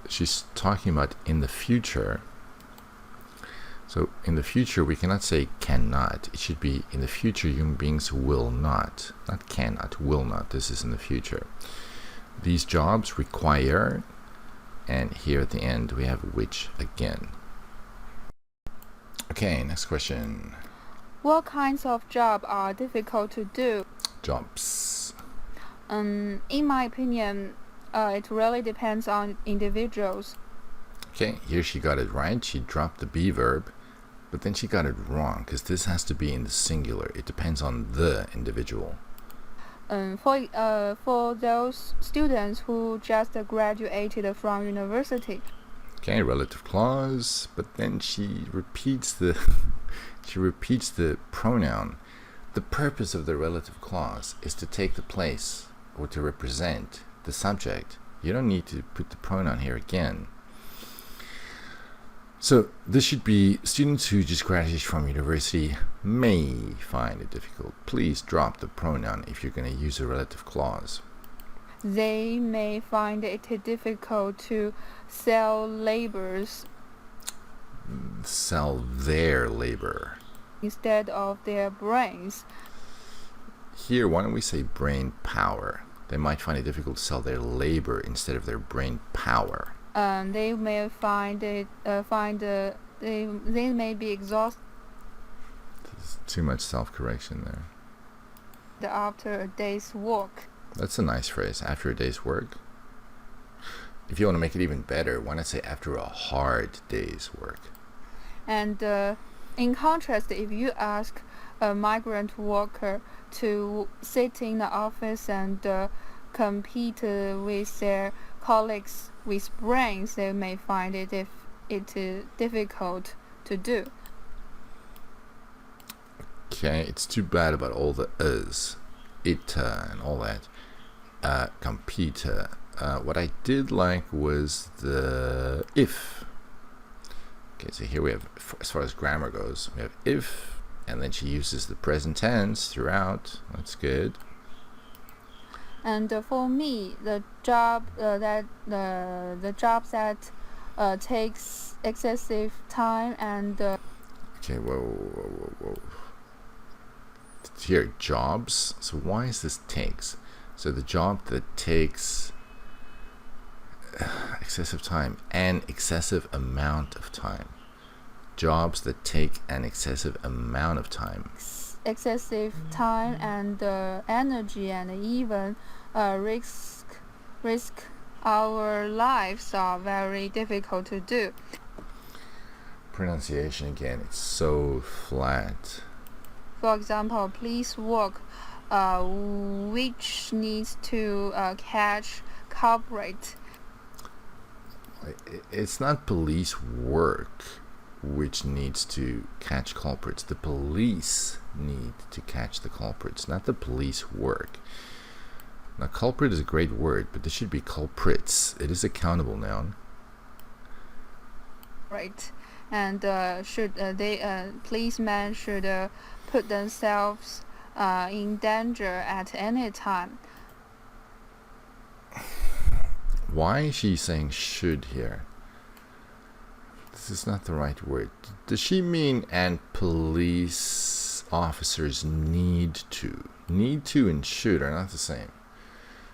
she's talking about in the future. So in the future we cannot say cannot. It should be in the future human beings will not. Not cannot, will not. This is in the future. These jobs require, and here at the end we have which again. Okay, next question. What kinds of jobs are difficult to do? Jobs. In my opinion, it really depends on individuals. Okay, here she got it right. She dropped the be verb. But then she got it wrong, because this has to be in the singular. It depends on the individual. For those students who just graduated from university. Okay, relative clause, but then she repeats the pronoun. The purpose of the relative clause is to take the place or to represent the subject. You don't need to put the pronoun here again. So this should be students who just graduated from university may find it difficult. Please drop the pronoun if you're going to use a relative clause. They may find it difficult to sell their labor instead of their brains. Here, why don't we say brain power? They might find it difficult to sell their labor instead of their brain power. They may they may be exhausted. There's too much self-correction there. After a day's work. That's a nice phrase, after a day's work. If you want to make it even better, why not say after a hard day's work? And in contrast, if you ask a migrant worker to sit in the office and compete with their colleagues with brains, they may find it difficult to do. Okay, it's too bad about all the us, it, and all that. Compete. What I did like was the if. Okay, so here we have, as far as grammar goes, we have if, and then she uses the present tense throughout. That's good. And for me, the job that takes excessive time and okay, whoa. Here, jobs. So why is this takes? So the job that takes excessive time, an excessive amount of time. Jobs that take an excessive amount of time. Excessive time and energy and even risk our lives are very difficult to do. Pronunciation again, it's so flat. For example, police work, which needs to catch culprit. It's not police work which needs to catch culprits. The police need to catch the culprits, not the police work. Now, culprit is a great word, but this should be culprits. It is a countable noun. Right, and policemen should put themselves in danger at any time. Why is she saying should here? This is not the right word. Does she mean and police officers need to? Need to and should are not the same.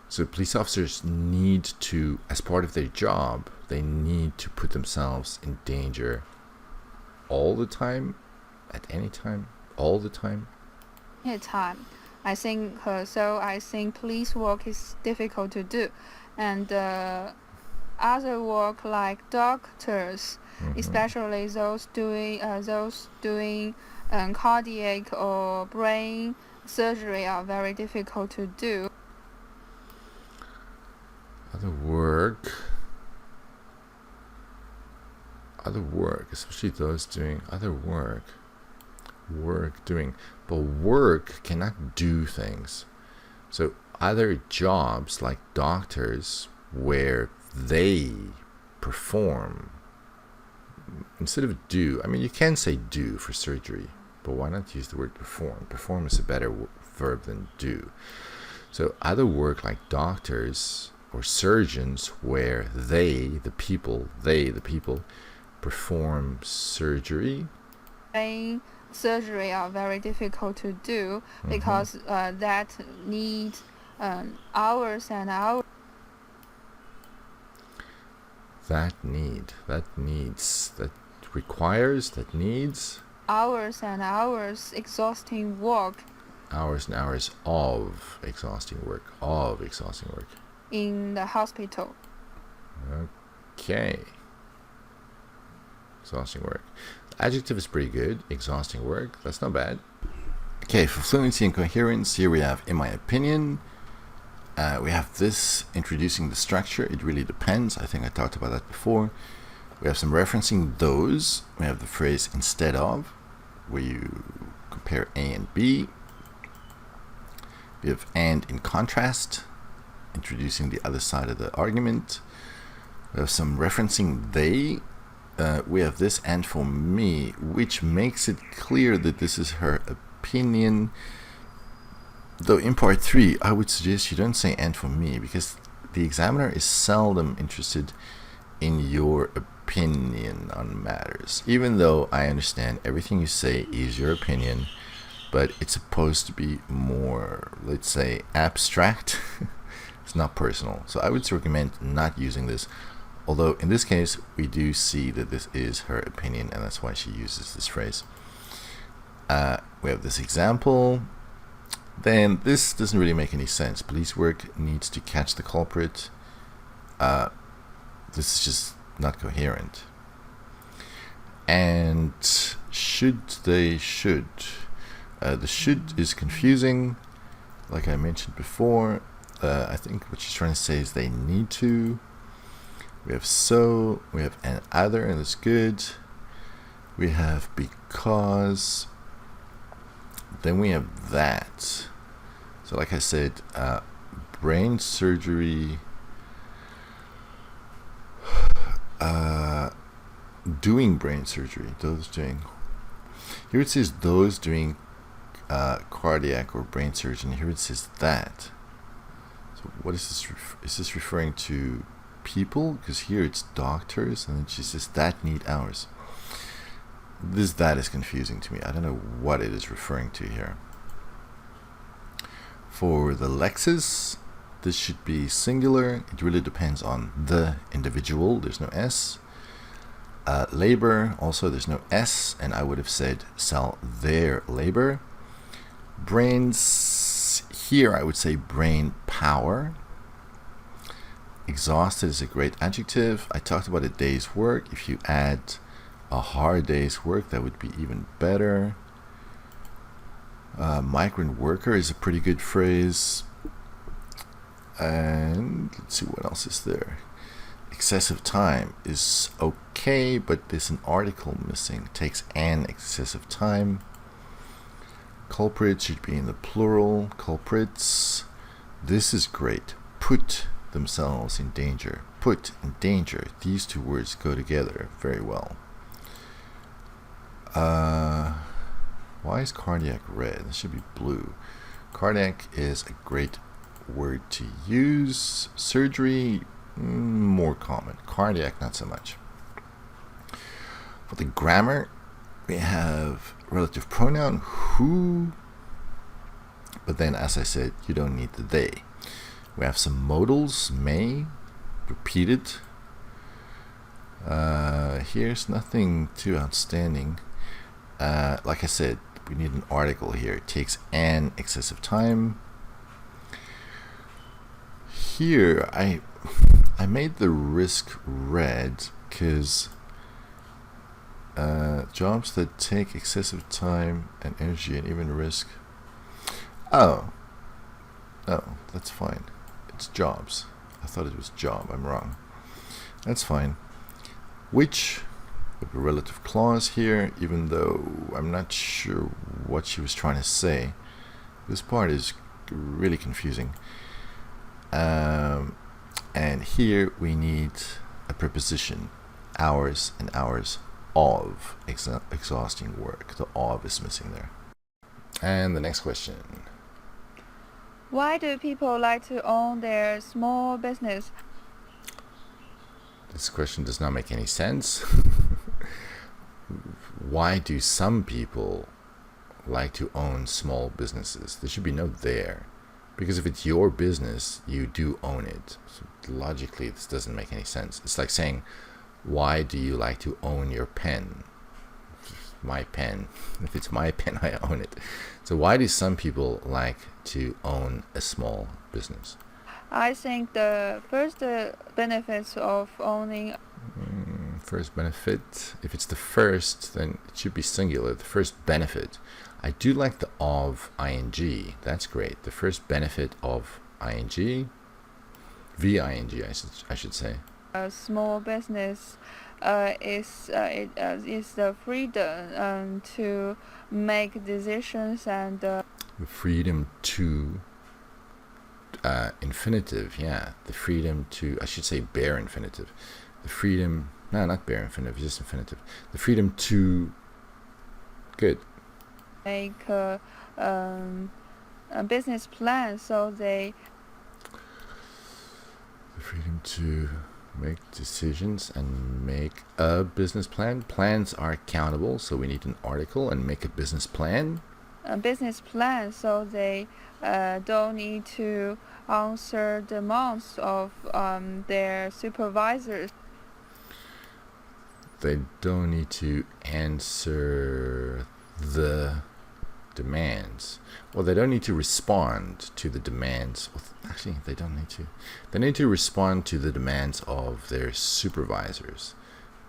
So police officers need to, as part of their job, they need to put themselves in danger all the time, at any time, all the time. Any time. I think police work is difficult to do, and other work like doctors, especially those doing cardiac or brain surgery, are very difficult to do. Other work, especially those doing other work doing, but work cannot do things. So other jobs like doctors where they perform instead of do. I mean, you can say do for surgery, but why not use the word perform? Perform is a better verb than do. So other work like doctors or surgeons where the people perform surgery. Brain surgery are very difficult to do because that needs hours and hours. That needs hours and hours exhausting work. Hours and hours of exhausting work. In the hospital. Okay. Exhausting work. Adjective is pretty good. Exhausting work. That's not bad. Okay, for fluency and coherence, here we have, in my opinion, we have this introducing the structure. It really depends. I think I talked about that before. We have some referencing those. We have the phrase instead of, where you compare A and B. We have and in contrast, introducing the other side of the argument. We have some referencing they. We have this and for me, which makes it clear that this is her opinion. Though in part 3, I would suggest you don't say and for me, because the examiner is seldom interested in your opinion on matters. Even though I understand everything you say is your opinion, but it's supposed to be more, let's say, abstract. It's not personal. So I would recommend not using this. Although in this case, we do see that this is her opinion, and that's why she uses this phrase. We have this example. Then this doesn't really make any sense. Police work needs to catch the culprit. This is just not coherent. And should they should. The should is confusing. Like I mentioned before, I think what she's trying to say is they need to. We have so, we have an other, and that's good. We have because. Then we have that. So like I said, brain surgery, doing brain surgery, those doing. Here it says those doing cardiac or brain surgery. Here it says that. So what is this? Is this referring to people? Because here it's doctors, and then she says that need hours. That is confusing to me. I don't know what it is referring to here. For the Lexus, this should be singular. It really depends on the individual. There's no S. Labor, also there's no S, and I would have said sell their labor. Brains, here I would say brain power. Exhausted is a great adjective. I talked about a day's work. If you add a hard day's work, that would be even better. Migrant worker is a pretty good phrase. And let's see what else is there. Excessive time is okay, but there's an article missing. Takes an excessive time. Culprit should be in the plural. Culprits. This is great. Put themselves in danger. Put in danger. These two words go together very well. Why is cardiac red? It should be blue. Cardiac is a great word to use. Surgery, more common. Cardiac, not so much. For the grammar, we have relative pronoun who, but then as I said, you don't need the they. We have some modals, may, repeated. Here's nothing too outstanding. Like I said, we need an article here. It takes an excessive time. Here, I made the risk red because jobs that take excessive time and energy and even risk. Oh, that's fine. It's jobs. I thought it was job. I'm wrong. That's fine. Which, with a relative clause here, even though I'm not sure what she was trying to say. This part is really confusing. And here we need a preposition. Hours and hours of exhausting work. The of is missing there. And the next question. Why do people like to own their small business? This question does not make any sense. Why do some people like to own small businesses? There should be no there. Because if it's your business, you do own it. So logically, this doesn't make any sense. It's like saying, why do you like to own your pen? My pen. If it's my pen, I own it. So why do some people like to own a small business? I think the first benefits of owning First benefit. If it's the first, then it should be singular. The first benefit. I do like the of ing. That's great. The first benefit of ing. V-ing, I should say. A small business is the freedom to make decisions and The freedom to infinitive, yeah. The freedom to, I should say bare infinitive. The freedom, no, not bare infinitive, just infinitive. The freedom to, good. make a business plan, so they The freedom to make decisions and make a business plan. Plans are accountable, so we need an article and make a business plan. so they don't need to answer demands of their supervisors. They don't need to answer the demands. Well, they don't need to respond to the demands. Actually, they don't need to. They need to respond to the demands of their supervisors.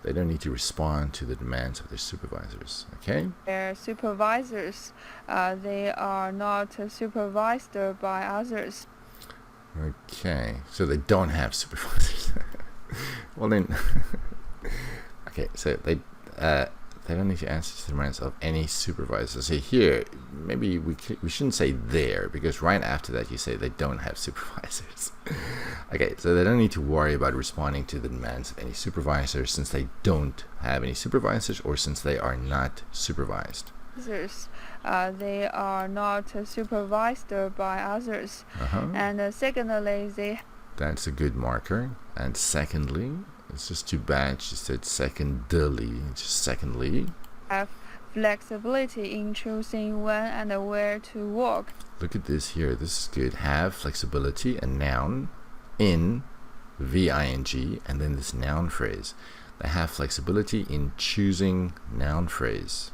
They don't need to respond to the demands of their supervisors. Okay? Their supervisors, they are not supervised by others. Okay. So they don't have supervisors. Well then, okay. So they don't need to answer to the demands of any supervisor. So here, maybe we shouldn't say there, because right after that you say they don't have supervisors. Okay, so they don't need to worry about responding to the demands of any supervisors, since they don't have any supervisors, or since they are not supervised. They are not supervised by others. And secondly, that's a good marker. And secondly, it's just too bad she said secondly. Just secondly, have flexibility in choosing when and where to work. Look at this here. This is good. Have flexibility, a noun, in V-I-N-G, and then this noun phrase. They have flexibility in choosing noun phrase.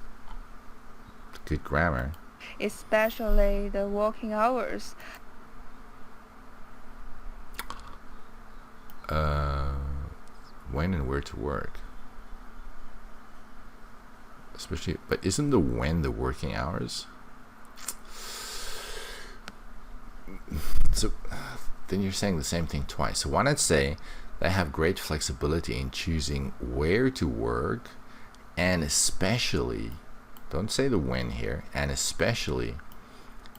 Good grammar. Especially the working hours. When and where to work. Especially, but isn't the when the working hours? So then you're saying the same thing twice. So why not say they have great flexibility in choosing where to work, and especially, don't say the when here, and especially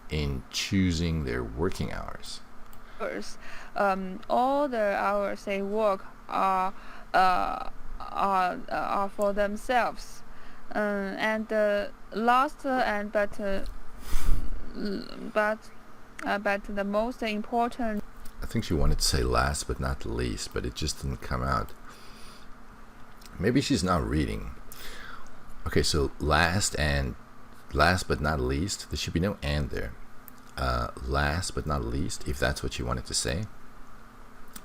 in choosing their working hours. All the hours they work are for themselves, and the last but the most important. I think she wanted to say last but not least, but it just didn't come out. Maybe she's not reading. Okay, so last but not least, there should be no and there. Last but not least, if that's what you wanted to say.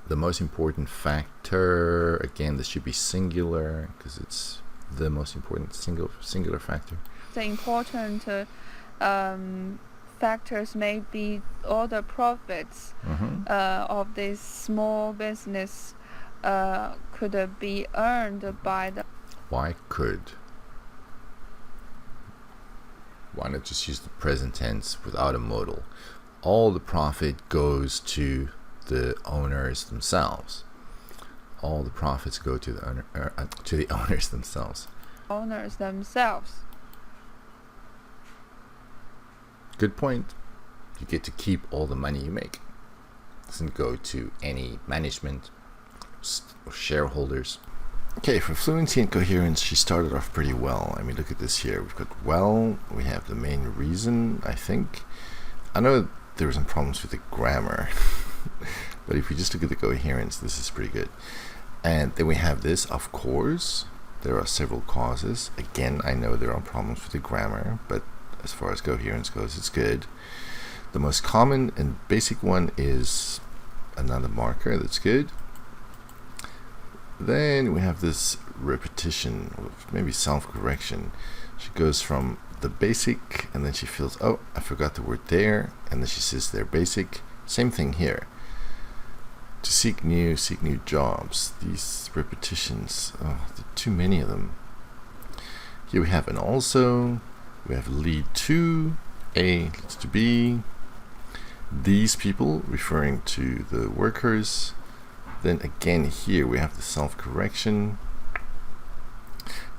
The most important factor, again, this should be singular, because it's the most important singular factor. The important factors may be all the profits of this small business could be earned by the. Why could? Why not just use the present tense without a modal? All the profit goes to the owners themselves. All the profits go to the owners themselves. Owners themselves. Good point. You get to keep all the money you make. It doesn't go to any management or shareholders. Okay, for fluency and coherence, she started off pretty well. I mean, look at this here. We've got well, we have the main reason, I think. I know there were some problems with the grammar, but if we just look at the coherence, this is pretty good. And then we have this, of course. There are several causes. Again, I know there are problems with the grammar, but as far as coherence goes, it's good. The most common and basic one is another marker. That's good. Then we have this repetition, or maybe self-correction. She goes from the basic, and then she feels, oh, I forgot the word there, and then she says they're basic. Same thing here. To seek new jobs. These repetitions, there are too many of them. Here we have an also, we have lead to, A leads to B, these people referring to the workers. Then again here we have the self-correction.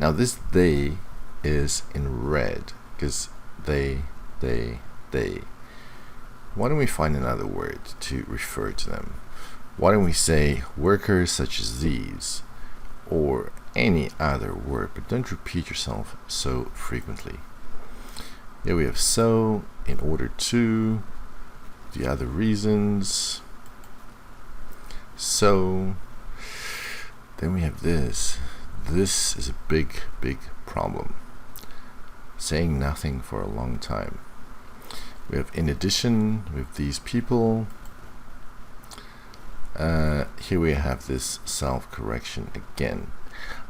Now this they is in red because they. Why don't we find another word to refer to them? Why don't we say workers such as these, or any other word, but don't repeat yourself so frequently. Here we have so, in order to, the other reasons, so. Then we have this. This is a big problem. Saying nothing for a long time. We have in addition, with these people. Here we have this self-correction again.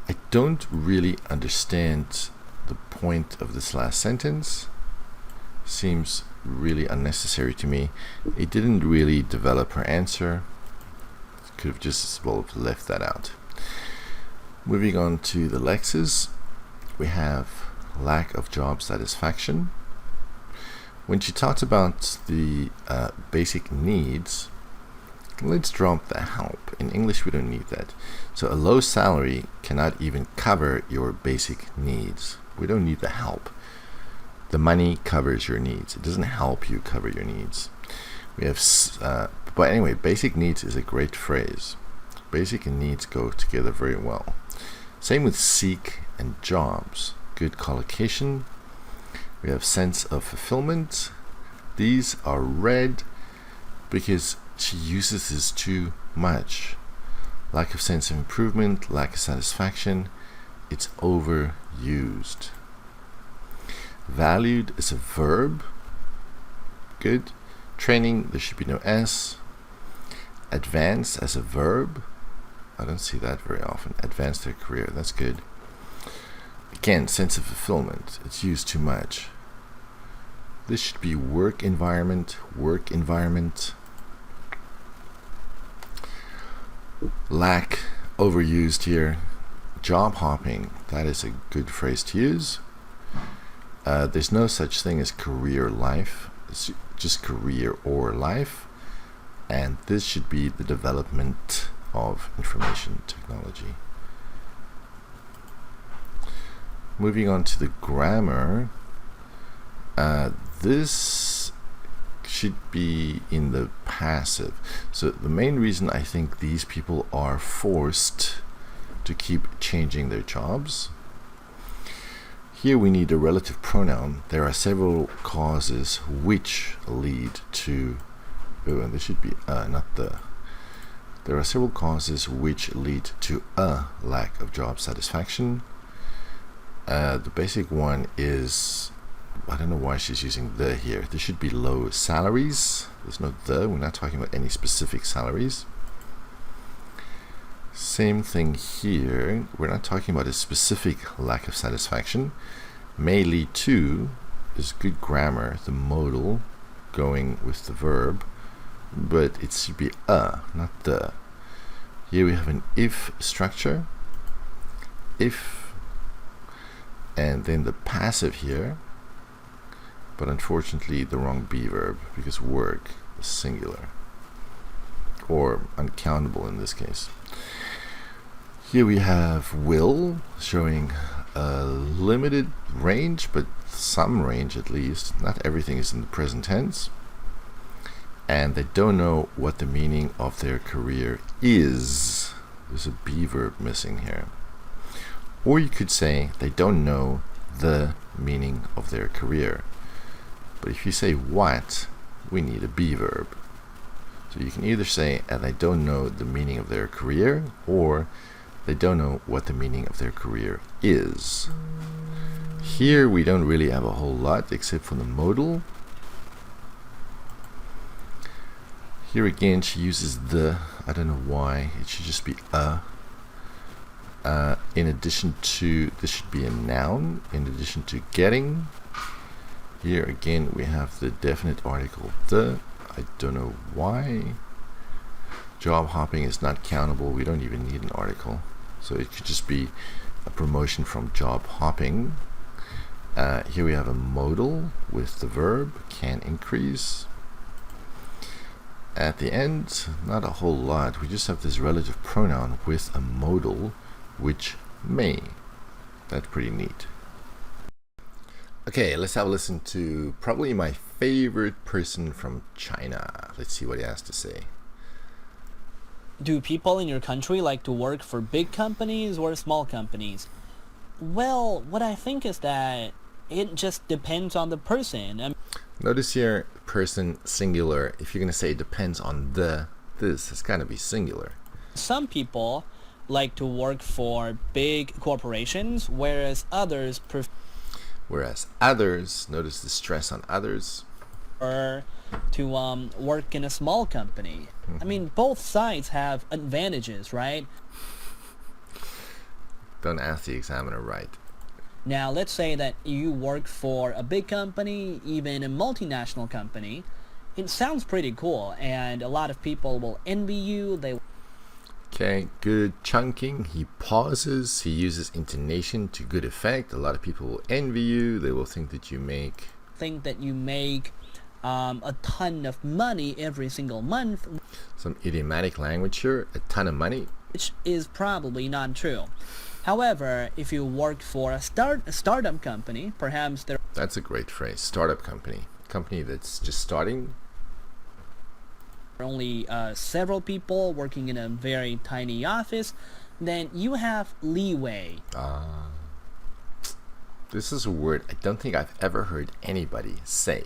I don't really understand the point of this last sentence. Seems really unnecessary to me. It didn't really develop her answer. Could have just as well left that out. Moving on to the Lexes, we have lack of job satisfaction. When she talks about the basic needs, let's drop the help. In English we don't need that. So a low salary cannot even cover your basic needs. We don't need the help. The money covers your needs. It doesn't help you cover your needs. We have, but anyway, basic needs is a great phrase. Basic and needs go together very well. Same with seek and jobs. Good collocation. We have sense of fulfillment. These are red because she uses this too much. Lack of sense of improvement, lack of satisfaction. It's overused. Valued is a verb. Good. Training, there should be no S. Advance as a verb. I don't see that very often. Advance their career, that's good. Again, sense of fulfillment. It's used too much. This should be work environment. Lack, overused here. Job hopping, that is a good phrase to use. There's no such thing as career life. It's just career or life. And this should be the development of information technology. Moving on to the grammar, this should be in the passive. So the main reason I think these people are forced to keep changing their jobs. Here we need a relative pronoun. There are several causes which lead to, and this should be not the. There are several causes which lead to a lack of job satisfaction. The basic one is, I don't know why she's using the here. There should be low salaries. There's no the. We're not talking about any specific salaries. Same thing here. We're not talking about a specific lack of satisfaction. May lead to is good grammar, the modal going with the verb, but it should be a, not the. Here we have an if structure. If, and then the passive here, but unfortunately the wrong be verb because work is singular or uncountable in this case. Here we have will, showing a limited range, but some range at least. Not everything is in the present tense. And they don't know what the meaning of their career is. There's a be verb missing here. Or you could say they don't know the meaning of their career. But if you say what, we need a be verb. So you can either say, and they don't know the meaning of their career, or they don't know what the meaning of their career is. Here we don't really have a whole lot except for the modal. Here again she uses the, I don't know why, it should just be a. In addition to, this should be a noun, in addition to getting. Here again we have the definite article the. I don't know why. Job hopping is not countable. We don't even need an article. So it could just be a promotion from job hopping. Here we have a modal with the verb can increase. At the end, not a whole lot. We just have this relative pronoun with a modal which may. That's pretty neat. Okay, let's have a listen to probably my favorite person from China. Let's see what he has to say. Do people in your country like to work for big companies or small companies? Well, what I think is that it just depends on the person. Notice here, person singular. If you're going to say it depends on this has got to be singular. Some people like to work for big corporations, whereas others prefer notice the stress on others, to work in a small company. I mean, both sides have advantages, right? Don't ask the examiner right. Now, let's say that you work for a big company, even a multinational company. It sounds pretty cool, and a lot of people will envy you. Okay, good chunking. He pauses. He uses intonation to good effect. A lot of people will envy you. They will think that you make a ton of money every single month. Some idiomatic language here. A ton of money. Which is probably not true. However, if you work for a startup company, perhaps there That's a great phrase. Startup company. Company that's just starting. are only several people working in a very tiny office, then you have leeway. This is a word I don't think I've ever heard anybody say.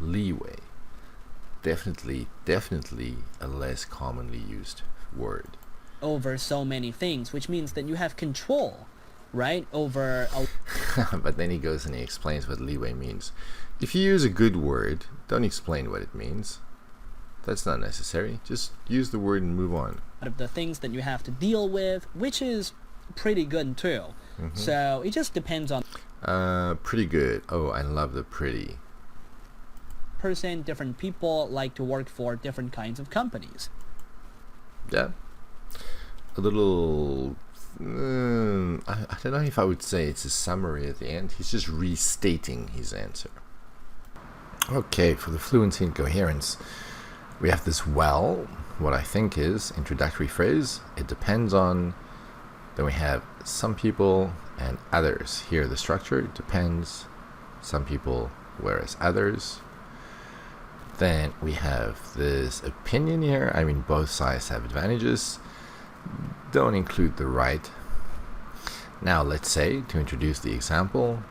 Leeway. Definitely a less commonly used word. Over so many things, which means that you have control, right? Over But then he goes and he explains what leeway means. If you use a good word, don't explain what it means. That's not necessary. Just use the word and move on. of the things that you have to deal with, which is pretty good too. So it just depends on Pretty good. Oh, I love the pretty. person. Different people like to work for different kinds of companies. Yeah. A little... I don't know if I would say it's a summary at the end. He's just restating his answer. Okay, for the fluency and coherence, we have this well, what I think is introductory phrase. It depends on. Then we have some people and others. Here the structure depends. Some people, whereas others. Then we have this opinion here. I mean, both sides have advantages. Don't include the right. Now let's say, to introduce the example,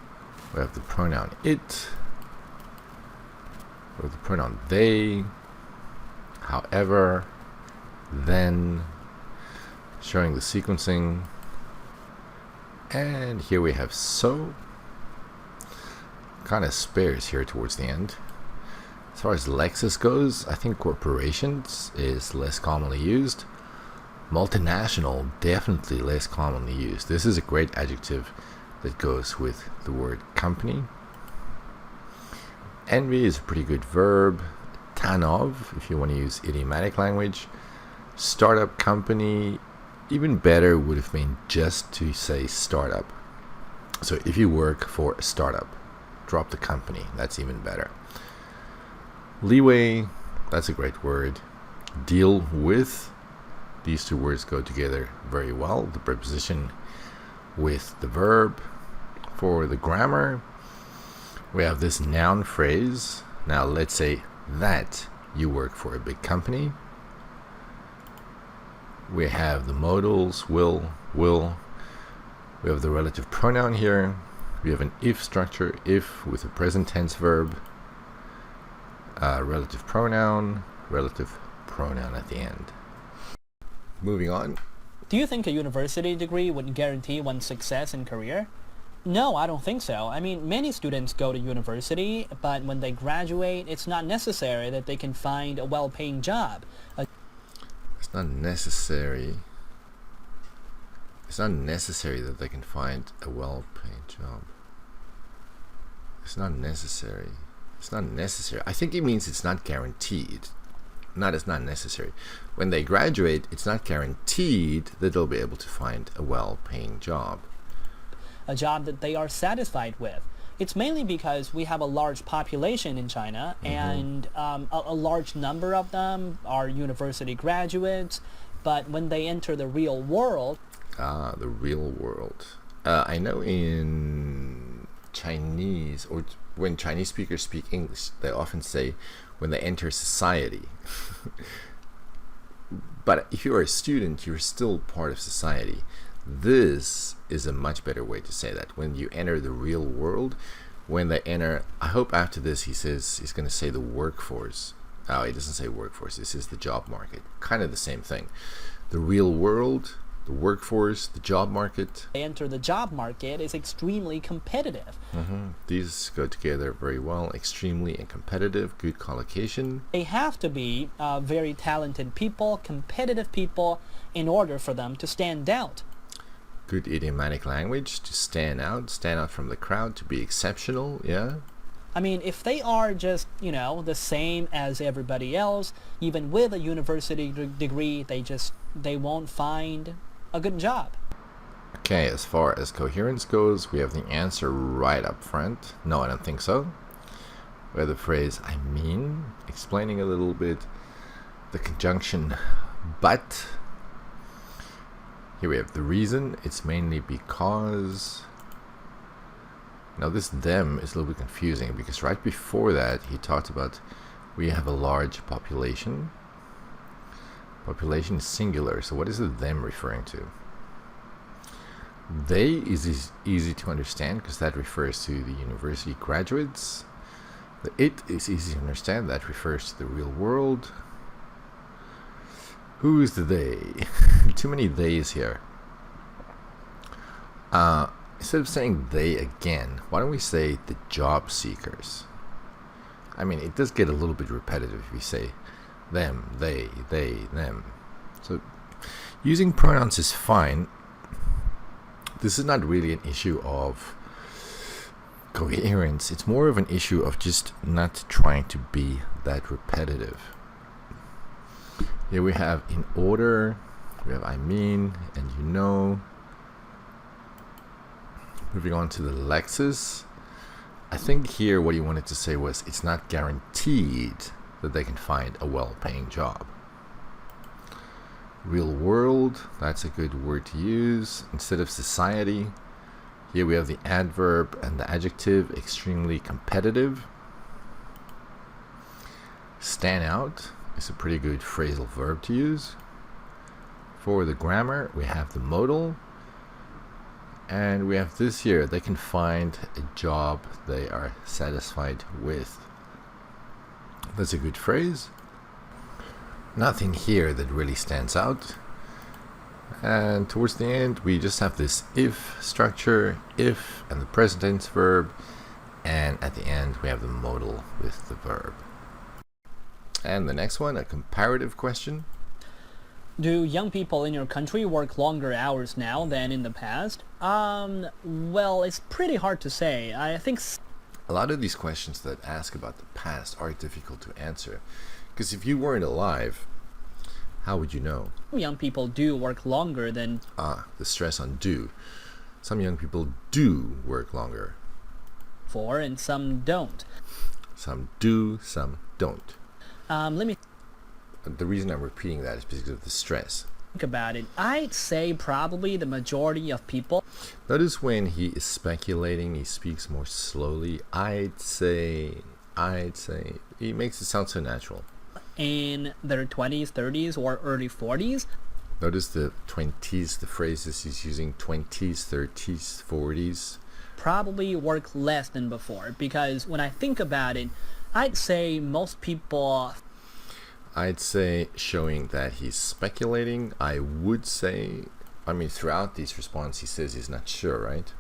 we have the pronoun it, we have the pronoun they, however, then, showing the sequencing, and here we have so. Kind of sparse here towards the end. As far as Lexus goes, I think corporations is less commonly used. Multinational, definitely less commonly used. This is a great adjective that goes with the word company. Envy is a pretty good verb. Ton of, if you want to use idiomatic language. Startup company, even better would have been just to say startup. So if you work for a startup, drop the company. That's even better. Leeway, that's a great word. Deal with. These two words go together very well. The preposition with the verb. For the grammar, we have this noun phrase. Now let's say that you work for a big company. We have the modals, will. We have the relative pronoun here. We have an if structure, if with a present tense verb. Relative pronoun at the end. Moving on. Do you think a university degree would guarantee one's success in career? No, I don't think so. I mean, many students go to university, but when they graduate, it's not necessary that they can find a well-paying job. It's not necessary that they can find a well-paid job. It's not necessary. I think it means it's not guaranteed. it's not necessary. When they graduate, it's not guaranteed that they'll be able to find a well-paying job. A job that they are satisfied with. It's mainly because we have a large population in China, and a large number of them are university graduates, but when they enter the real world... The real world. I know in Chinese, or when Chinese speakers speak English, they often say when they enter society. But if you're a student, you're still part of society. This is a much better way to say that. When you enter the real world, when they enter, I hope after this he says he's going to say the workforce. Oh, he doesn't say workforce. This is the job market. Kind of the same thing. The real world, the workforce, the job market. They enter the job market is extremely competitive. These go together very well. Extremely and competitive. Good collocation. They have to be very talented people, competitive people, in order for them to stand out. Good idiomatic language to stand out from the crowd, to be exceptional, yeah? I mean, if they are just, the same as everybody else, even with a university degree, they won't find a good job. Okay, as far as coherence goes, we have the answer right up front. No, I don't think so. We have the phrase, I mean, explaining a little bit the conjunction, but... Here we have the reason. It's mainly because... Now this them is a little bit confusing because right before that he talked about we have a large population. Population is singular, so what is the them referring to? They is easy to understand because that refers to the university graduates. The it is easy to understand, that refers to the real world. Who is the they? Too many theys here. Instead of saying they again, why don't we say the job seekers? I mean, it does get a little bit repetitive if we say them, they, them. So using pronouns is fine. This is not really an issue of coherence. It's more of an issue of just not trying to be that repetitive. Here we have in order, we have I mean, and you know. Moving on to the Lexis. I think here what he wanted to say was it's not guaranteed that they can find a well-paying job. Real world, that's a good word to use. Instead of society, here we have the adverb and the adjective, extremely competitive. Stand out is a pretty good phrasal verb to use. For the grammar, we have the modal. And we have this here, they can find a job they are satisfied with. That's a good phrase. Nothing here that really stands out. And towards the end, we just have this if structure, if and the present tense verb. And at the end, we have the modal with the verb. And the next one, a comparative question. Do young people in your country work longer hours now than in the past? Well, it's pretty hard to say. I think a lot of these questions that ask about the past are difficult to answer. Because if you weren't alive, how would you know? Young people do work longer than... the stress on do. Some young people do work longer. And some don't. Some do, some don't. Let me... The reason I'm repeating that is because of the stress. Think about it. I'd say probably the majority of people. Notice when he is speculating, he speaks more slowly. I'd say. He makes it sound so natural. In their 20s, 30s, or early 40s. Notice the 20s, the phrases he's using, 20s, 30s, 40s. Probably work less than before, because when I think about it, I'd say most people... I'd say showing that he's speculating. I would say, throughout these responses he says he's not sure, right?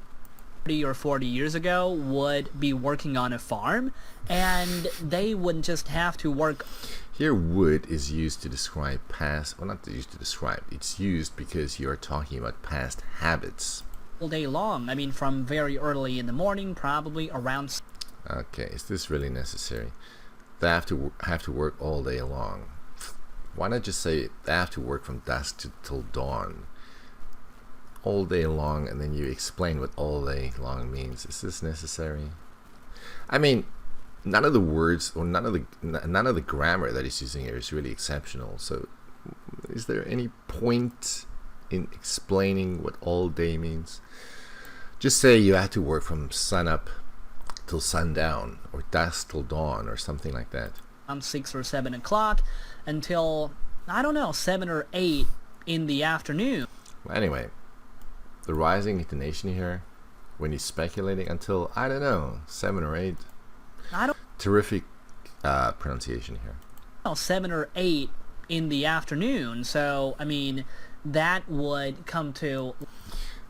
30 or 40 years ago would be working on a farm, and they would just have to work. Here would is used to describe past, well, not used to describe, it's used because you are talking about past habits. All day long, from very early in the morning, probably around... Okay, is this really necessary? They have to work all day long. Why not just say they have to work from dusk till dawn, all day long, and then you explain what all day long means? Is this necessary? I mean, none of the words or none of the grammar that he's using here is really exceptional. So, is there any point in explaining what all day means? Just say you have to work from sun up till sundown, or dusk till dawn, or something like that. 6 or 7 o'clock until, I don't know, 7 or 8 in the afternoon. Well, anyway, the rising intonation here, when he's speculating, until, I don't know, 7 or 8. Terrific pronunciation here. 7 or 8 in the afternoon. So, I mean, that would come to...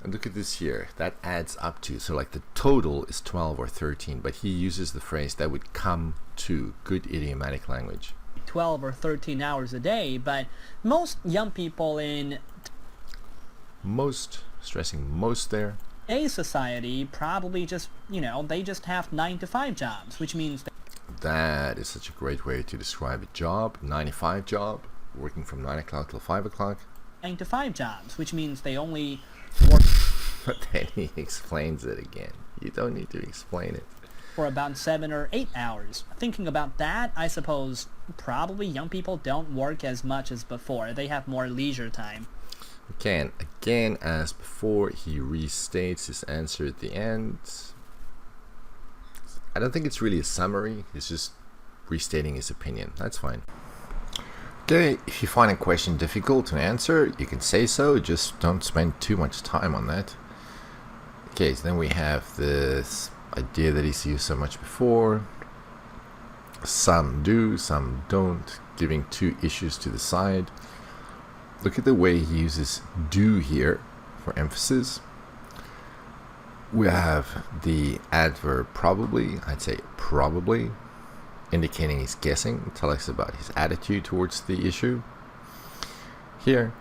And look at this here. That adds up to, so like the total is 12 or 13, but he uses the phrase that would come to. Good idiomatic language. 12 or 13 hours a day, but most young people in... Most, stressing most there. A society probably just, they just have 9-to-5 jobs, which means... That is such a great way to describe a job. 9-to-5 job, working from 9 o'clock till 5 o'clock. 9-to-5 jobs, which means they only work... But then he explains it again. You don't need to explain it. For about 7 or 8 hours. Thinking about that, I suppose probably young people don't work as much as before. They have more leisure time. Again, as before, he restates his answer at the end. I don't think it's really a summary. He's just restating his opinion. That's fine. Okay, if you find a question difficult to answer, you can say so. Just don't spend too much time on that. Okay, so then we have this idea that he's used so much before. Some do, some don't. Giving two issues to the side. Look at the way he uses do here for emphasis. We have the adverb probably, I'd say probably, indicating he's guessing, telling us about his attitude towards the issue. Here,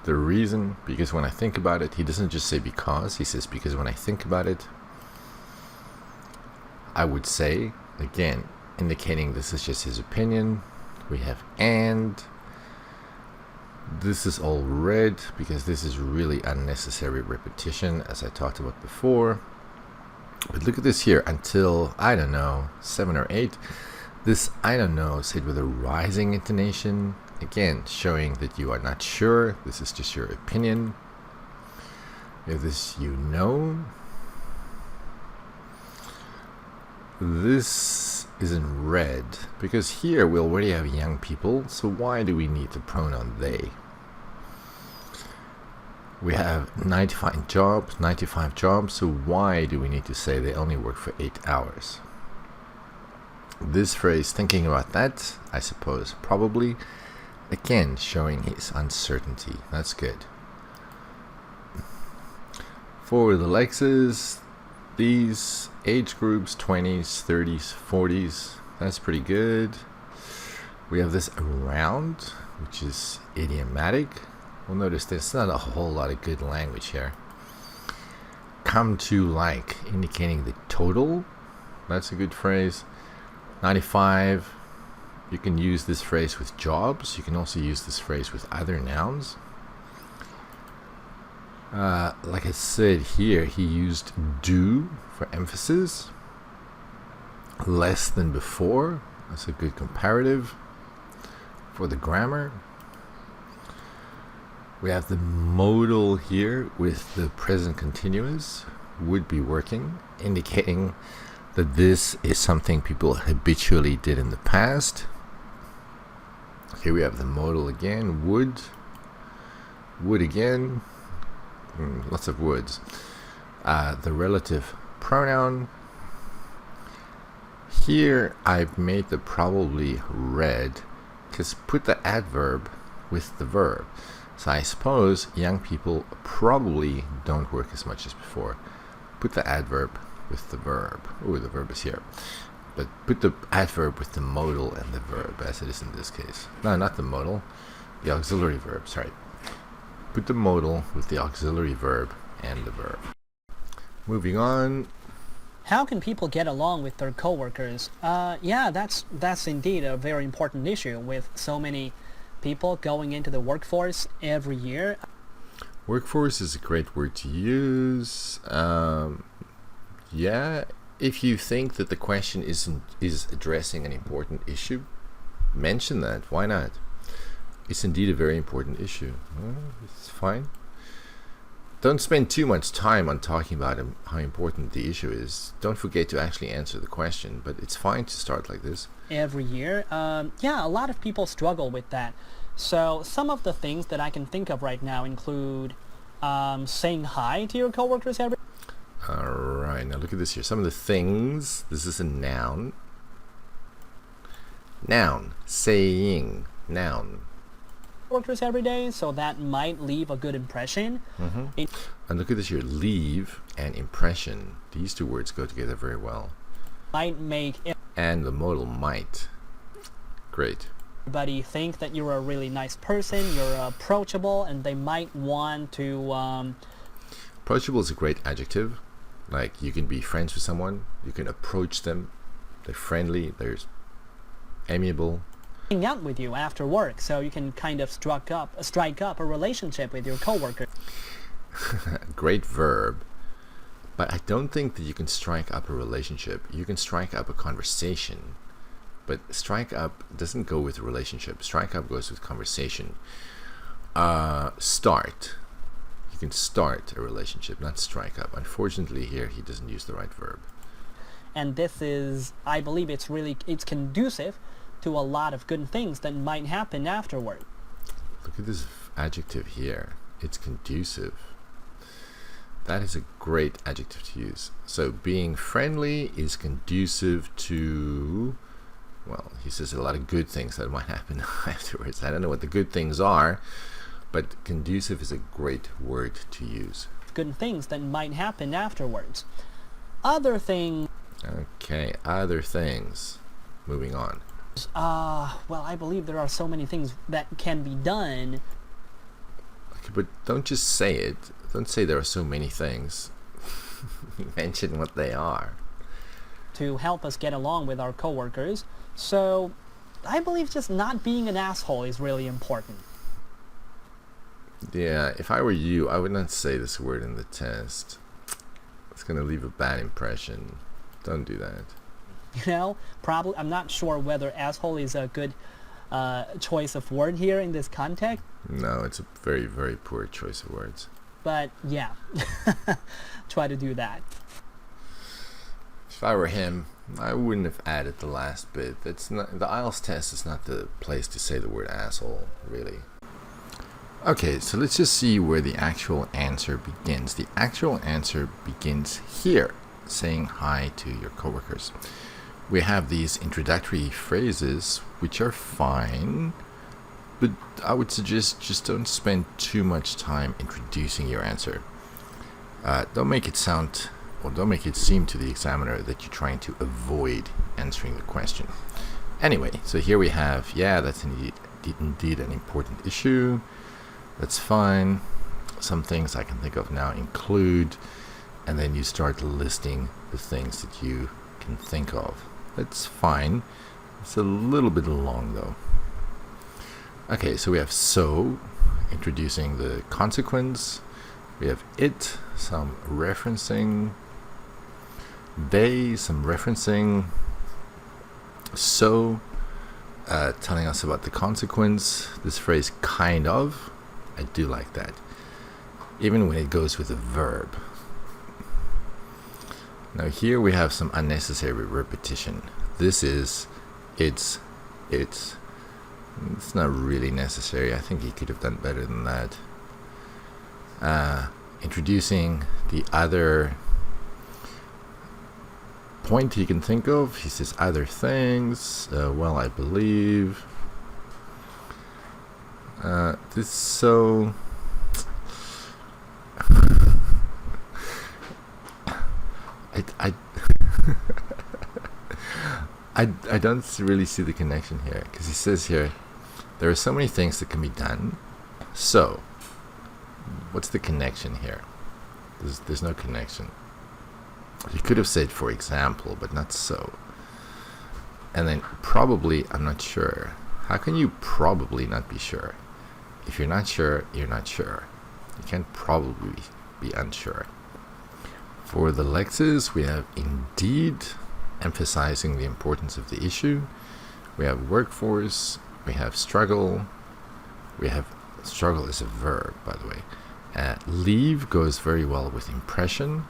the reason, because when I think about it, he doesn't just say because, he says because when I think about it, I would say, again, indicating this is just his opinion. We have and. This is all red because this is really unnecessary repetition, as I talked about before. But look at this here, until, I don't know, 7 or 8. This I don't know is said with a rising intonation, again showing that you are not sure. This is just your opinion. We have this This is in red because here we already have young people, so why do we need the pronoun they? We have 95 jobs, so why do we need to say they only work for 8 hours? This phrase, thinking about that, I suppose, probably, again, showing his uncertainty. That's good. For the Lexes, these age groups, 20s, 30s, 40s, that's pretty good. We have this around, which is idiomatic. We'll notice there's not a whole lot of good language here. Come to like, indicating the total. That's a good phrase. 95, you can use this phrase with jobs. You can also use this phrase with other nouns. Like I said here, he used do for emphasis. Less than before. That's a good comparative for the grammar. We have the modal here with the present continuous, would be working, indicating that this is something people habitually did in the past. Here we have the modal again, would again, lots of woods. The relative pronoun. Here I've made the probably red because put the adverb with the verb. So I suppose young people probably don't work as much as before. Put the adverb with the verb. Oh, the verb is here. But put the adverb with the modal and the verb, as it is in this case. No, not the modal. The auxiliary verb, sorry. Put the modal with the auxiliary verb and the verb. Moving on. How can people get along with their coworkers? Yeah, that's indeed a very important issue with so many people going into the workforce every year. Workforce is a great word to use. Yeah, if you think that the question is addressing an important issue, mention that. Why not? It's indeed a very important issue. It's fine. Don't spend too much time on talking about how important the issue is. Don't forget to actually answer the question, but it's fine to start like this. Every year. Yeah, a lot of people struggle with that. So some of the things that I can think of right now include saying hi to your coworkers every. All right, now look at this here. Some of the things. This is a noun. Noun. Saying. Noun. Workers every day, so that might leave a good impression. And look at this here. Leave and impression. These two words go together very well. Might make And the modal might. Great. everybody think that you're a really nice person, you're approachable, and they might want to. Approachable is a great adjective. Like, you can be friends with someone, you can approach them, they're friendly, they're amiable. Hang out with you after work, so you can kind of strike up a relationship with your coworker. Great verb. But I don't think that you can strike up a relationship. You can strike up a conversation. But strike up doesn't go with a relationship. Strike up goes with conversation. Start. You can start a relationship, not strike up. Unfortunately, here he doesn't use the right verb. And this is, I believe it's conducive to a lot of good things that might happen afterward. Look at this adjective here. It's conducive. That is a great adjective to use. So being friendly is conducive to, well, he says a lot of good things that might happen afterwards. I don't know what the good things are, but conducive is a great word to use. Good things that might happen afterwards. Other things. Okay, other things. Moving on. Well, I believe there are so many things that can be done. Okay, but don't just say it. Don't say there are so many things. Mention what they are. To help us get along with our coworkers. So, I believe just not being an asshole is really important. Yeah, if I were you, I would not say this word in the test. It's going to leave a bad impression. Don't do that. You know, probably, I'm not sure whether asshole is a good choice of word here in this context. No, it's a very, very poor choice of words. But yeah, try to do that. If I were him, I wouldn't have added the last bit. It's not, the IELTS test is not the place to say the word asshole, really. Okay, so let's just see where the actual answer begins. The actual answer begins here, saying hi to your coworkers. We have these introductory phrases, which are fine, but I would suggest just don't spend too much time introducing your answer. Don't make it sound, or don't make it seem to the examiner that you're trying to avoid answering the question. Anyway, so here we have, yeah, that's indeed an important issue. That's fine. Some things I can think of now include, and then you start listing the things that you can think of. That's fine. It's a little bit long though. Okay, so we have so, introducing the consequence. We have it, some referencing. They, some referencing. So, telling us about the consequence. This phrase, kind of. I do like that. Even when it goes with a verb. Now here we have some unnecessary repetition. This is, it's not really necessary. I think he could have done better than that. Introducing the other point he can think of. He says other things. Well, I believe. This so. I don't really see the connection here, because he says here there are so many things that can be done. So, what's the connection here? There's no connection. He could have said for example, but not so. And then probably, I'm not sure How can you probably not be sure? If you're not sure, you're not sure. You can't probably be unsure. For the Lexes, we have indeed, emphasizing the importance of the issue. We have workforce. We have struggle. We have struggle is a verb, by the way. Leave goes very well with impression.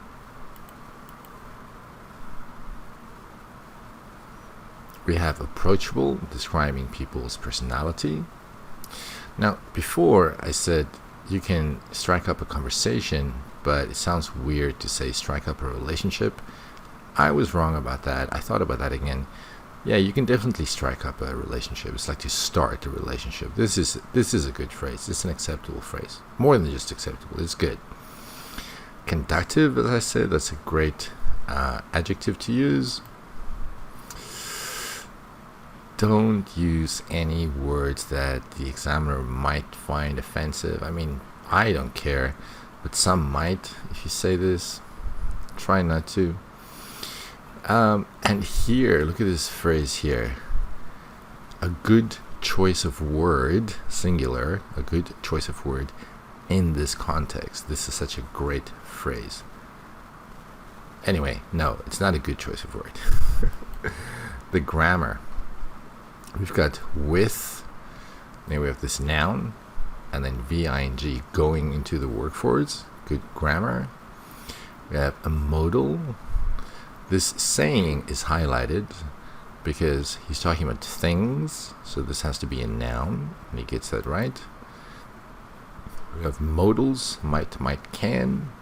We have approachable, describing people's personality. Now, before I said you can strike up a conversation, but it sounds weird to say strike up a relationship. I was wrong about that. I thought about that again. Yeah, you can definitely strike up a relationship. It's like to start a relationship. This is a good phrase. It's an acceptable phrase. More than just acceptable. It's good. Conductive, as I said, that's a great adjective to use. Don't use any words that the examiner might find offensive. I mean, I don't care, but some might. If you say this, try not to. And here, look at this phrase here. A good choice of word, singular, a good choice of word in this context. This is such a great phrase. Anyway, no, it's not a good choice of word. The grammar. We've got with, then we have this noun, and then VING going into the work forwards. Good grammar. We have a modal. This saying is highlighted because he's talking about things, so this has to be a noun, and he gets that right. We have modals, might, can.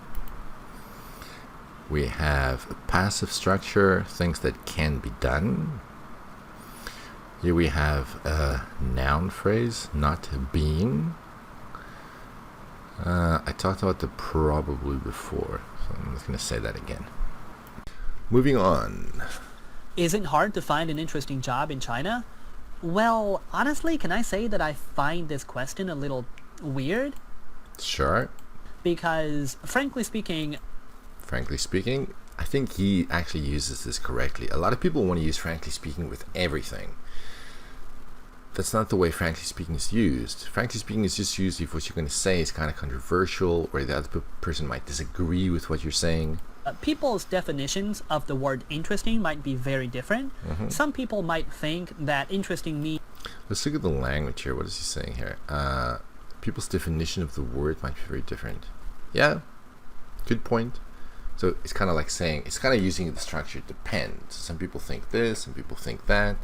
We have a passive structure, things that can be done. Here we have a noun phrase, not being. I talked about the probably before, so I'm just going to say that again. Moving on. Is it hard to find an interesting job in China? Well, honestly, can I say that I find this question a little weird? Sure. Because, frankly speaking, I think he actually uses this correctly. A lot of people want to use frankly speaking with everything. That's not the way frankly speaking is used. Frankly speaking is just used if what you're going to say is kind of controversial, or the other person might disagree with what you're saying. People's definitions of the word interesting might be very different. Some people might think that interesting means... Let's look at the language here. What is he saying here? People's definition of the word might be very different. Yeah, good point. So it's kind of like saying, it's kind of using the structure depends. Some people think this, some people think that.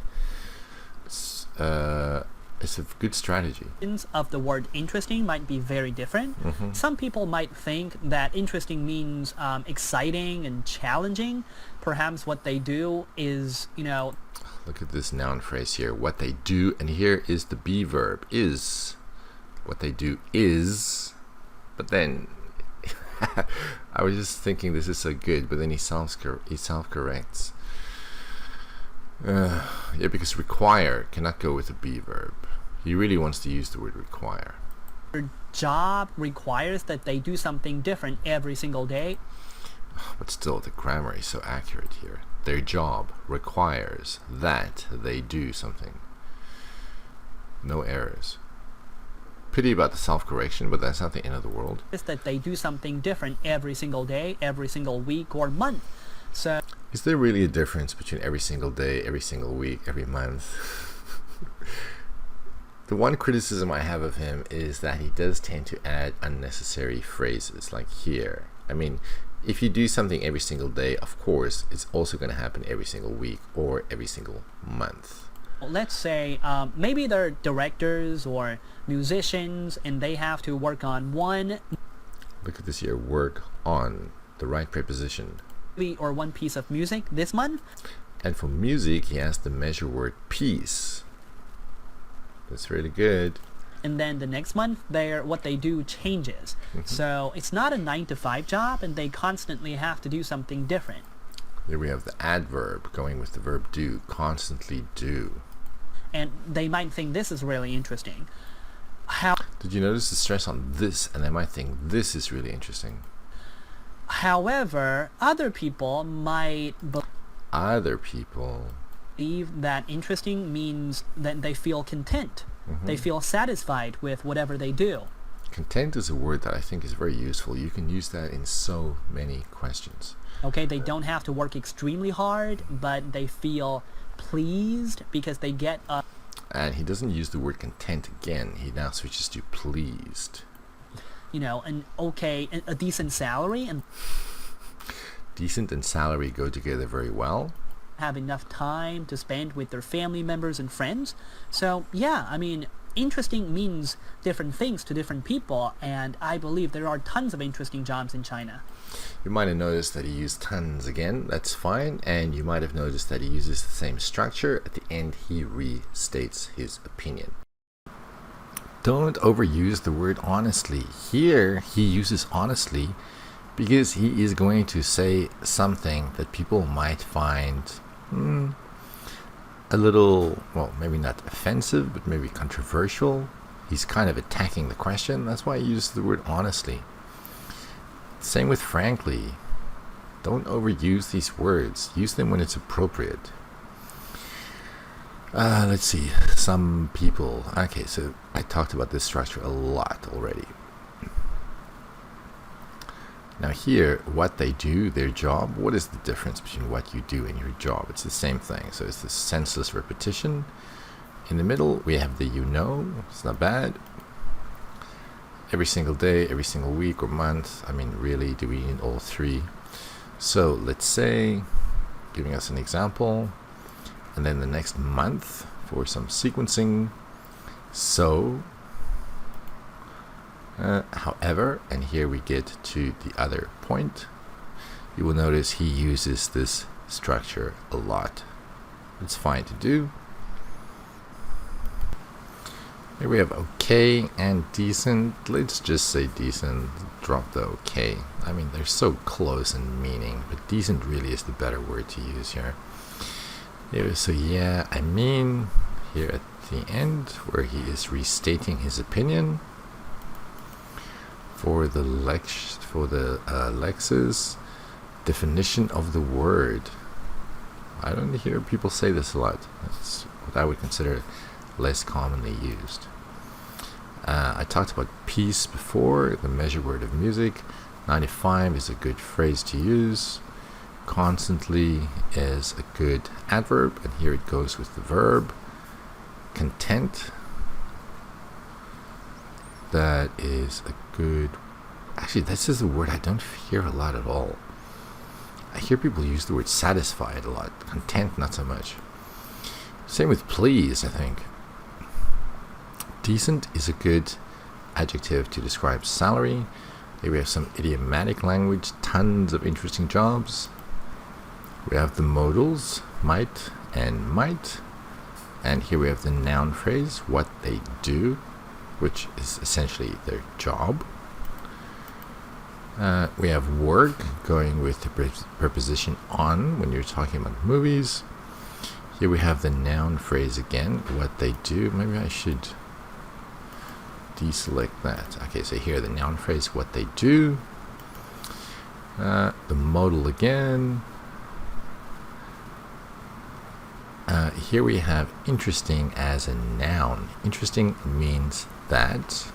It's a good strategy. Of the word interesting might be very different. Some people might think that interesting means exciting and challenging. Perhaps what they do is, Look at this noun phrase here. What they do, and here is the be verb, is. What they do is, but then I was just thinking this is so good, but then he self-corrects. Yeah, because require cannot go with a be verb. He really wants to use the word require. Their job requires that they do something different every single day. But still, the grammar is so accurate here. Their job requires that they do something. No errors. Pity about the self-correction, but that's not the end of the world. Is that they do something different every single day, every single week or month. So, is there really a difference between every single day, every single week, every month? The one criticism I have of him is that he does tend to add unnecessary phrases, like here. I mean, if you do something every single day, of course, it's also going to happen every single week or every single month. Let's say maybe they're directors or musicians and they have to work on one... Look at this here, work on, the right preposition. ...or one piece of music this month. And for music, he has the measure word piece. That's really good. And then the next month, what they do changes. So it's not a 9-to-5 job, and they constantly have to do something different. Here we have the adverb going with the verb do, constantly do. And they might think this is really interesting. Did you notice the stress on this? And they might think this is really interesting. However, other people might... Other people. believe that interesting means that they feel content. They feel satisfied with whatever they do. Content is a word that I think is very useful. You can use that in so many questions. Okay, they don't have to work extremely hard, but they feel pleased because they get a And he doesn't use the word content again. He now switches to pleased. a decent salary and Decent and salary go together very well. have enough time to spend with their family members and friends. So yeah, interesting means different things to different people, and I believe there are tons of interesting jobs in China. You might have noticed that he used tons again. That's fine. And you might have noticed that he uses the same structure. At the end, he restates his opinion. Don't overuse the word honestly. Here, he uses honestly because he is going to say something that people might find a little, well, maybe not offensive, but maybe controversial. He's kind of attacking the question. That's why he uses the word honestly. Same with frankly. Don't overuse these words. Use them when it's appropriate. Let's see. Some people. Okay, so I talked about this structure a lot already. Now here, what they do, their job, what is the difference between what you do and your job? It's the same thing. So it's the senseless repetition. In the middle, we have the It's not bad. Every single day, every single week or month. Really, do we need all three? So let's say, giving us an example, and then the next month for some sequencing. So, however, and here we get to the other point. You will notice he uses this structure a lot. It's fine to do. Here we have okay and decent. Let's just say decent. Drop the okay. They're so close in meaning, but decent really is the better word to use here. So yeah, here at the end, where he is restating his opinion for the Lex's definition of the word. I don't hear people say this a lot. That's what I would consider less commonly used. I talked about piece before, the measure word of music. 95 is a good phrase to use. Constantly is a good adverb, and here it goes with the verb. Content, that is a good, actually this is a word I don't hear a lot at all. I hear people use the word satisfied a lot. Content, not so much. Same with please, I think. Decent is a good adjective to describe salary. Here we have some idiomatic language, tons of interesting jobs. We have the modals, might and might. And here we have the noun phrase, what they do, which is essentially their job. We have work, going with the preposition on when you're talking about movies. Here we have the noun phrase again, what they do. Maybe I should deselect that. Okay, so here the noun phrase, what they do. The modal again. Here we have interesting as a noun. Interesting means that.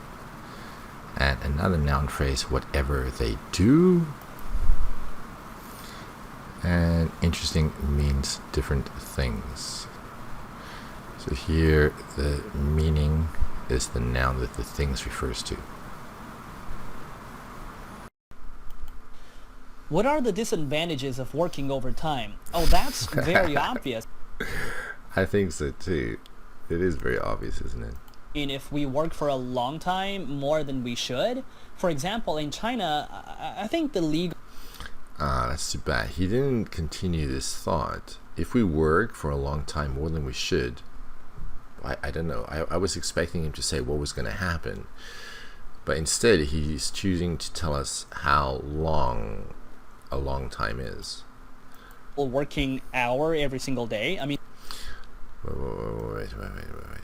And another noun phrase, whatever they do. And interesting means different things. So here the meaning is the noun that the things refers to. What are the disadvantages of working overtime? Oh, that's very obvious. I think so too. It is very obvious, isn't it? If we work for a long time, more than we should. For example, in China, I think the legal... That's too bad. He didn't continue this thought. If we work for a long time more than we should, I don't know. I was expecting him to say what was going to happen. But instead, he's choosing to tell us how long a long time is. Working hour every single day. Wait.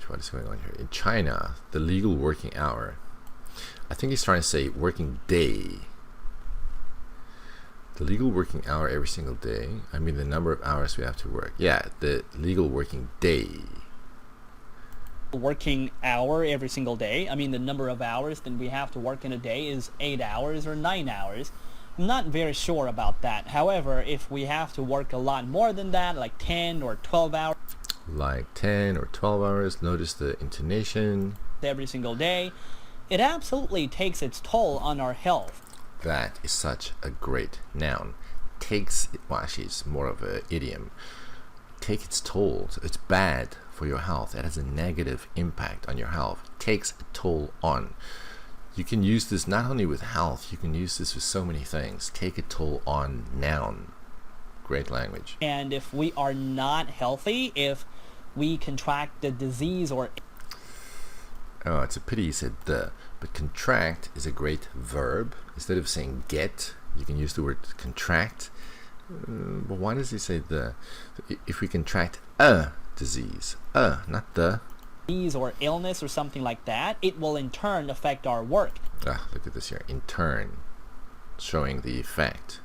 What is going on here? In China, the legal working hour, I think he's trying to say working day. The legal working hour every single day. I mean the number of hours we have to work. Yeah, the legal working day. Working hour every single day. I mean, the number of hours that we have to work in a day is 8 hours or 9 hours. I'm not very sure about that. However, if we have to work a lot more than that, like 10 or 12 hours, Like 10 or 12 hours, notice the intonation. every single day, it absolutely takes its toll on our health. That is such a great noun. Takes, well, actually it's more of an idiom. Take its toll. So it's bad for your health. It has a negative impact on your health. Takes a toll on. You can use this not only with health, you can use this with so many things. Take a toll on, noun. Great language. And if we are not healthy, if we contract the disease or Oh, it's a pity you said the. But contract is a great verb. Instead of saying get, you can use the word contract. But why does he say the? If we contract a disease, not the. disease or illness or something like that, it will in turn affect our work. Look at this here. In turn, showing the effect.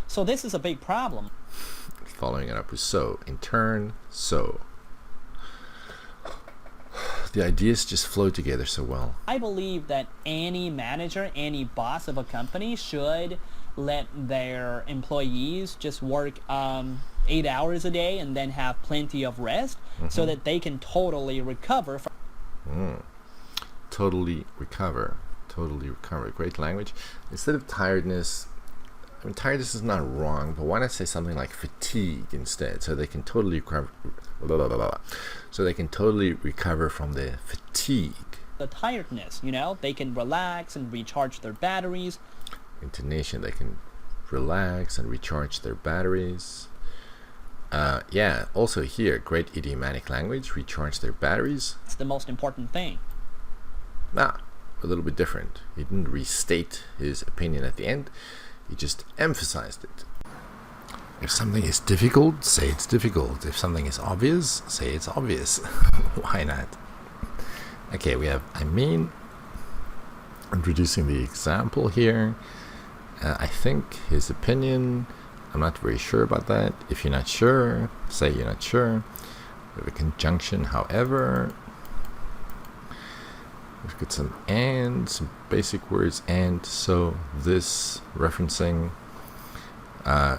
So this is a big problem. Following it up with so. In turn, so. The ideas just flow together so well. I believe that any manager, any boss of a company should let their employees just work 8 hours a day and then have plenty of rest so that they can totally recover from Totally recover. Totally recover. Great language. Instead of tiredness, I mean, tiredness is not wrong, but why not say something like fatigue instead, so they can totally recover, so they can totally recover from the fatigue. the tiredness, you know? They can relax and recharge their batteries. Intonation, they can relax and recharge their batteries. Yeah, also here, great idiomatic language, recharge their batteries. It's the most important thing. Nah, a little bit different. He didn't restate his opinion at the end. He just emphasized it. If something is difficult, say it's difficult. If something is obvious, say it's obvious. Why not? Okay, we have introducing the example here. I think his opinion, I'm not very sure about that. If you're not sure, say you're not sure. We have a conjunction, however. We've got some and, some basic words, and, so, this, referencing, I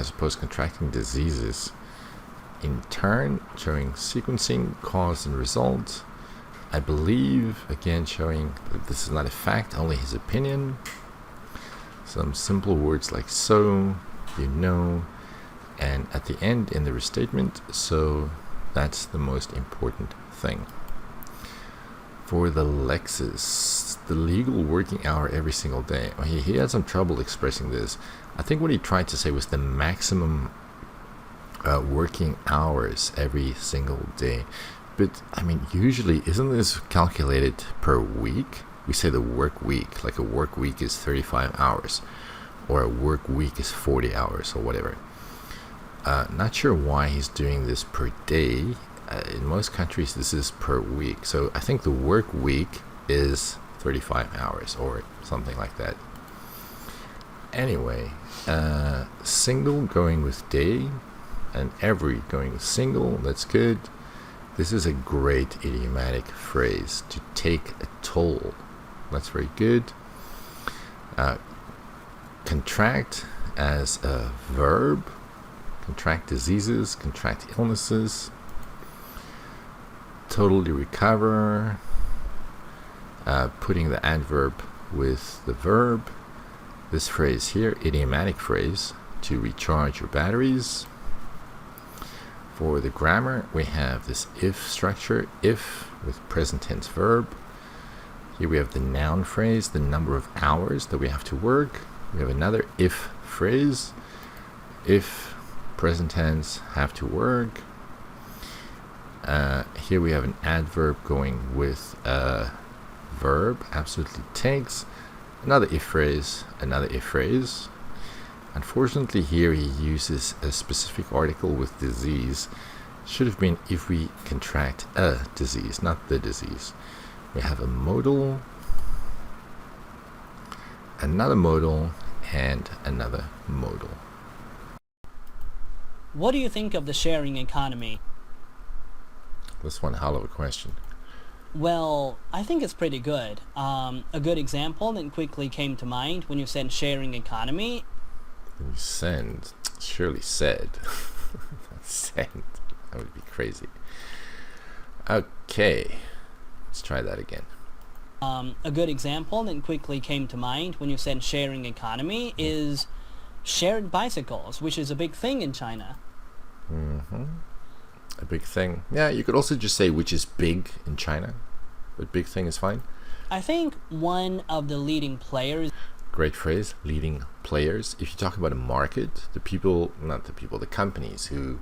suppose, contracting diseases. In turn, showing sequencing, cause and result. I believe, again, showing that this is not a fact, only his opinion. Some simple words like so, you know, and at the end in the restatement, so that's the most important thing. For the Lexis, the legal working hour every single day. He had some trouble expressing this. I think what he tried to say was the maximum working hours every single day. But, I mean, usually, isn't this calculated per week? We say the work week, like a work week is 35 hours, or a work week is 40 hours, or whatever. Not sure why he's doing this per day. In most countries, this is per week. So I think the work week is 35 hours, or something like that. Anyway, single going with day, and every going with single, that's good. This is a great idiomatic phrase, to take a toll. That's very good. Contract as a verb. Contract diseases, contract illnesses. Totally recover. Putting the adverb with the verb. This phrase here, idiomatic phrase, to recharge your batteries. For the grammar, we have this if structure, if with present tense verb. Here we have the noun phrase, the number of hours that we have to work. We have another if phrase, if present tense, have to work. Here we have an adverb going with a verb, absolutely takes. Another if phrase, another if phrase. Unfortunately, here he uses a specific article with disease. Should have been if we contract a disease, not the disease. We have a modal, another modal, and another modal. What do you think of the sharing economy? That's one hell of a question. Well, I think it's pretty good. A good example that quickly came to mind when you said sharing economy. You surely said. Said. That would be crazy. Okay, let's try that again. A good example that quickly came to mind when you said sharing economy is shared bicycles, which is a big thing in China. A big thing. Yeah, you could also just say which is big in China, but big thing is fine. I think one of the leading players... Great phrase, leading players. If you talk about a market, the companies who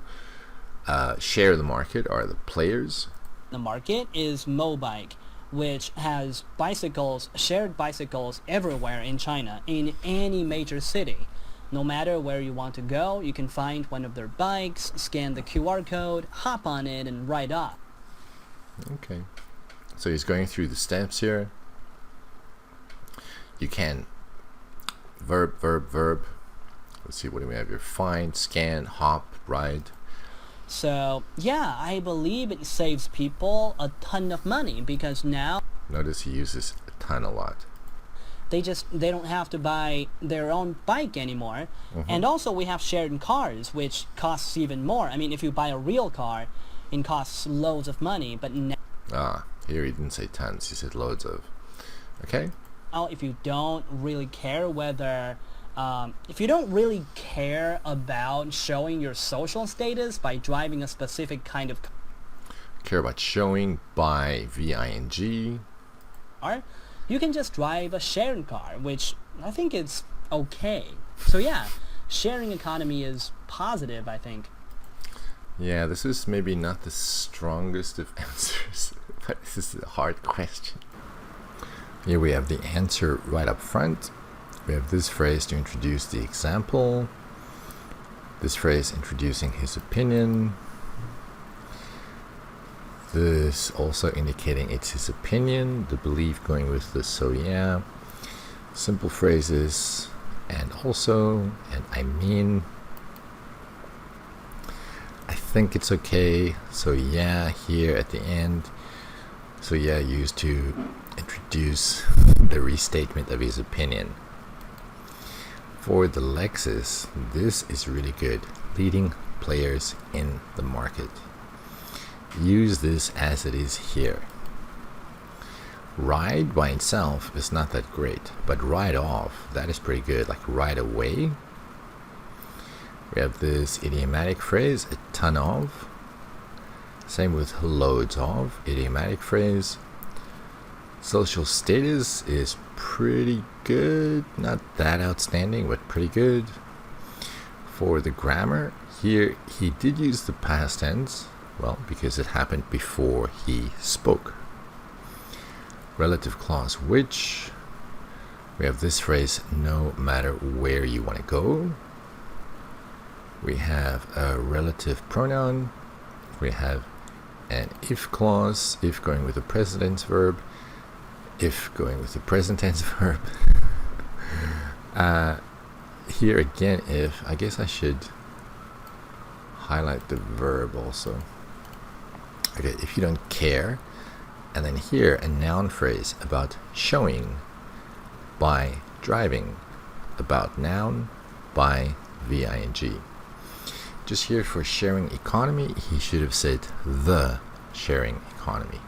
share the market are the players. The market is Mobike, which has shared bicycles everywhere in China, in any major city. No matter where you want to go, you can find one of their bikes, scan the QR code, hop on it, and ride off. Okay. So he's going through the steps here. You can verb. Let's see, what do we have here? Find, scan, hop, ride. So, yeah, I believe it saves people a ton of money because now... Notice he uses a ton a lot. They don't have to buy their own bike anymore. And also we have shared cars, which costs even more. I mean, if you buy a real car, it costs loads of money, but now... Here he didn't say tons, he said loads of. Okay? If you don't really care if you don't really care about showing your social status by driving a specific kind of Care about showing by VING. car, you can just drive a shared car, which I think is okay. So yeah, sharing economy is positive, I think. Yeah, this is maybe not the strongest of answers, but this is a hard question. Here we have the answer right up front. We have this phrase to introduce the example. This phrase introducing his opinion. This also indicating it's his opinion. The belief going with the so yeah. Simple phrases and also and I mean. I think it's okay. So yeah here at the end. So yeah used to introduce the restatement of his opinion. For the Lexus, this is really good. Leading players in the market. Use this as it is here. Ride by itself is not that great, but ride off, that is pretty good. Like ride away. We have this idiomatic phrase, a ton of. Same with loads of, idiomatic phrase. Social status is pretty good, not that outstanding, but pretty good. For the grammar, here he did use the past tense, well, because it happened before he spoke. Relative clause which, we have this phrase, no matter where you want to go. We have a relative pronoun, we have an if clause, if going with the present tense verb, if going with the present tense verb. Here again, if, I guess I should highlight the verb also. Okay, if you don't care, and then here a noun phrase about showing by driving, about noun by VING. Just here for sharing economy, he should have said the sharing economy.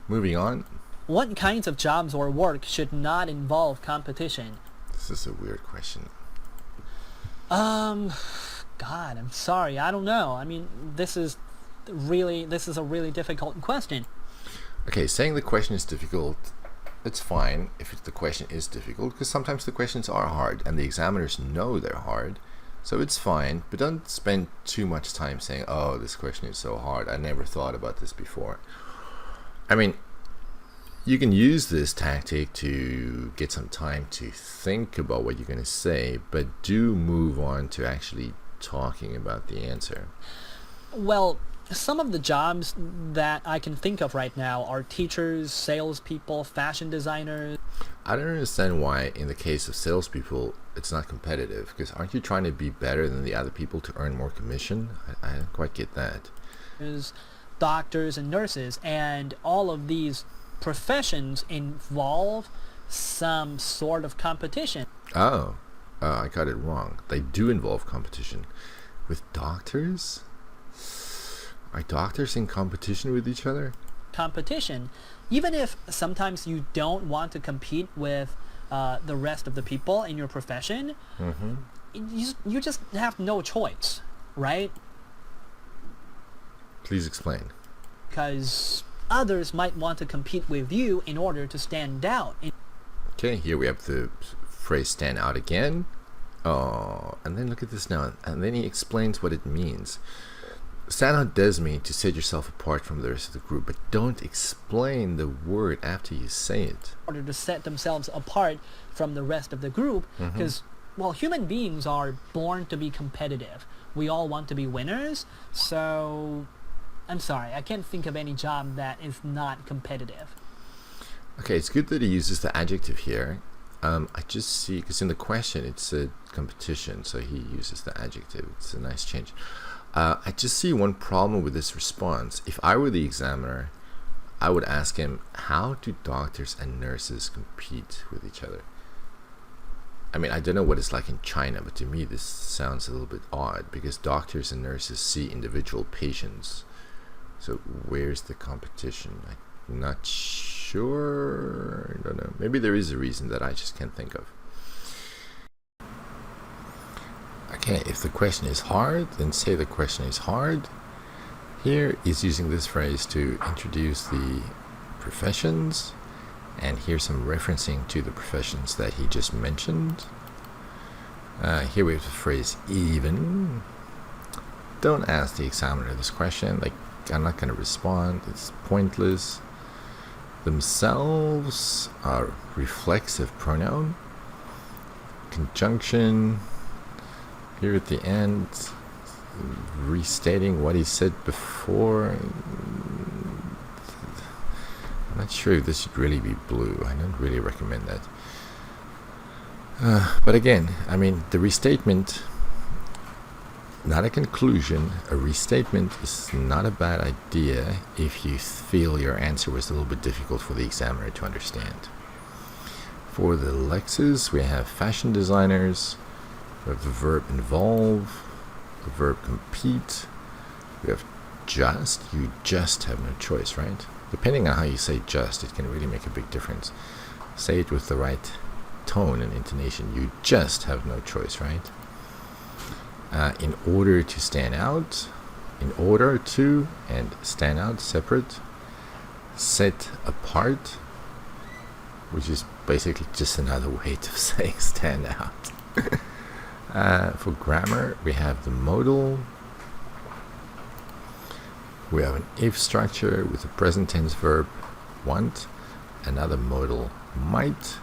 Moving on. What kinds of jobs or work should not involve competition? This is a weird question. God, I'm sorry, I don't know. I mean, this is a really difficult question. Okay, saying the question is difficult, it's fine if the question is difficult, because sometimes the questions are hard and the examiners know they're hard, so it's fine, but don't spend too much time saying, oh, this question is so hard, I never thought about this before. I mean, you can use this tactic to get some time to think about what you're going to say, but do move on to actually talking about the answer. Well, Some of the jobs that I can think of right now are teachers, salespeople, fashion designers. I don't understand why, in the case of salespeople, it's not competitive. Because aren't you trying to be better than the other people to earn more commission? I don't quite get that. Doctors and nurses, and all of these professions involve some sort of competition. Oh, I got it wrong. They do involve competition. With doctors? Are doctors in competition with each other? Competition, even if sometimes you don't want to compete with the rest of the people in your profession, you just have no choice, right? Please explain. Because others might want to compete with you in order to stand out. Okay, here we have the phrase stand out again. Oh, and then look at this now. And then he explains what it means. Stand out does mean to set yourself apart from the rest of the group, but don't explain the word after you say it. In order to set themselves apart from the rest of the group, because, well, human beings are born to be competitive. We all want to be winners, so I'm sorry, I can't think of any job that is not competitive. Okay, it's good that he uses the adjective here. I just see, because in the question it's a competition, so he uses the adjective. It's a nice change. I just see one problem with this response. If I were the examiner, I would ask him, how do doctors and nurses compete with each other? I mean, I don't know what it's like in China, but to me this sounds a little bit odd, because doctors and nurses see individual patients. So where's the competition? I'm not sure. I don't know. Maybe there is a reason that I just can't think of. Okay, if the question is hard, then say the question is hard. Here is using this phrase to introduce the professions, and here's some referencing to the professions that he just mentioned. Here we have the phrase even. Don't ask the examiner this question. Like, I'm not going to respond. It's pointless. Themselves are reflexive pronoun. Conjunction. Here at the end, restating what he said before. I'm not sure if this should really be blue. I don't really recommend that. But again, I mean, the restatement, not a conclusion. A restatement is not a bad idea if you feel your answer was a little bit difficult for the examiner to understand. For the lexes, we have fashion designers. We have the verb involve, the verb compete. We have just. You just have no choice, right? Depending on how you say just, it can really make a big difference. Say it with the right tone and intonation. You just have no choice, right? In order to stand out, in order to, and stand out, separate. Set apart, which is basically just another way to say stand out. For grammar, we have the modal. We have an if structure with a present tense verb want, another modal might.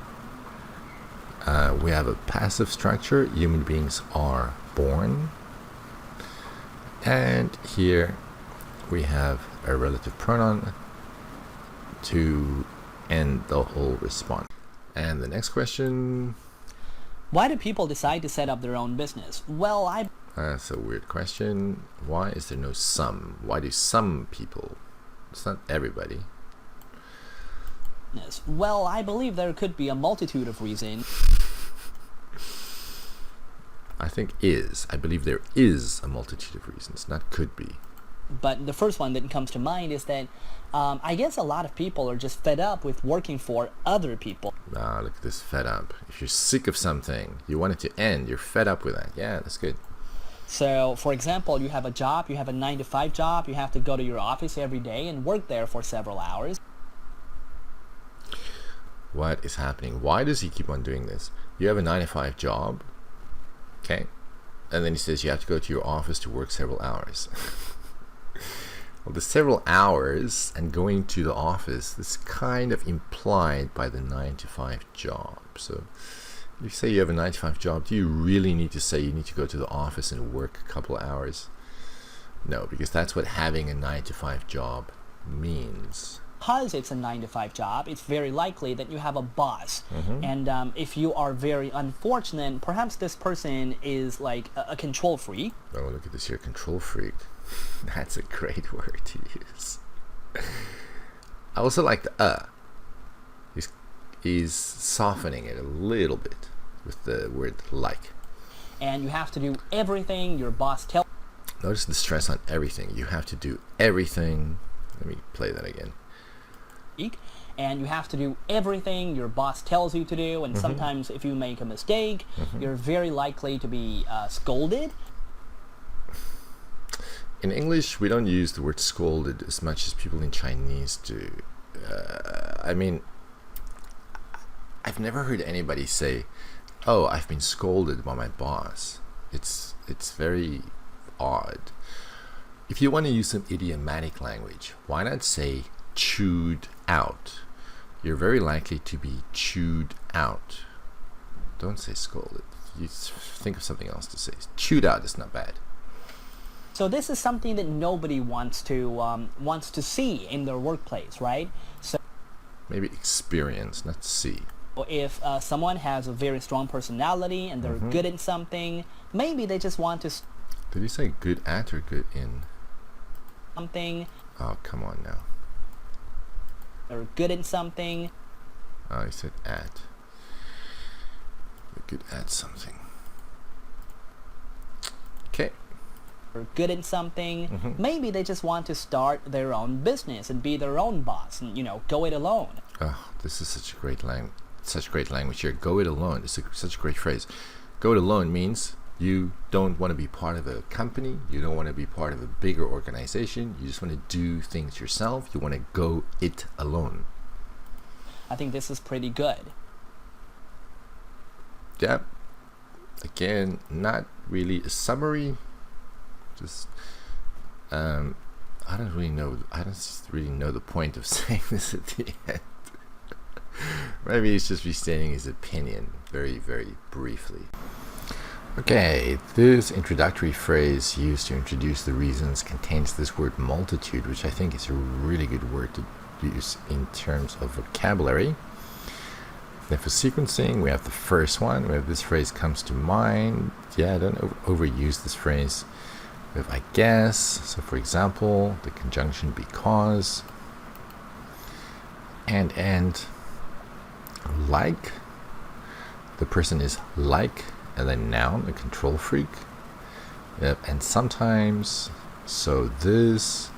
We have a passive structure, human beings are born. And here we have a relative pronoun to end the whole response. And the next question. Why do people decide to set up their own business? Well, That's a weird question. Why is there no some? Why do some people? It's not everybody. Well, I believe there could be a multitude of reasons. I believe there is a multitude of reasons, not could be. But the first one that comes to mind is that I guess a lot of people are just fed up with working for other people. Look at this, fed up. If you're sick of something, you want it to end, you're fed up with that. Yeah, that's good. So, for example, you have a job, you have a 9-to-5 job, you have to go to your office every day and work there for several hours. What is happening? Why does he keep on doing this? You have a 9-to-5 job, okay? And then he says you have to go to your office to work several hours. Well, the several hours and going to the office is kind of implied by the 9-to-5 job. So if you say you have a 9-to-5 job, do you really need to say you need to go to the office and work a couple of hours? No, because that's what having a 9 to 5 job means. Because it's a 9 to 5 job, it's very likely that you have a boss. And if you are very unfortunate, perhaps this person is like a control freak. Oh, look at this here, control freak. That's a great word to use. I also like the He's softening it a little bit with the word like. And you have to do everything your boss tells. Notice the stress on everything. You have to do everything. Let me play that again. And you have to do everything your boss tells you to do, and sometimes if you make a mistake, you're very likely to be scolded. In English, we don't use the word scolded as much as people in Chinese do. I mean, I've never heard anybody say, "Oh, I've been scolded by my boss." It's very odd. If you want to use some idiomatic language, why not say chewed out? You're very likely to be chewed out. Don't say scolded. You think of something else to say. Chewed out is not bad. So this is something that nobody wants to see in their workplace, right? So Maybe experience, not see. if someone has a very strong personality and they're good at something, maybe they just want to Did you say good at or good in? something. Oh, come on now. They're good at something. Oh, you said at. You're good at something. Okay. They're good at something. Maybe they just want to start their own business and be their own boss and, go it alone. Oh, this is such a great language here. Go it alone. It's such a great phrase. Go it alone means you don't want to be part of a company. You don't want to be part of a bigger organization. You just want to do things yourself. You want to go it alone. I think this is pretty good. Yep. Again, not really a summary. Just I don't really know the point of saying this at the end. Maybe it's just restating his opinion very, very briefly. Okay, this introductory phrase used to introduce the reasons contains this word multitude, which I think is a really good word to use in terms of vocabulary. Then for sequencing, we have the first one. We have this phrase comes to mind. Yeah, don't overuse this phrase. We have I guess. So for example, the conjunction because. And like. The person is like, and then noun, a control freak. Yep, and sometimes, so this,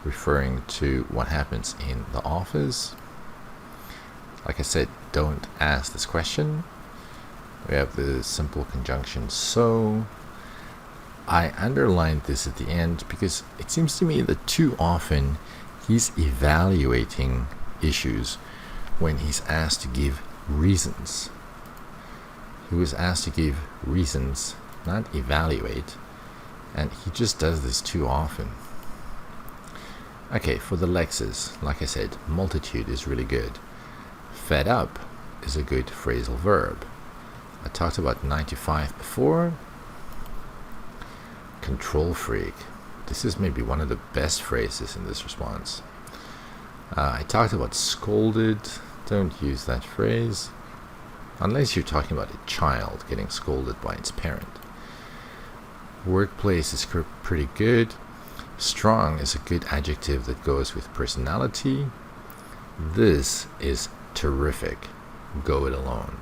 referring to what happens in the office. Like I said, don't ask this question. We have the simple conjunction so. I underlined this at the end because it seems to me that too often he's evaluating issues when he's asked to give reasons. He was asked to give reasons, not evaluate, and he just does this too often. Okay, for the lexes, like I said, multitude is really good. Fed up is a good phrasal verb. I talked about 9 to 5 before. Control freak. This is maybe one of the best phrases in this response. I talked about scolded. Don't use that phrase. Unless you're talking about a child getting scolded by its parent. Workplace is pretty good. Strong is a good adjective that goes with personality. This is terrific. Go it alone.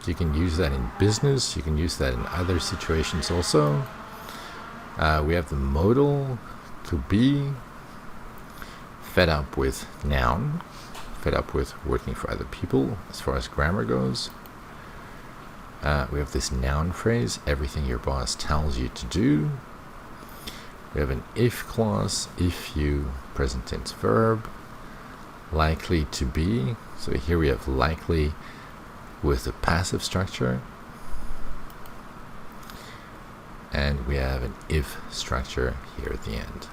You can use that in business. You can use that in other situations also. We have the modal, to be. Fed up with noun. Fed up with working for other people as far as grammar goes. We have this noun phrase, everything your boss tells you to do. We have an if clause, if you, present tense verb. Likely to be, so here we have likely with the passive structure. And we have an if structure here at the end.